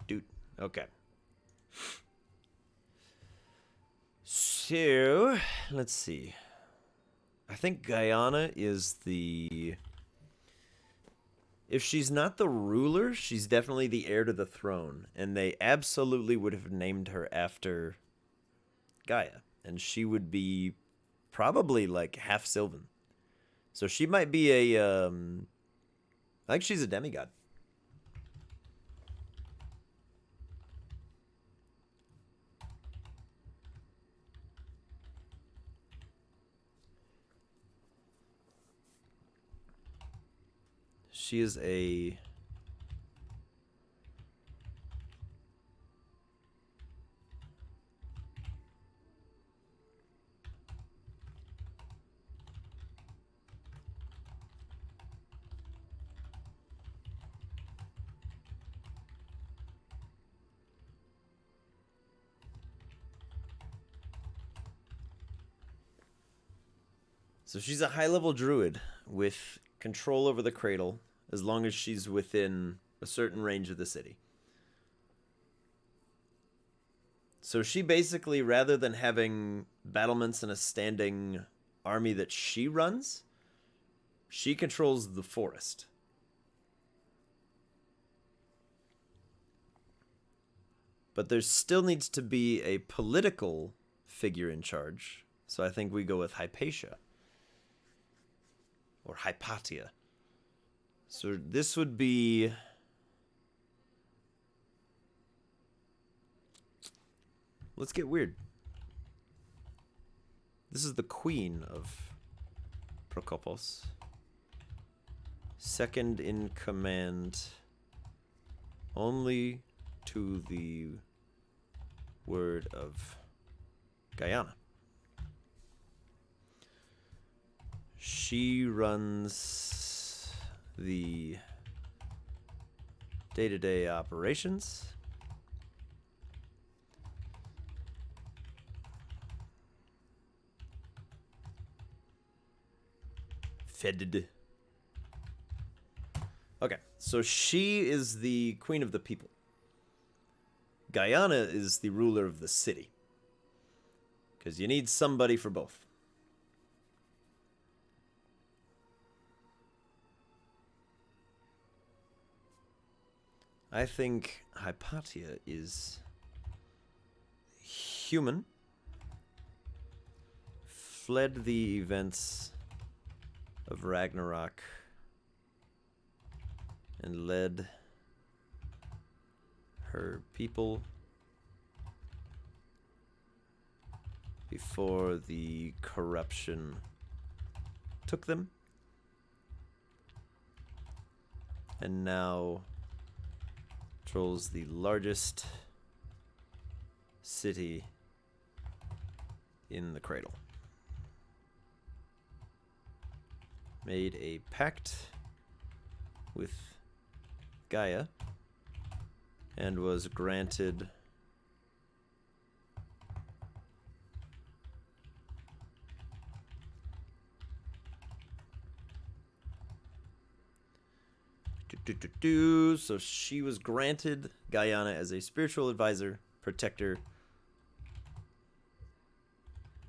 Dude. Okay. So, let's see. I think Guyana is the... If she's not the ruler, she's definitely the heir to the throne. And they absolutely would have named her after Gaia. And she would be probably like half Sylvan. So she might be a... I think she's a demigod. She is a... So she's a high-level druid with control over the cradle as long as she's within a certain range of the city. So she basically, rather than having battlements and a standing army that she runs, she controls the forest. But there still needs to be a political figure in charge. So I think we go with Hypatia. Or Hypatia. So this would be... Let's get weird. This is the queen of Procopos. Second in command only to the word of Guyana. She runs the day-to-day operations. Fed. Okay, so she is the queen of the people. Guyana is the ruler of the city. Because you need somebody for both. I think Hypatia is human, fled the events of Ragnarok, and led her people before the corruption took them, and now controls the largest city in the cradle. Made a pact with Gaia and was granted so she was granted Guyana as a spiritual advisor, protector,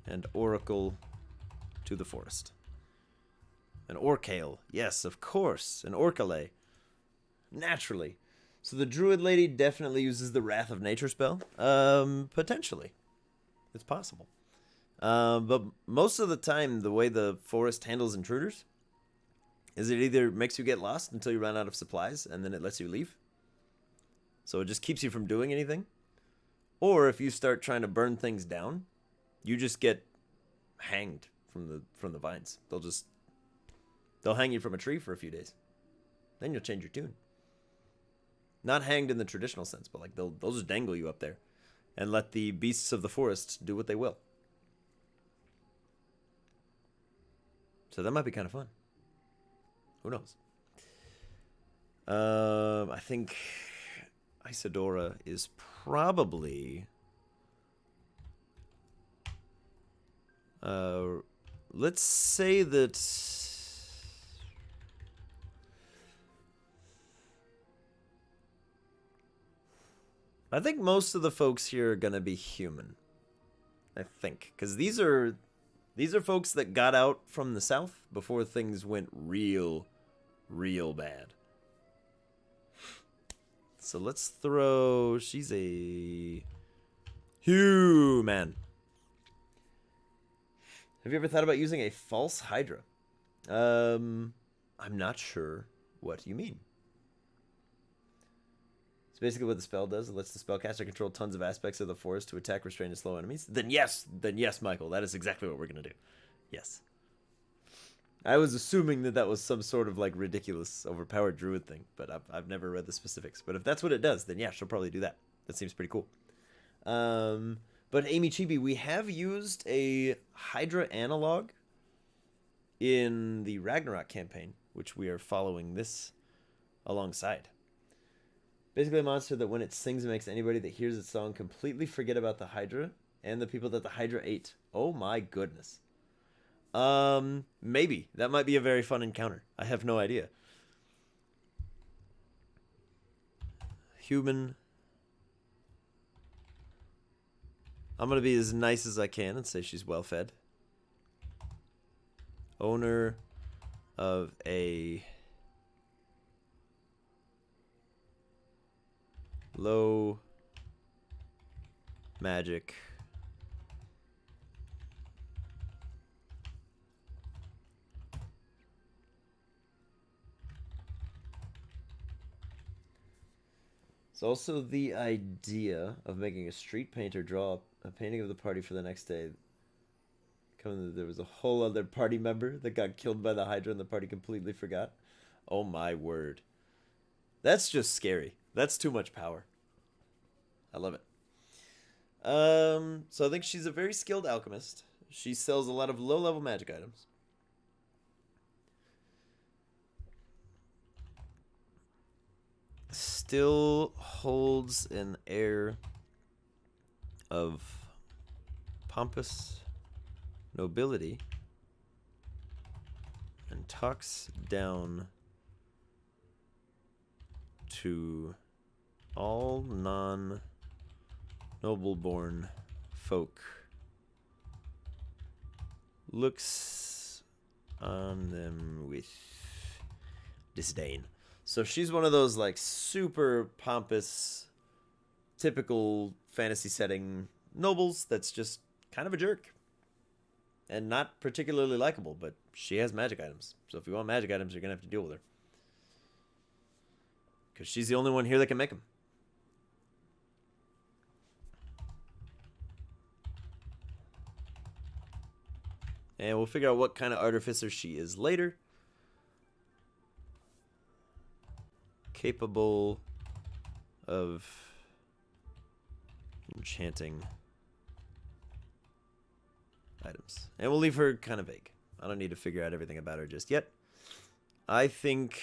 and oracle to the forest. An Orcale, yes, of course, an Orcale, naturally. So the druid lady definitely uses the Wrath of Nature spell. Potentially, it's possible. But most of the time, the way the forest handles intruders is it either makes you get lost until you run out of supplies, and then it lets you leave. So it just keeps you from doing anything. Or if you start trying to burn things down, you just get hanged from the vines. They'll hang you from a tree for a few days. Then you'll change your tune. Not hanged in the traditional sense, but like they'll just dangle you up there and let the beasts of the forest do what they will. So that might be kind of fun. Who knows? I think Isadora is probably... let's say that... I think most of the folks here are going to be human. I think. Because these are folks that got out from the south before things went real bad. So let's throw... She's a... human. Have you ever thought about using a false Hydra? I'm not sure what you mean. It's basically what the spell does. It lets the spellcaster control tons of aspects of the forest to attack, restrain, and slow enemies. Then yes, Michael. That is exactly what we're going to do. Yes. I was assuming that was some sort of like ridiculous, overpowered druid thing, but I've never read the specifics. But if that's what it does, then yeah, she'll probably do that. That seems pretty cool. But Amy Chibi, we have used a Hydra analog in the Ragnarok campaign, which we are following this alongside. Basically a monster that when it sings makes anybody that hears its song completely forget about the Hydra and the people that the Hydra ate. Oh my goodness. Maybe. That might be a very fun encounter. I have no idea. Human. I'm going to be as nice as I can and say she's well fed. Owner of a low magic It's also the idea of making a street painter draw a painting of the party for the next day. There was a whole other party member that got killed by the Hydra and the party completely forgot. Oh my word. That's just scary. That's too much power. I love it. So I think she's a very skilled alchemist. She sells a lot of low-level magic items. Still holds an air of pompous nobility and talks down to all non-noble-born folk. Looks on them with disdain. So she's one of those like super pompous, typical fantasy setting nobles that's just kind of a jerk. And not particularly likable, but she has magic items. So if you want magic items, you're going to have to deal with her. Because she's the only one here that can make them. And we'll figure out what kind of artificer she is later. Capable of enchanting items. And we'll leave her kind of vague. I don't need to figure out everything about her just yet. I think,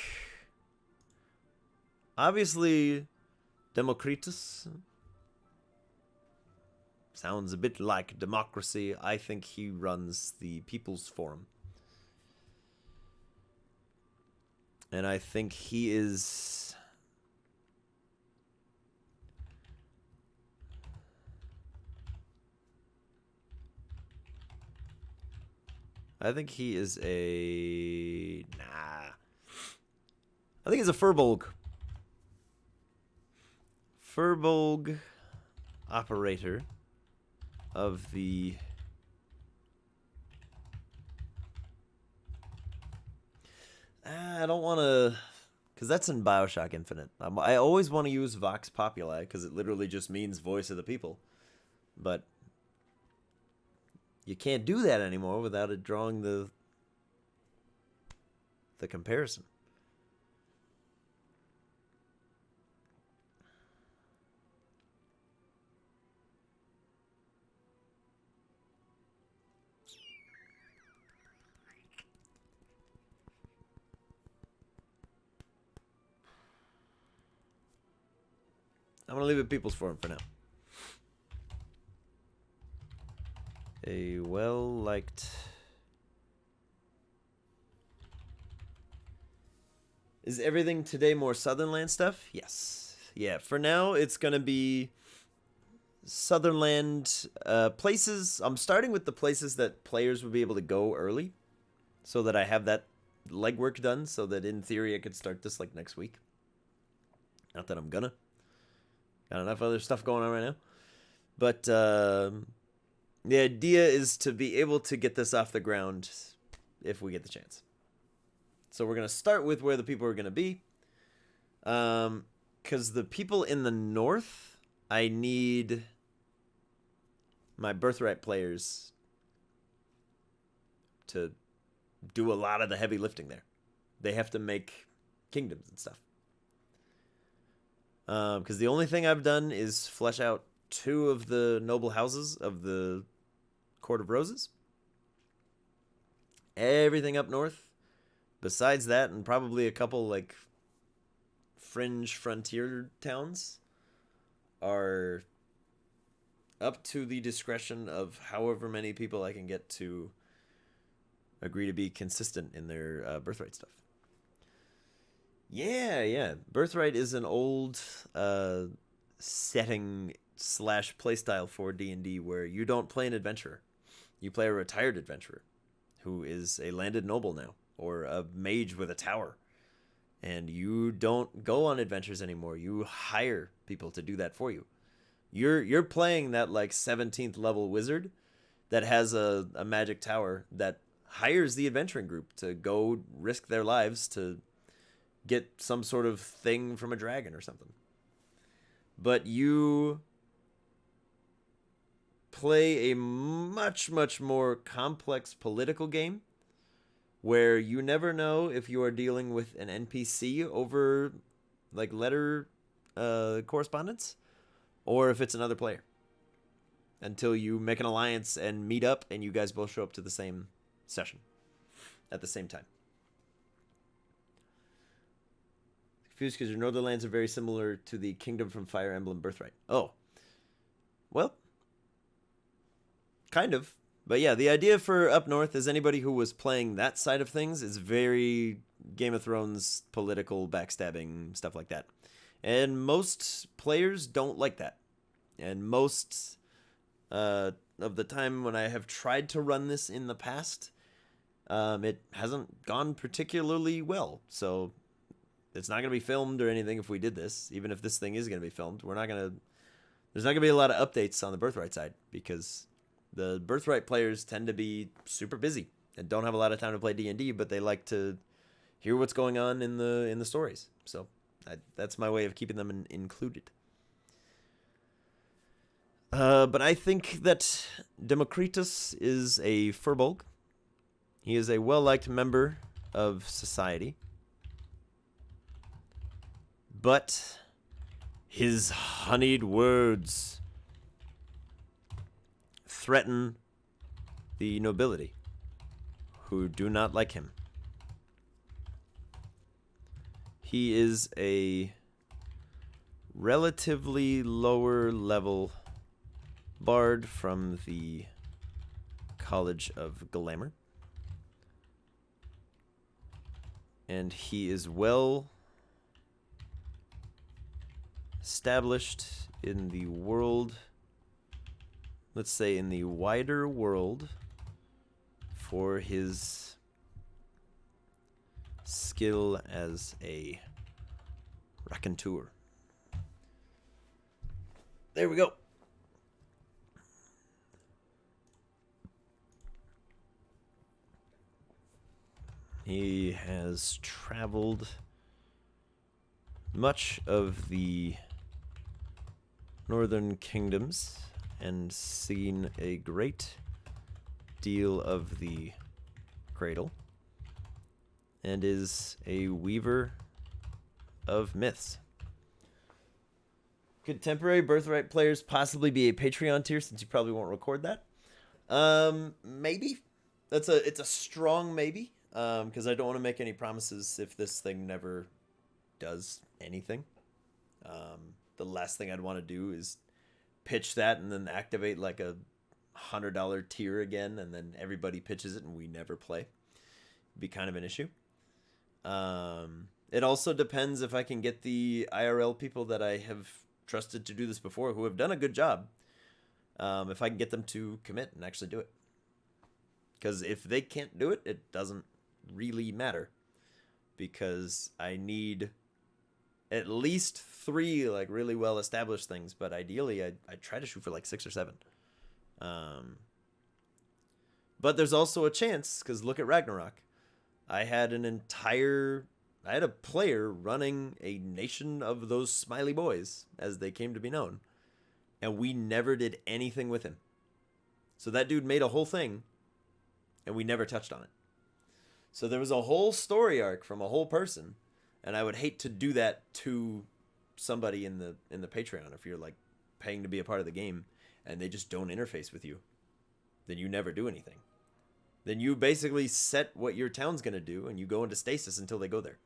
obviously, Democritus sounds a bit like democracy. I think he runs the People's Forum. And I think he is... I think he is a... Nah. I think he's a Furbolg. Furbolg operator of the... I don't want to... Because that's in Bioshock Infinite. I always want to use Vox Populi because it literally just means voice of the people. But... you can't do that anymore without it drawing the comparison. I'm going to leave it People's Forum for now. A well-liked... Is everything today more Southernland stuff? Yes. Yeah, for now, it's going to be Southernland places. I'm starting with the places that players would be able to go early, so that I have that legwork done, so that in theory I could start this like next week. Not that I'm gonna. Got enough other stuff going on right now. But the idea is to be able to get this off the ground if we get the chance. So we're going to start with where the people are going to be. Because the people in the north, I need my birthright players to do a lot of the heavy lifting there. They have to make kingdoms and stuff. Because the only thing I've done is flesh out 2 of the noble houses of the Court of Roses. Everything up north, besides that, and probably a couple like fringe frontier towns, are up to the discretion of however many people I can get to agree to be consistent in their birthright stuff. Yeah. Birthright is an old setting / playstyle for D&D where you don't play an adventurer. You play a retired adventurer who is a landed noble now, or a mage with a tower. And you don't go on adventures anymore. You hire people to do that for you. You're playing that like 17th level wizard that has a magic tower that hires the adventuring group to go risk their lives to get some sort of thing from a dragon or something. But you play a much, much more complex political game where you never know if you are dealing with an NPC over like letter correspondence or if it's another player until you make an alliance and meet up and you guys both show up to the same session at the same time. Confused because your northern lands are very similar to the Kingdom from Fire Emblem Birthright. Oh. Well, kind of. But yeah, the idea for up north is anybody who was playing that side of things is very Game of Thrones, political, backstabbing, stuff like that. And most players don't like that. And most of the time when I have tried to run this in the past, it hasn't gone particularly well. So it's not going to be filmed or anything if we did this. Even if this thing is going to be filmed, there's not going to be a lot of updates on the Birthright side because the Birthright players tend to be super busy and don't have a lot of time to play D&D, but they like to hear what's going on in the stories. So that's my way of keeping them included. But I think that Democritus is a furbolg. He is a well-liked member of society. But his honeyed words threaten the nobility, who do not like him. He is a relatively lower level bard from the College of Glamour. And he is well established in the world, let's say in the wider world, for his skill as a raconteur. There we go. He has traveled much of the northern kingdoms and seen a great deal of the cradle, and is a weaver of myths. Contemporary Birthright players possibly be a Patreon tier, since you probably won't record that. Maybe. It's a strong maybe, because I don't want to make any promises if this thing never does anything. the last thing I'd want to do is pitch that and then activate like a $100 tier again, and then everybody pitches it and we never play. It'd be kind of an issue. It also depends if I can get the IRL people that I have trusted to do this before, who have done a good job, if I can get them to commit and actually do it. Because if they can't do it, it doesn't really matter. Because I need at least 3 like really well established things, but ideally I try to shoot for like 6 or 7. But there's also a chance, because look at Ragnarok. I had a player running a nation of those smiley boys, as they came to be known, and we never did anything with him. So that dude made a whole thing, and we never touched on it. So there was a whole story arc from a whole person, and I would hate to do that to somebody in the Patreon. If you're like paying to be a part of the game and they just don't interface with you, then you never do anything. Then you basically set what your town's going to do, and you go into stasis until they go there.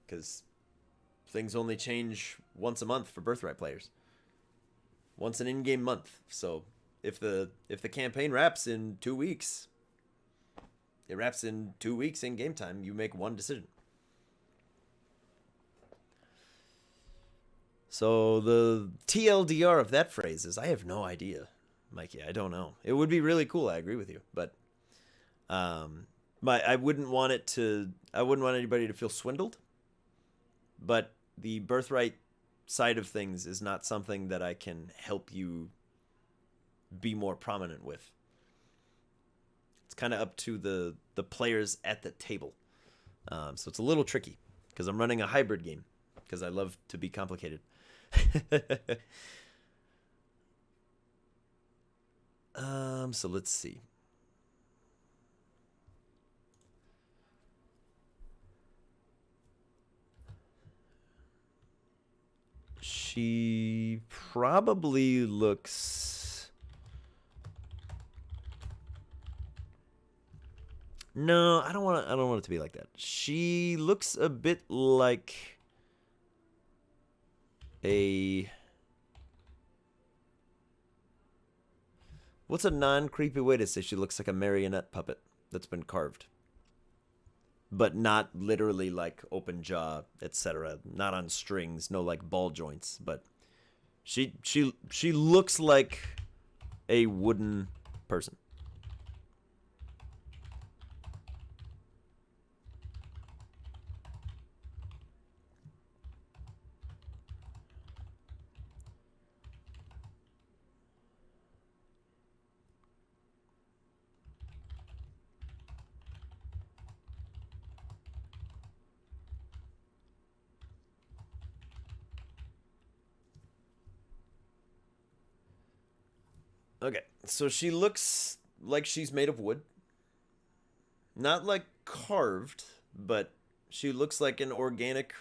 Because things only change once a month for Birthright players. Once an in-game month. So if the campaign wraps in 2 weeks, it wraps in 2 weeks in game time. You make one decision. So the TLDR of that phrase is, I have no idea, Mikey. I don't know. It would be really cool. I agree with you, but I wouldn't want anybody to feel swindled. But the Birthright side of things is not something that I can help you be more prominent with. It's kind of up to the players at the table. So it's a little tricky, because I'm running a hybrid game, because I love to be complicated. So let's see. She probably looks... No, I don't want it to be like that. She looks a bit like a... What's a non-creepy way to say she looks like a marionette puppet that's been carved? But not literally like open jaw, etc. Not on strings, no like ball joints, but she looks like a wooden person. Okay, so she looks like she's made of wood. Not like carved, but she looks like an organic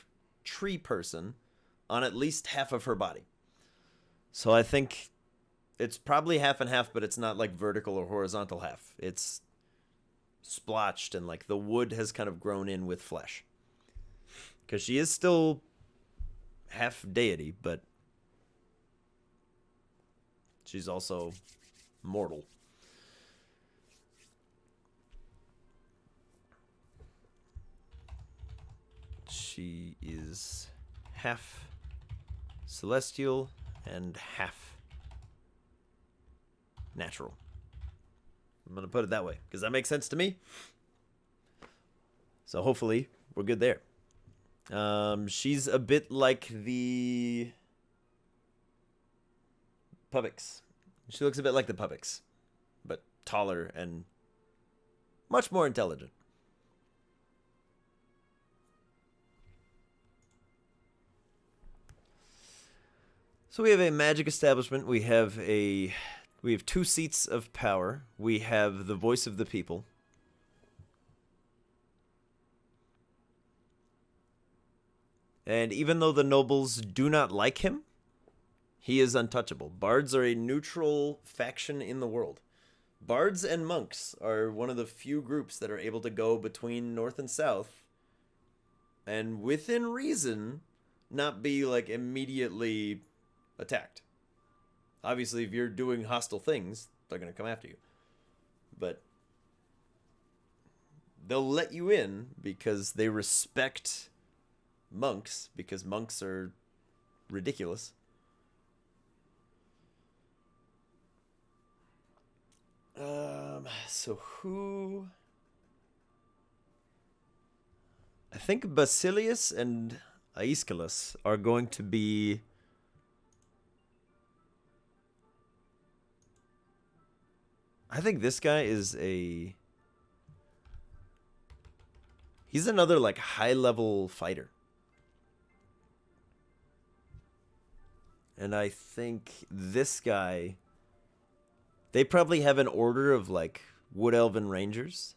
tree person on at least half of her body. So I think it's probably half and half, but it's not like vertical or horizontal half. It's splotched, and like the wood has kind of grown in with flesh. Because she is still half deity, but she's also mortal. She is half celestial and half natural. I'm going to put it that way, because that makes sense to me. So hopefully we're good there. She's a bit like the Puppets. She looks a bit like the Puppets, but taller and much more intelligent. So we have a magic establishment. We have 2 seats of power. We have the voice of the people. And even though the nobles do not like him, he is untouchable. Bards are a neutral faction in the world. Bards and monks are one of the few groups that are able to go between north and south, and within reason, not be like immediately attacked. Obviously, if you're doing hostile things, they're going to come after you. But they'll let you in because they respect monks, because monks are ridiculous. So who... I think Basilius and Aeschylus are going to be... I think this guy is a... He's another, like, high-level fighter. And I think this guy... They probably have an order of, like, Wood Elven Rangers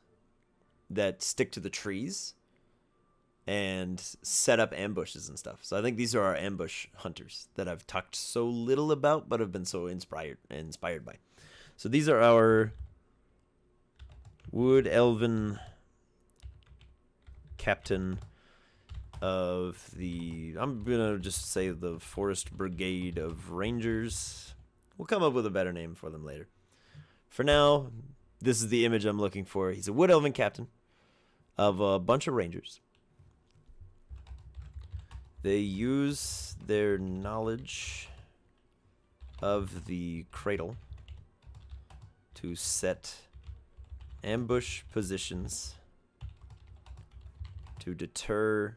that stick to the trees and set up ambushes and stuff. So I think these are our ambush hunters that I've talked so little about, but have been so inspired by. So these are our Wood Elven captain of the... I'm going to just say the Forest Brigade of Rangers. We'll come up with a better name for them later. For now, this is the image I'm looking for. He's a Wood Elven captain of a bunch of rangers. They use their knowledge of the cradle to set ambush positions to deter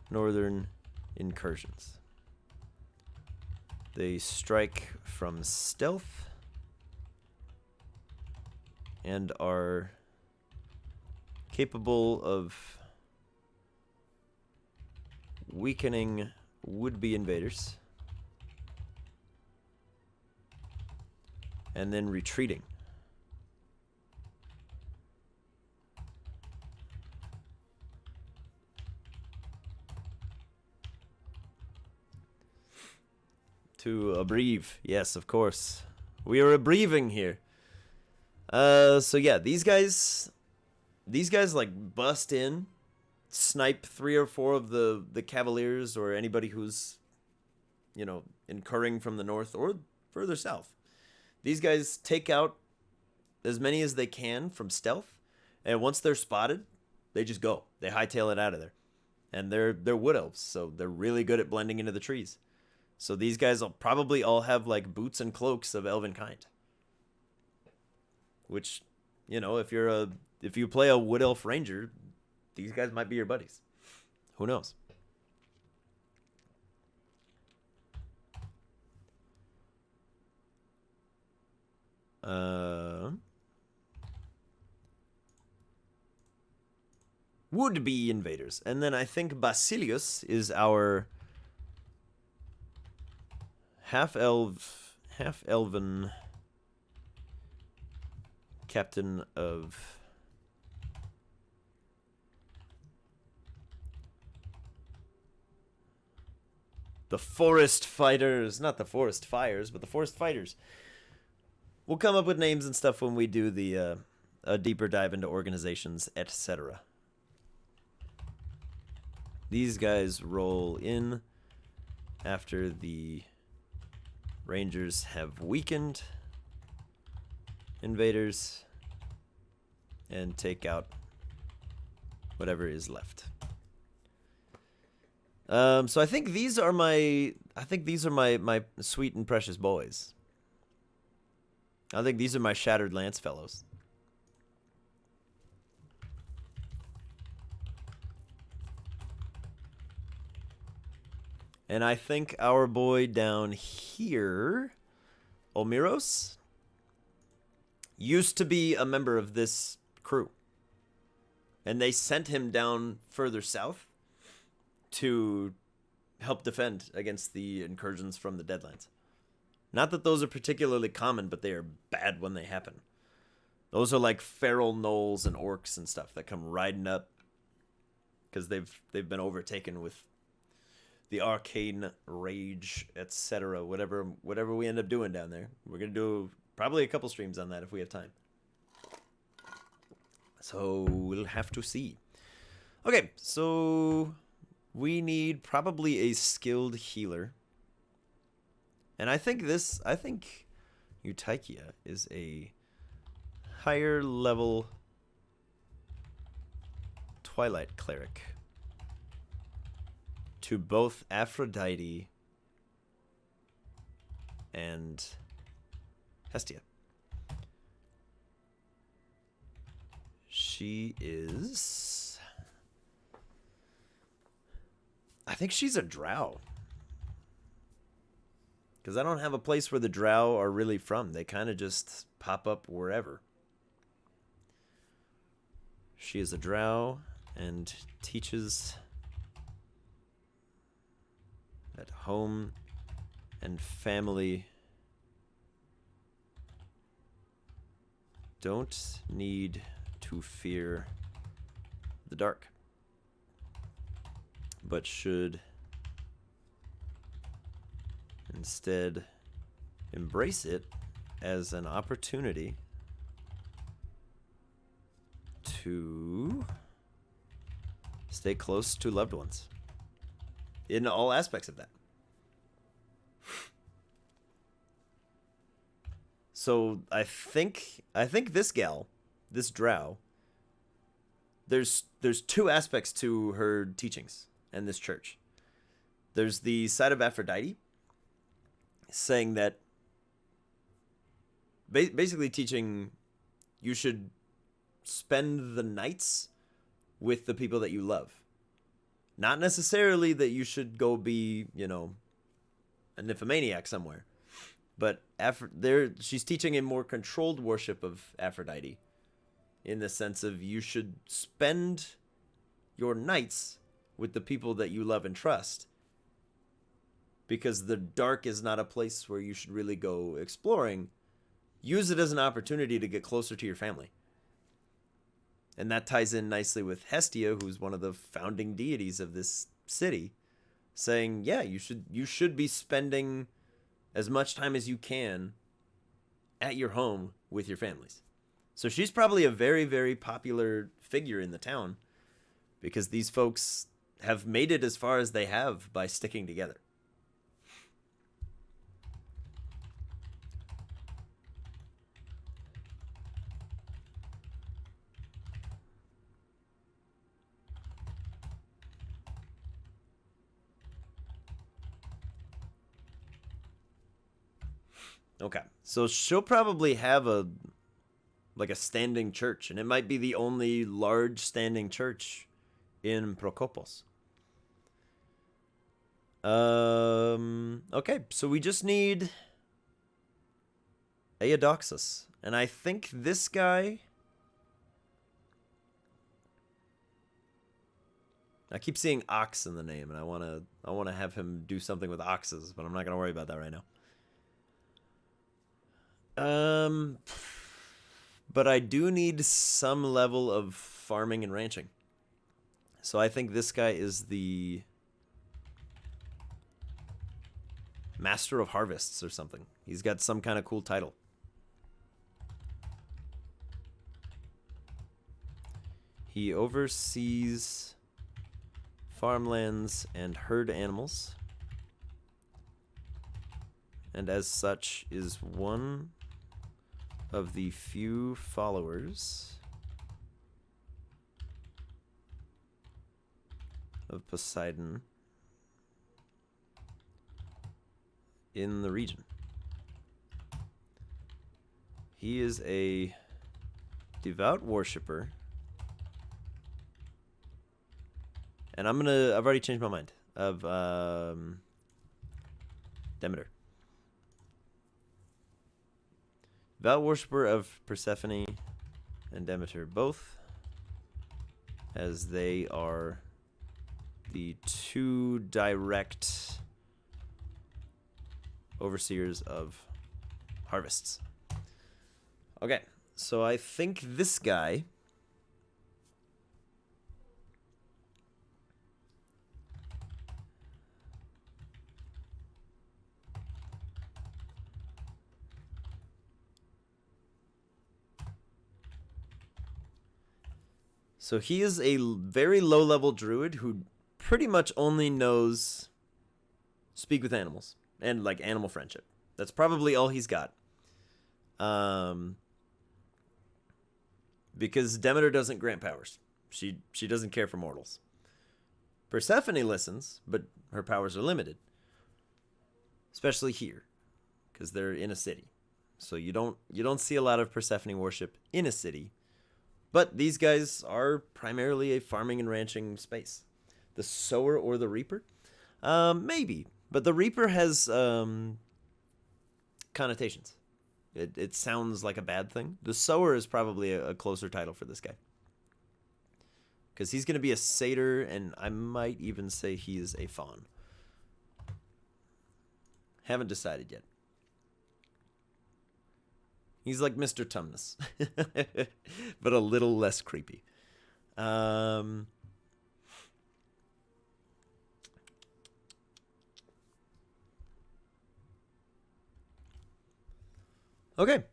northern incursions. They strike from stealth and are capable of weakening would-be invaders and then retreating. To abreve, yes, of course. We are abreving here. So yeah, these guys like bust in, snipe 3 or 4 of the cavaliers or anybody who's, you know, incurring from the north or further south. These guys take out as many as they can from stealth, and once they're spotted, they just go. They hightail it out of there. And they're wood elves, so they're really good at blending into the trees. So these guys will probably all have like boots and cloaks of elven kind. Which, you know, if you play a wood elf ranger, these guys might be your buddies. Who knows? Would-be invaders. And then I think Basilius is our half-elven captain of the Forest Fighters. Not the Forest Fires, but the Forest Fighters. We'll come up with names and stuff when we do the a deeper dive into organizations, etc. These guys roll in after the Rangers have weakened invaders and take out whatever is left. So I think these are my sweet and precious boys. I think these are my Shattered Lance fellows. And I think our boy down here, Omiros, used to be a member of this crew. And they sent him down further south to help defend against the incursions from the Deadlands. Not that those are particularly common, but they are bad when they happen. Those are like feral gnolls and orcs and stuff that come riding up because they've been overtaken with the arcane rage, etc. Whatever we end up doing down there. We're going to do probably a couple streams on that if we have time. So we'll have to see. Okay, so We need probably a skilled healer. And I think Eutychia is a higher level Twilight cleric to both Aphrodite and Hestia. She is... I think she's a drow. Because I don't have a place where the drow are really from. They kind of just pop up wherever. She is a drow and teaches at home and family. Don't need to fear the dark, but should instead embrace it as an opportunity to stay close to loved ones in all aspects of that. So I think this gal, this drow, there's two aspects to her teachings and this church. There's the side of Aphrodite, saying that basically teaching you should spend the nights with the people that you love. Not necessarily that you should go be, you know, a nymphomaniac somewhere. But she's teaching a more controlled worship of Aphrodite, in the sense of you should spend your nights with the people that you love and trust, because the dark is not a place where you should really go exploring. Use it as an opportunity to get closer to your family. And that ties in nicely with Hestia, who's one of the founding deities of this city, saying, yeah, you should be spending as much time as you can at your home with your families. So she's probably a very, very popular figure in the town, because these folks have made it as far as they have by sticking together. Okay, so she'll probably have a standing church, and it might be the only large standing church in Procopos. Okay, so we just need Aedoxus, and I think this guy... I keep seeing ox in the name, and I want to have him do something with oxes, but I'm not going to worry about that right now. But I do need some level of farming and ranching. So I think this guy is the Master of Harvests or something. He's got some kind of cool title. He oversees farmlands and herd animals, and as such is one of the few followers of Poseidon in the region. He is a devout worshiper, and I've already changed my mind, of Demeter. Devout worshiper of Persephone and Demeter both, as they are the two direct overseers of harvests. Okay, so I think this guy he is a very low-level druid who pretty much only knows speak with animals and like animal friendship. That's probably all he's got. Because Demeter doesn't grant powers. She doesn't care for mortals. Persephone listens, but her powers are limited. Especially here, because they're in a city. So you don't see a lot of Persephone worship in a city. But these guys are primarily a farming and ranching space. The Sower or the Reaper? Maybe. But the Reaper has connotations. It sounds like a bad thing. The Sower is probably a closer title for this guy. Because he's going to be a satyr, and I might even say he is a faun. Haven't decided yet. He's like Mr. Tumnus. But a little less creepy. Okay.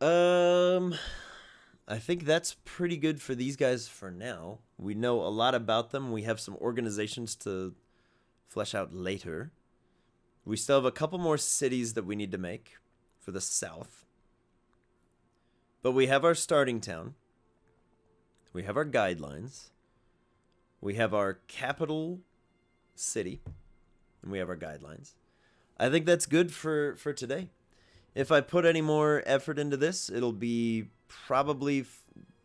I think that's pretty good for these guys for now. We know a lot about them. We have some organizations to flesh out later. We still have a couple more cities that we need to make for the south. But we have our starting town. We have our guidelines. We have our capital city. And we have our guidelines. I think that's good for today. If I put any more effort into this, it'll be probably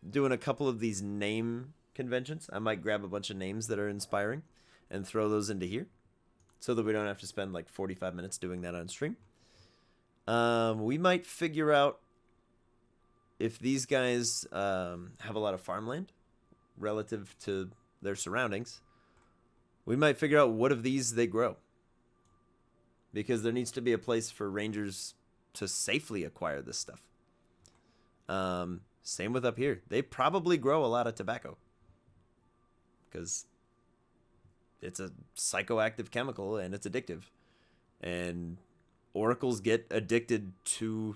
doing a couple of these name conventions. I might grab a bunch of names that are inspiring and throw those into here so that we don't have to spend like 45 minutes doing that on stream. We might figure out if these guys have a lot of farmland relative to their surroundings. We might figure out what of these they grow. Because there needs to be a place for rangers to safely acquire this stuff. Same with up here. They probably grow a lot of tobacco. Because it's a psychoactive chemical and it's addictive. And oracles get addicted to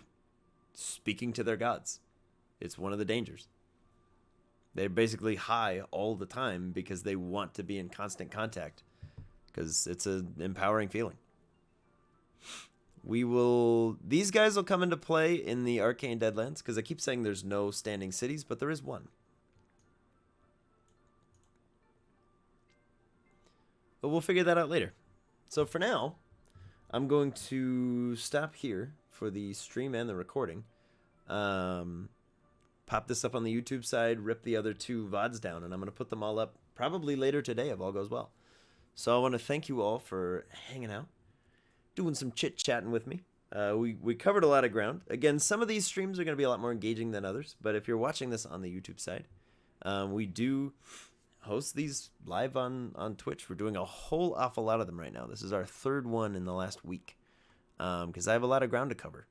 speaking to their gods. It's one of the dangers. They're basically high all the time because they want to be in constant contact. Because it's an empowering feeling. These guys will come into play in the Arcane Deadlands, because I keep saying there's no standing cities, but there is one. But we'll figure that out later. So for now, I'm going to stop here for the stream and the recording. Pop this up on the YouTube side, rip the other two VODs down, and I'm going to put them all up probably later today if all goes well. So I want to thank you all for hanging out, doing some chit-chatting with me. We covered a lot of ground. Again, some of these streams are going to be a lot more engaging than others, but if you're watching this on the YouTube side, we do host these live on Twitch. We're doing a whole awful lot of them right now. This is our third one in the last week, because I have a lot of ground to cover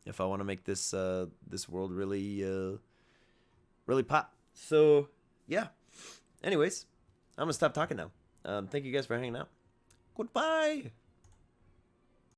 if I want to make this world really pop. So, yeah. Anyways, I'm going to stop talking now. Thank you guys for hanging out. Goodbye!